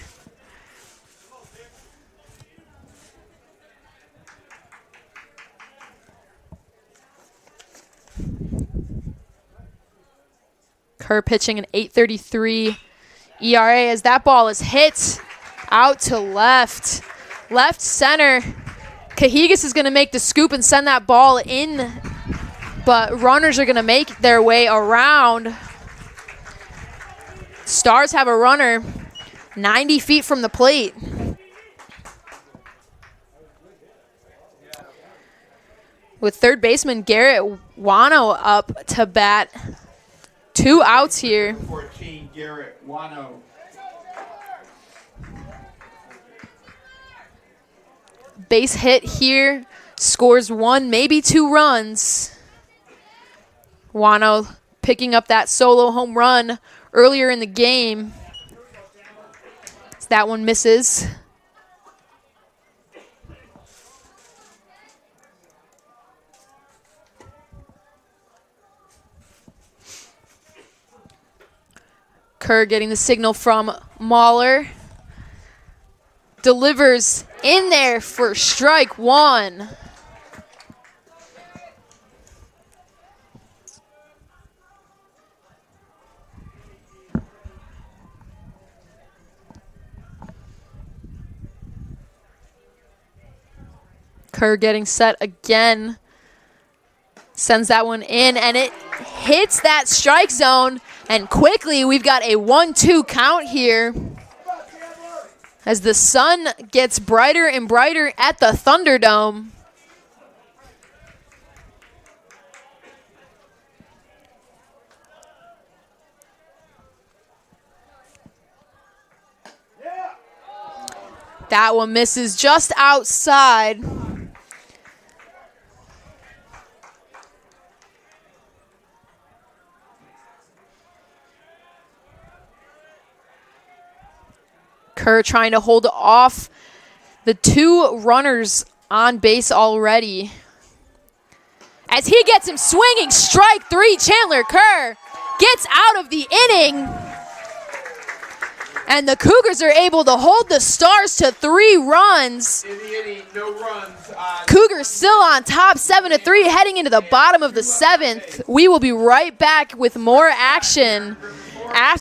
Kerr pitching an 8.33 ERA as that ball is hit out to left. Left center. Cahigas is going to make the scoop and send that ball in, but runners are going to make their way around. Stars have a runner 90 feet from the plate. With third baseman Garrett Wano up to bat. 2 outs here. 14, Garrett Wano. Base hit here. Scores 1, maybe 2 runs. Wano picking up that solo home run earlier in the game. That one misses. Kerr getting the signal from Mahler. Delivers in there for strike 1. Kerr getting set again. Sends that one in, and it hits that strike zone. And quickly, we've got a 1-2 count here. As the sun gets brighter and brighter at the Thunderdome. That one misses just outside. Kerr trying to hold off the 2 runners on base already. As he gets him swinging, strike 3, Chandler Kerr gets out of the inning. And the Cougars are able to hold the Stars to 3 runs. In the inning, no runs. Cougars still on top, 7-3, heading into the bottom of the 7th. We will be right back with more action after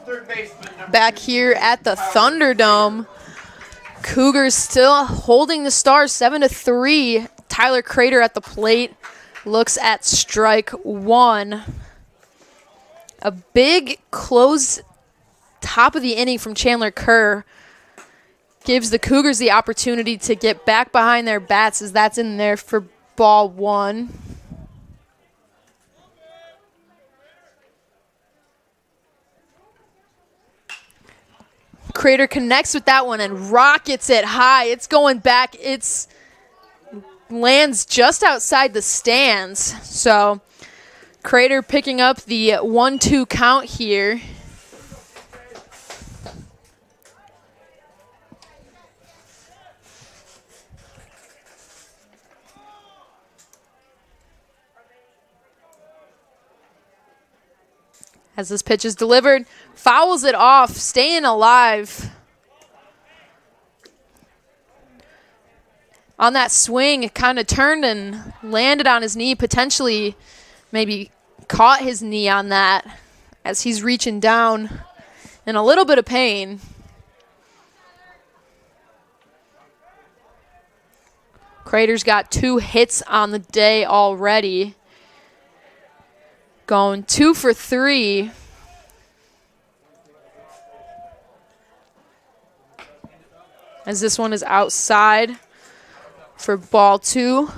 Third baseman number Back 2, here at the Tyler Thunderdome, Cougars still holding the Stars 7-3. Tyler Crater at the plate looks at strike one. A big close top of the inning from Chandler Kerr gives the Cougars the opportunity to get back behind their bats, as that's in there for ball one. Crater connects with that one and rockets it high. It's going back. It's lands just outside the stands. So Crater picking up the 1-2 count here. As this pitch is delivered, fouls it off, staying alive. On that swing, kind of turned and landed on his knee, potentially maybe caught his knee on that as he's reaching down in a little bit of pain. Crater's got 2 hits on the day already. Going 2 for 3. As this one is outside for ball 2.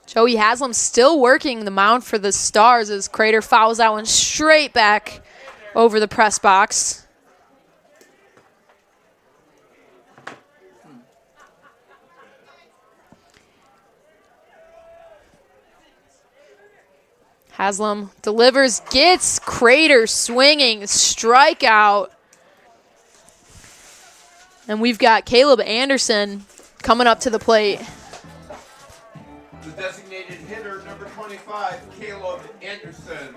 Joey Haslam still working the mound for the Stars as Crater fouls that one straight back over the press box. Haslam delivers, gets Crater swinging, strikeout. And we've got Caleb Anderson coming up to the plate. The designated hitter, number 25, Caleb Anderson.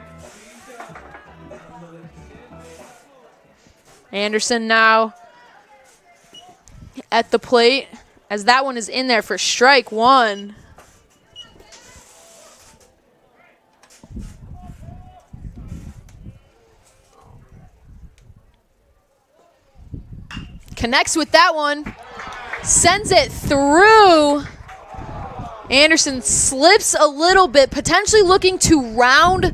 Anderson now at the plate as that one is in there for strike one. Connects with that one, sends it through. Anderson slips a little bit, potentially looking to round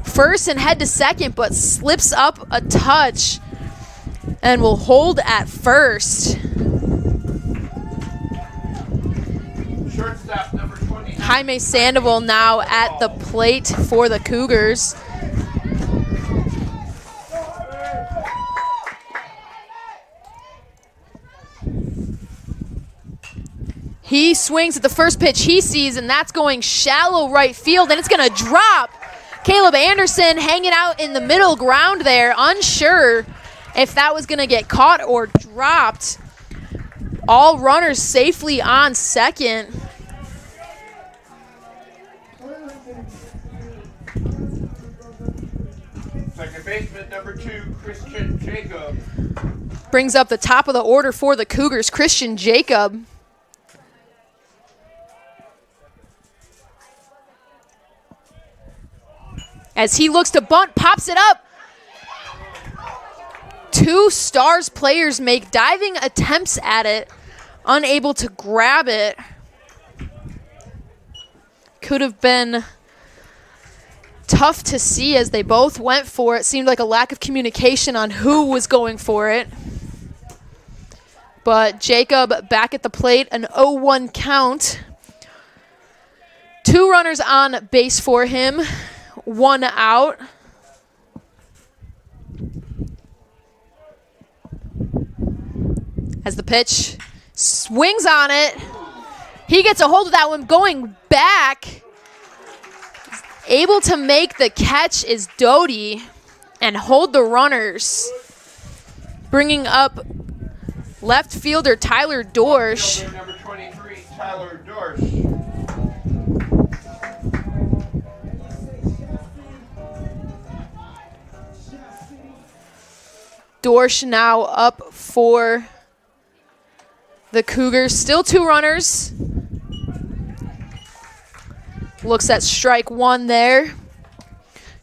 first and head to second, but slips up a touch and will hold at first. Shortstop number 20. Jaime Sandoval now at the plate for the Cougars. He swings at the first pitch he sees, and that's going shallow right field, and it's going to drop. Caleb Anderson hanging out in the middle ground there, unsure if that was going to get caught or dropped. All runners safely on second. Second baseman number 2, Christian Jacob. Brings up the top of the order for the Cougars, Christian Jacob. As he looks to bunt, pops it up. 2 Stars players make diving attempts at it, unable to grab it. Could have been tough to see as they both went for it. Seemed like a lack of communication on who was going for it. But Jacob back at the plate, an 0-1 count. 2 runners on base for him. 1 out. As the pitch swings on it, he gets a hold of that one going back. Able to make the catch is Doty and hold the runners. Bringing up left fielder Tyler Dorsch. Fielder number 23, Tyler Dorsch. Dorsch now up for the Cougars. Still 2 runners Looks at strike one there.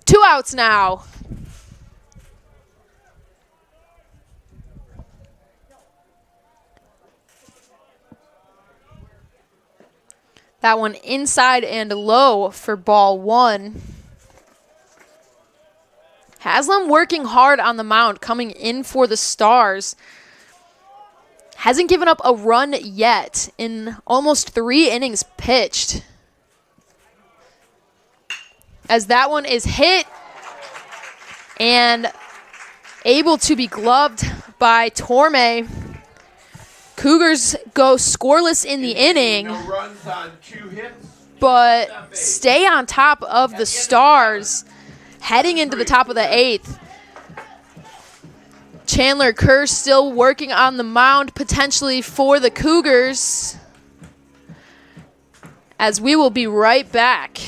2 outs now. That one inside and low for ball one. Haslam working hard on the mound, coming in for the Stars. Hasn't given up a run yet in almost 3 innings pitched. As that one is hit and able to be gloved by Torme. Cougars go scoreless in the inning, No runs on 2 hits. but stay on top of the Stars heading into the top of the 8th. Chandler Kerr still working on the mound potentially for the Cougars, as we will be right back.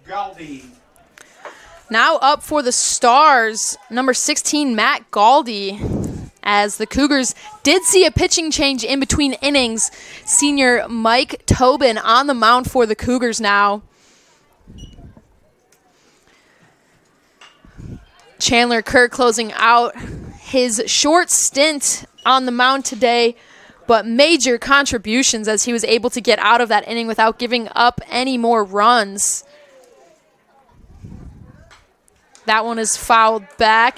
Galdi. Now up for the Stars, number 16, Matt Galdi. As the Cougars did see a pitching change in between innings. Senior Mike Tobin on the mound for the Cougars now. Chandler Kerr closing out his short stint on the mound today, but major contributions as he was able to get out of that inning without giving up any more runs. That one is fouled back.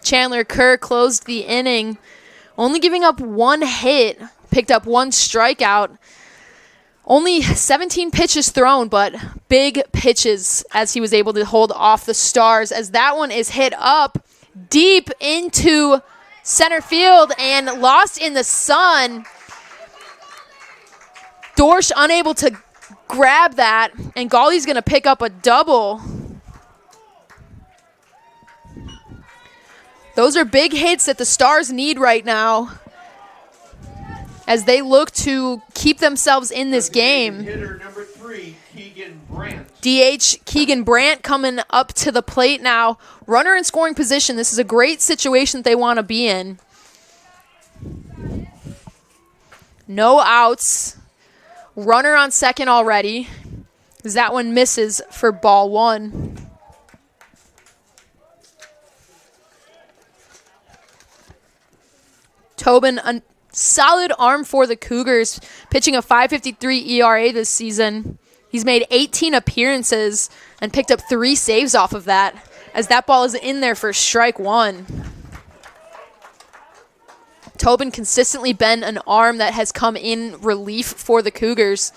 Chandler Kerr closed the inning, only giving up 1 hit, picked up 1 strikeout. Only 17 pitches thrown, but big pitches as he was able to hold off the Stars, as that one is hit up deep into center field and lost in the sun. Dorsch unable to grab that, and Galdi's going to pick up a double. Those are big hits that the Stars need right now as they look to keep themselves in this game. Hitter number 3, Keegan Brandt. DH Keegan Brandt coming up to the plate now. Runner in scoring position. This is a great situation that they want to be in. No outs. Runner on second already. That one misses for ball 1. Tobin, a solid arm for the Cougars, pitching a .553 ERA this season. He's made 18 appearances and picked up 3 saves off of that, as that ball is in there for strike 1. Tobin consistently been an arm that has come in relief for the Cougars,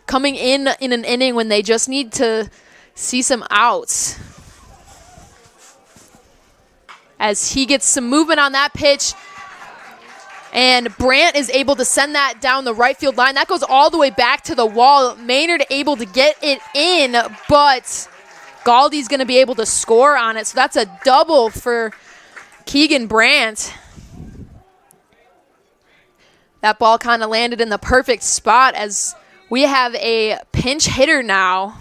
coming in an inning when they just need to see some outs. As he gets some movement on that pitch, and Brandt is able to send that down the right field line. That goes all the way back to the wall. Maynard able to get it in, but Galdy's going to be able to score on it. So that's a double for Keegan Brandt. That ball kind of landed in the perfect spot as we have a pinch hitter now.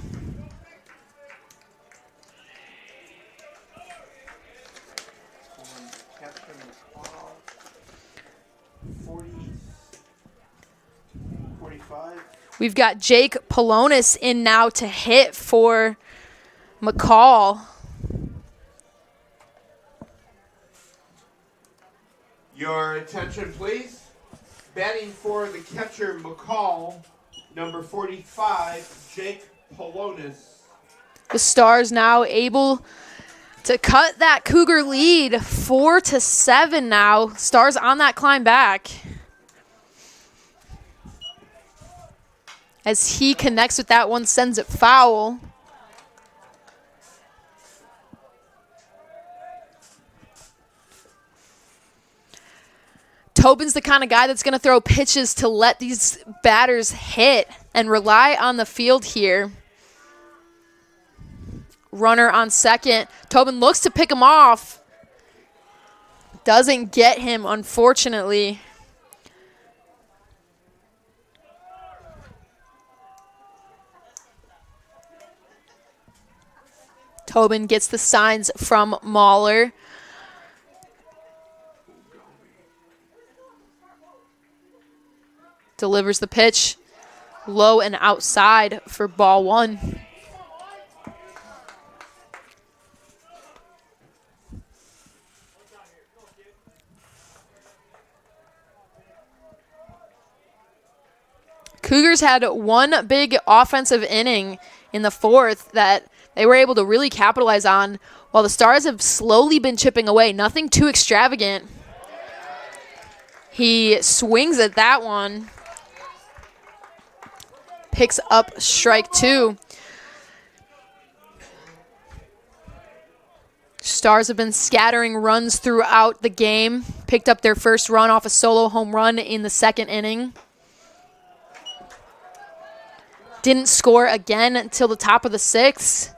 We've got Jake Polonis in now to hit for McCall. Your attention, please. Batting for the catcher, McCall, number 45, Jake Polonis. The Stars now able to cut that Cougar lead 4-7 now. Stars on that climb back. As he connects with that one, sends it foul. Tobin's the kind of guy that's going to throw pitches to let these batters hit and rely on the field here. Runner on second. Tobin looks to pick him off. Doesn't get him, unfortunately. Tobin gets the signs from Mahler. Delivers the pitch low and outside for ball one. Cougars had one big offensive inning in the fourth that they were able to really capitalize on, while the Stars have slowly been chipping away. Nothing too extravagant. He swings at that one. Picks up strike two. Stars have been scattering runs throughout the game. Picked up their first run off a solo home run in the second inning. Didn't score again until the top of the sixth.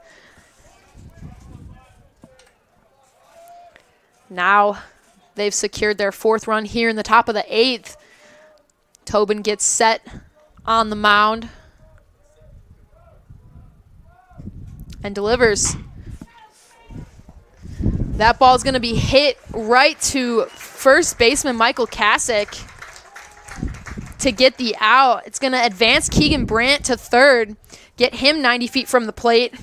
Now they've secured their fourth run here in the top of the eighth. Tobin gets set on the mound and delivers. That ball is going to be hit right to first baseman Michael Kasich to get the out. It's going to advance Keegan Brandt to third, get him 90 feet from the plate.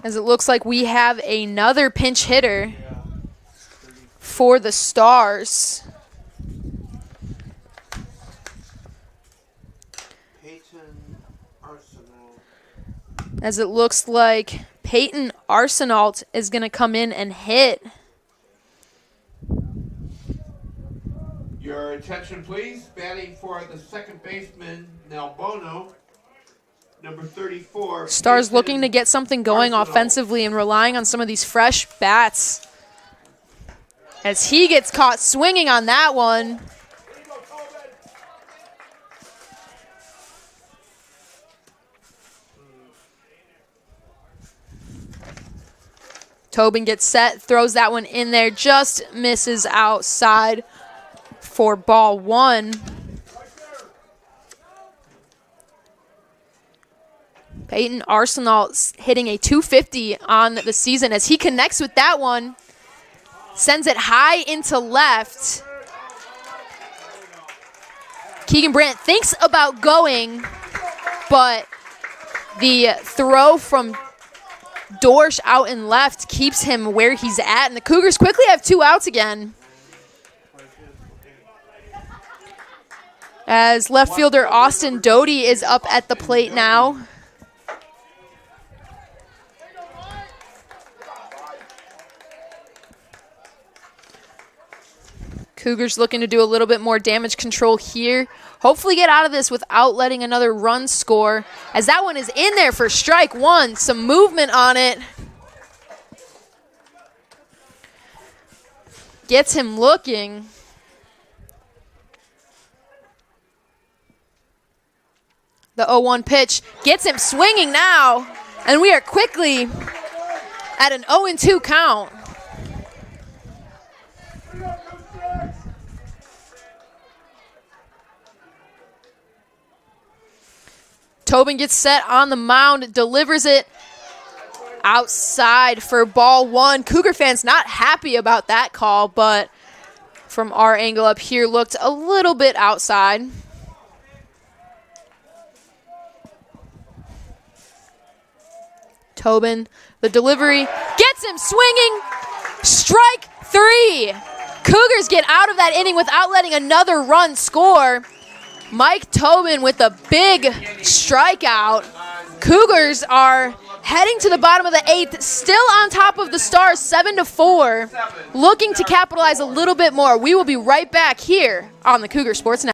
As it looks like we have another pinch hitter for the Stars. As it looks like Peyton Arsenault is going to come in and hit. Your attention, please. Batting for the second baseman, Nel Bono, number 34. Stars Peyton looking to get something going Arsenault. offensively and relying on some of these fresh bats. As he gets caught swinging on that one. Tobin gets set, throws that one in there, just misses outside for ball one. Peyton Arsenault hitting a 250 on the season as he connects with that one, sends it high into left. Keegan Brandt thinks about going, but the throw from Dorsch out in left keeps him where he's at, and the Cougars quickly have two outs again. As left fielder Austin Doty is up at the plate now. Cougars looking to do a little bit more damage control here. Hopefully get out of this without letting another run score, as that one is in there for strike one. Some movement on it. Gets him looking. The 0-1 pitch gets him swinging now, and we are quickly at an 0-2 count. Tobin gets set on the mound, delivers it outside for ball one. Cougar fans not happy about that call, but from our angle up here looked a little bit outside. Tobin, the delivery, gets him swinging. Strike three. Cougars get out of that inning without letting another run score. Mike Tobin with a big strikeout. Cougars are heading to the bottom of the eighth, still on top of the Stars, 7-4, looking to capitalize a little bit more. We will be right back here on the Cougar Sports Network.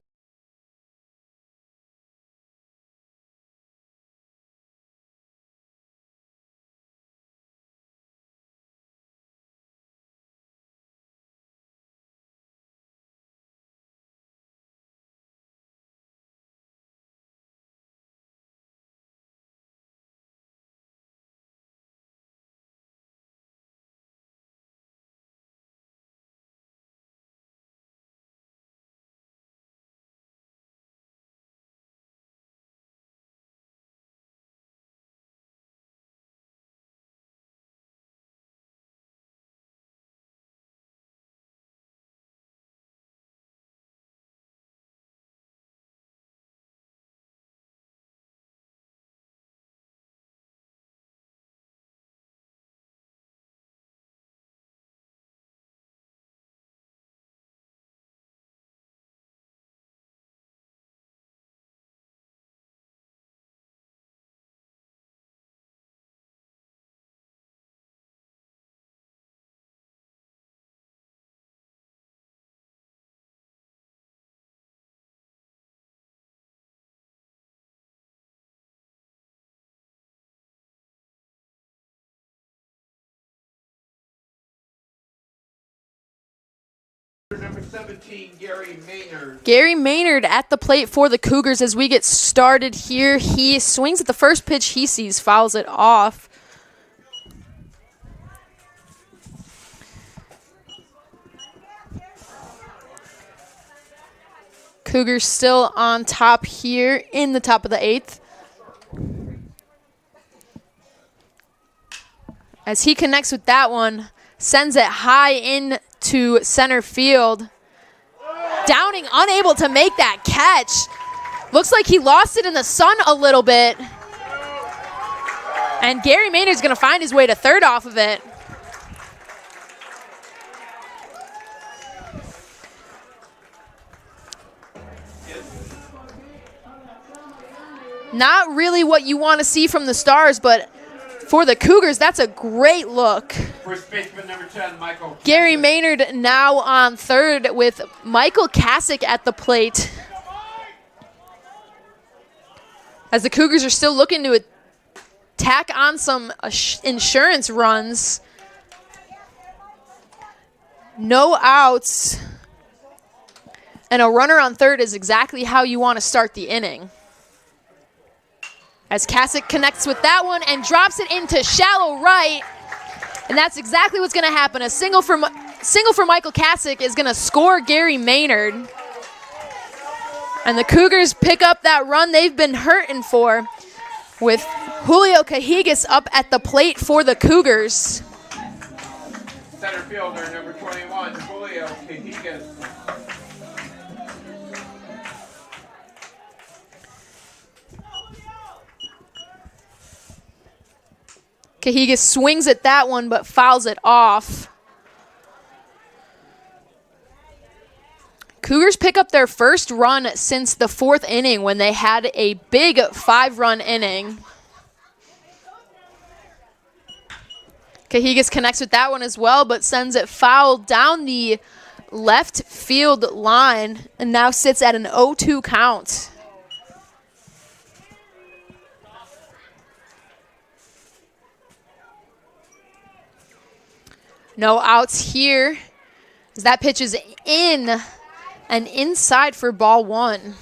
Number 17, Gary Maynard. Gary Maynard at the plate for the Cougars as we get started here. He swings at the first pitch he sees, fouls it off. Cougars still on top here in the top of the eighth. As he connects with that one, sends it high in to center field. Downing unable to make that catch. Looks like he lost it in the sun a little bit. And Gary Maynard's going to find his way to third off of it. Not really what you want to see from the Stars, but for the Cougars, that's a great look. First baseman number 10, Michael. Gary Maynard now on third with Michael Kasich at the plate. As the Cougars are still looking to tack on some insurance runs. No outs. And a runner on third is exactly how you want to start the inning. As Kasich connects with that one and drops it into shallow right. And that's exactly what's going to happen. A single for Michael Kasich is going to score Gary Maynard. And the Cougars pick up that run they've been hurting for with Julio Cajigas up at the plate for the Cougars. Center fielder number 21, Julio Cajigas. Cajigas swings at that one but fouls it off. Cougars pick up their first run since the fourth inning when they had a big 5-run inning. Cajigas connects with that one as well but sends it foul down the left field line and now sits at an 0-2 count. No outs here as that pitch is in and inside for ball one.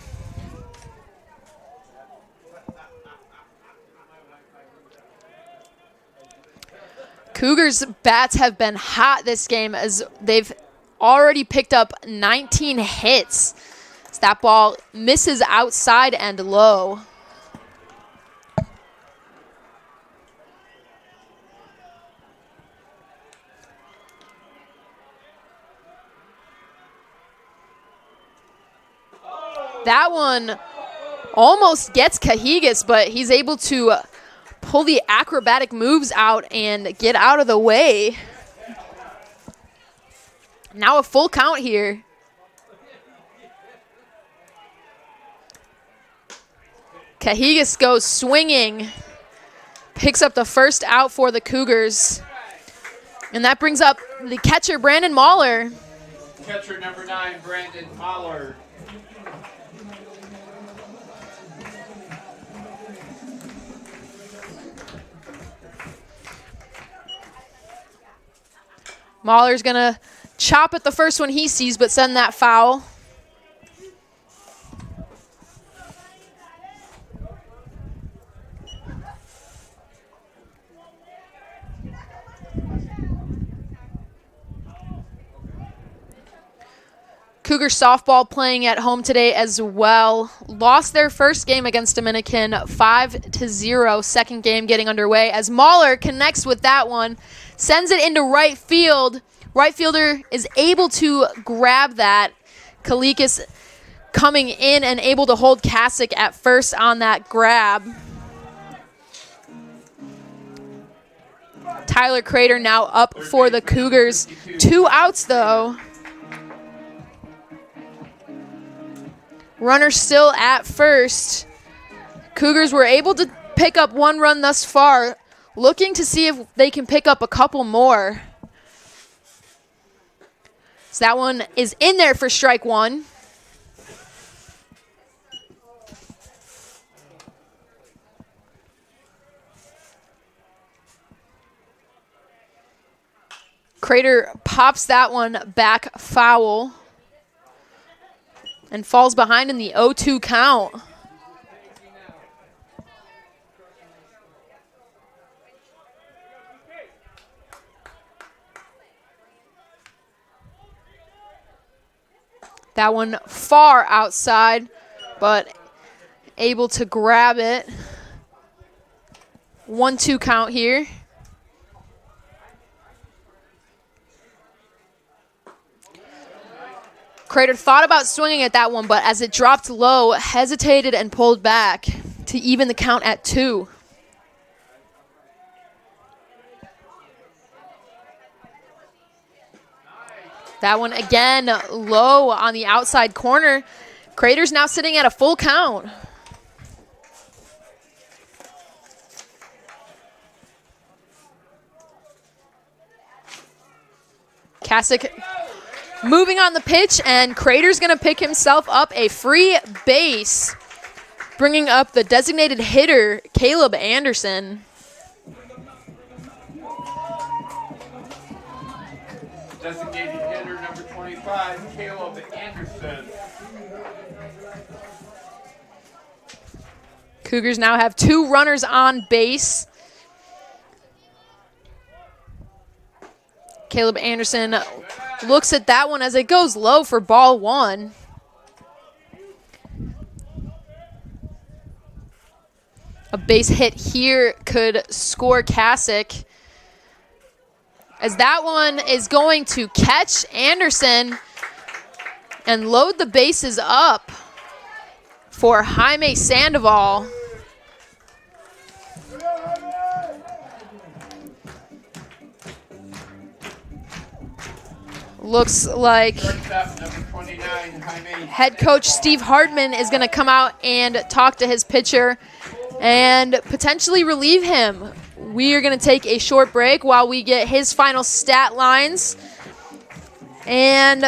Cougars' bats have been hot this game as they've already picked up 19 hits. As that ball misses outside and low. That one almost gets Cajigas, but he's able to pull the acrobatic moves out and get out of the way. Now a full count here. Cajigas goes swinging, picks up the first out for the Cougars. And that brings up the catcher, Brandon Mahler. Catcher number 9, Brandon Mahler. Mahler's going to chop at the first one he sees, but send that foul. Cougar softball playing at home today as well. Lost their first game against Dominican 5-0. Second game getting underway as Mahler connects with that one. Sends it into right field. Right fielder is able to grab that. Kalikas coming in and able to hold Kasich at first on that grab. Tyler Crater now up for the Cougars. 2 outs though. Runner still at first. Cougars were able to pick up 1 run thus far. Looking to see if they can pick up a couple more. So that one is in there for strike 1. Crater pops that one back foul and falls behind in the 0-2 count. That one far outside, but able to grab it. 1-2 count here. Crater thought about swinging at that one, but as it dropped low, hesitated and pulled back to even the count at 2. That one again low on the outside corner. Crater's now sitting at a full count. Kasich moving on the pitch, and Crater's going to pick himself up a free base, bringing up the designated hitter, Caleb Anderson. Designated hitter number 25, Caleb Anderson. Cougars now have 2 runners on base. Caleb Anderson looks at that one as it goes low for ball 1. A base hit here could score Kasich, as that one is going to catch Anderson and load the bases up for Jaime Sandoval. Looks like head coach Steve Hardman is going to come out and talk to his pitcher and potentially relieve him. We are going to take a short break while we get his final stat lines and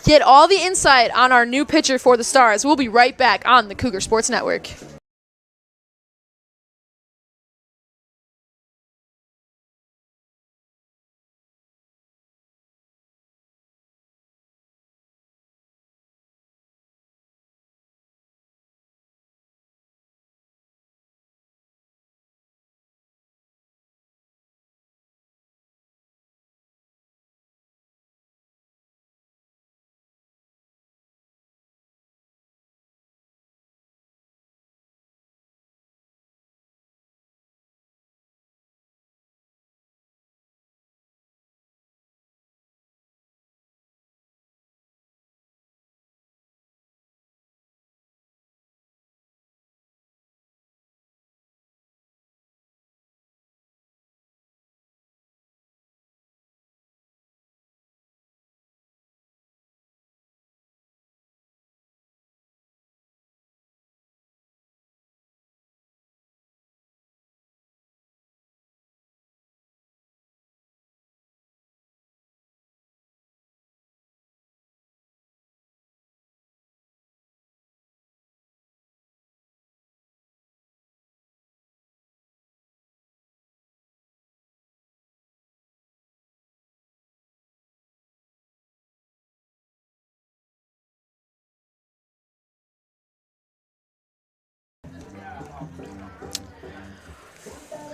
get all the insight on our new pitcher for the Stars. We'll be right back on the Cougar Sports Network.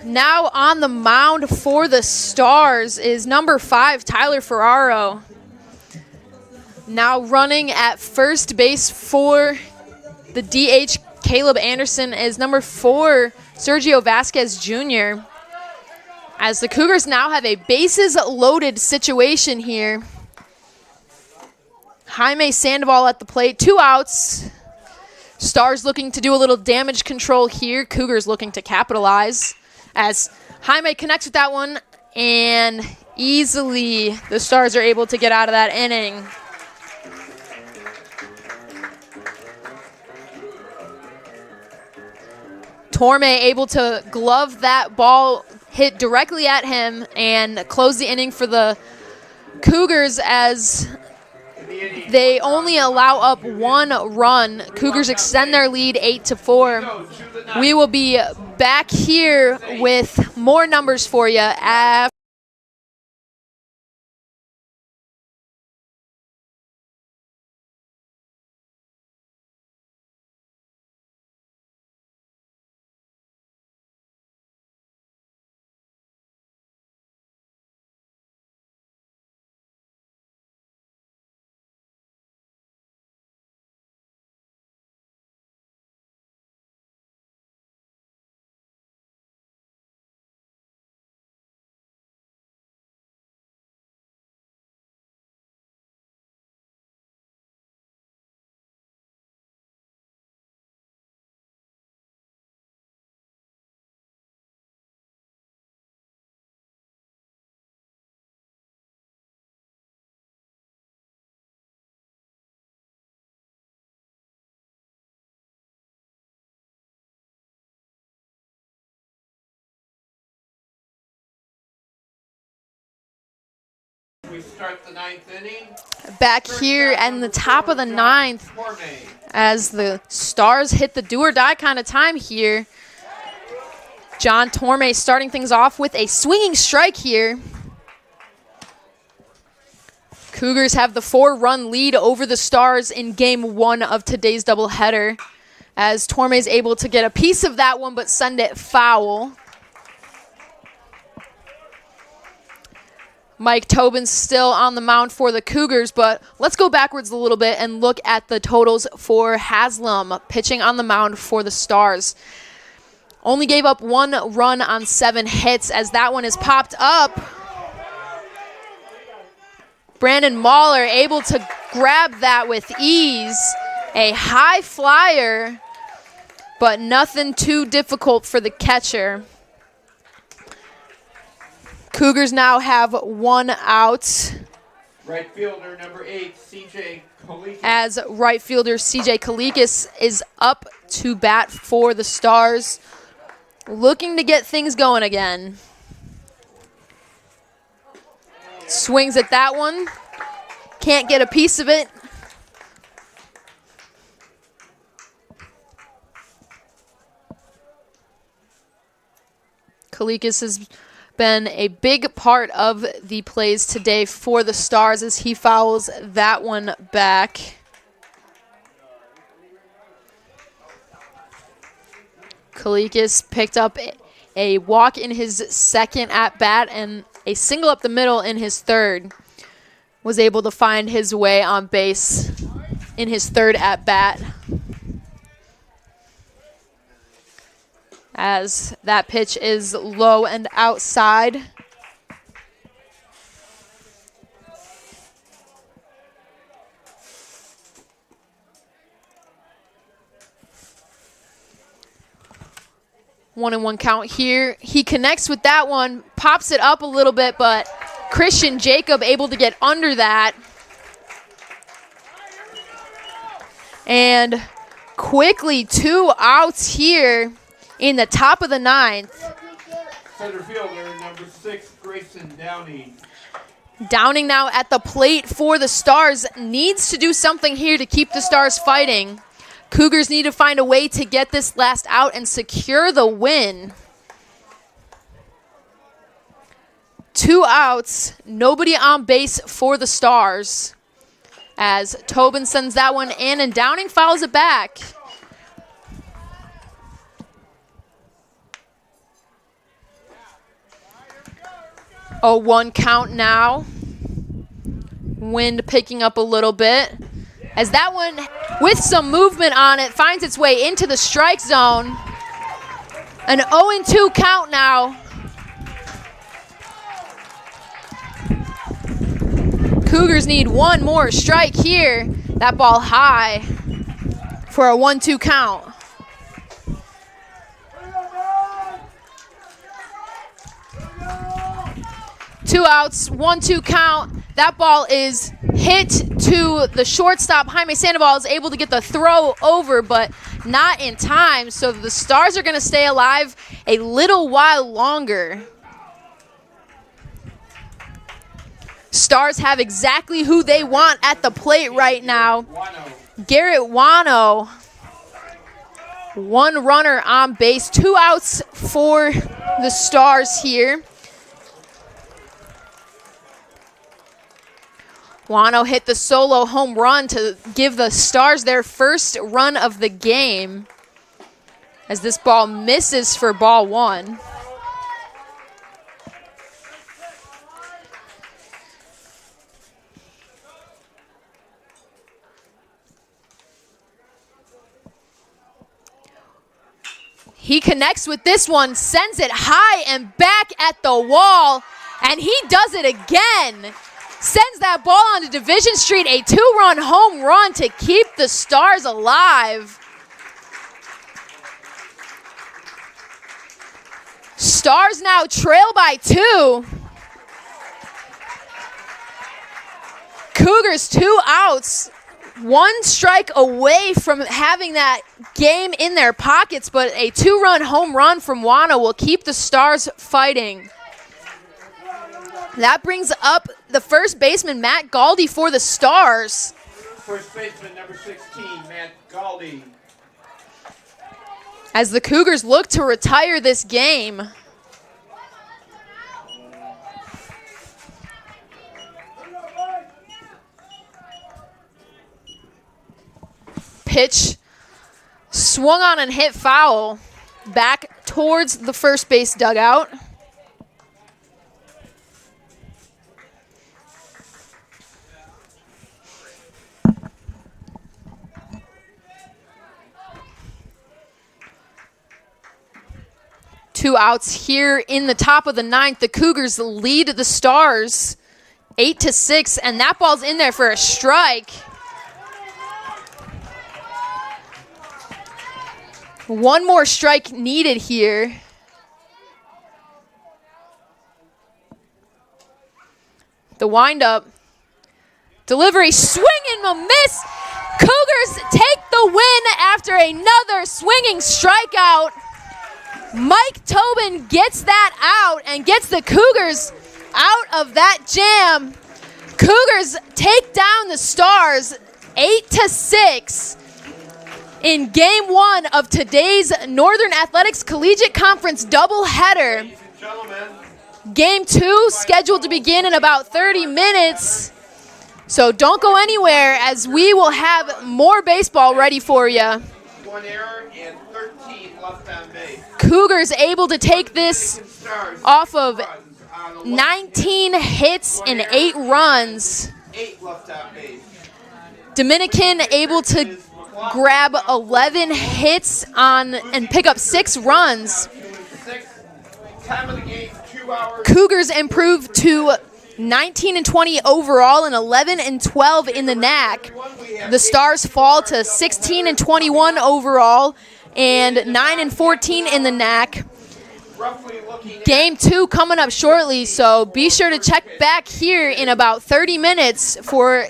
Now on the mound for the Stars is number 5, Tyler Ferraro. Now running at first base for the DH, Caleb Anderson, is number 4, Sergio Vasquez Jr. As the Cougars now have a bases loaded situation here. Jaime Sandoval at the plate, 2 outs. Stars looking to do a little damage control here. Cougars looking to capitalize. As Jaime connects with that one, and easily the Stars are able to get out of that inning. Torme able to glove that ball, hit directly at him, and close the inning for the Cougars as they only allow up 1 run. Cougars extend their lead 8-4. We will be back here with more numbers for you after. We start the 9th inning. Back here in the top of the 9th as the Stars hit the do-or-die kind of time here. John Torme starting things off with a swinging strike here. Cougars have the 4-run lead over the Stars in Game 1 of today's doubleheader, as Torme is able to get a piece of that one but send it foul. Mike Tobin's still on the mound for the Cougars, but let's go backwards a little bit and look at the totals for Haslam pitching on the mound for the Stars. Only gave up 1 run on 7 hits, as that one is popped up. Brandon Mahler able to grab that with ease. A high flyer, but nothing too difficult for the catcher. Cougars now have 1 out. Right fielder number 8, CJ Kalikis. As right fielder CJ Kalikis is up to bat for the Stars, looking to get things going again. Swings at that one. Can't get a piece of it. Kalikis has been a big part of the plays today for the Stars as he fouls that one back. Kalikis picked up a walk in his 2nd at-bat and a single up the middle in his 3rd. Was able to find his way on base in his 3rd at-bat. As that pitch is low and outside. One and one count here. He connects with that one, pops it up a little bit, but Christian Jacob able to get under that. And quickly 2 outs here in the top of the 9th. Center fielder number 6, Grayson Downing. Downing now at the plate for the Stars. Needs to do something here to keep the Stars fighting. Cougars need to find a way to get this last out and secure the win. 2 outs, nobody on base for the Stars. As Tobin sends that one in and Downing fouls it back. 0-1 count now. Wind picking up a little bit. As that one, with some movement on it, finds its way into the strike zone. An 0-2 count now. Cougars need one more strike here. That ball high for a 1-2 count. Two outs, 1-2 count. That ball is hit to the shortstop. Jaime Sandoval is able to get the throw over, but not in time. So the Stars are going to stay alive a little while longer. Stars have exactly who they want at the plate right now. Garrett Wano. One runner on base. 2 outs for the Stars here. Wano hit the solo home run to give the Stars their first run of the game, as this ball misses for ball 1. He connects with this one, sends it high and back at the wall, and he does it again. Sends that ball onto Division Street, a 2-run home run to keep the Stars alive. Stars now trail by 2. Cougars 2 outs. 1 strike away from having that game in their pockets, but a 2-run home run from Wano will keep the Stars fighting. That brings up the first baseman, Matt Galdi, for the Stars. First baseman, number 16, Matt Galdi. As the Cougars look to retire this game. Pitch swung on and hit foul back towards the first base dugout. Two outs here in the top of the 9th. The Cougars lead the Stars 8-6, and that ball's in there for a strike. One more strike needed here. The windup. Delivery, swing and a miss. Cougars take the win after another swinging strikeout. Mike Tobin gets that out and gets the Cougars out of that jam. Cougars take down the Stars 8-6 in Game 1 of today's Northern Athletics Collegiate Conference doubleheader. Ladies and gentlemen, Game 2 scheduled to begin in about 30 minutes. So don't go anywhere, as we will have more baseball ready for you. 1 error and 13 left on base. Cougars able to take this off of 19 hits and 8 runs. 8 left on base. Dominican able to grab 11 hits on and pick up 6 runs. Time of the game, 2 hours. Cougars improve to 19-20 overall and 11-12 in the NAC. The Stars fall to 16-21 overall and 9-14 in the NAC. Game 2 coming up shortly, so be sure to check back here in about 30 minutes for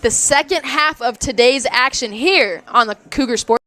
the second half of today's action here on the Cougar Sports.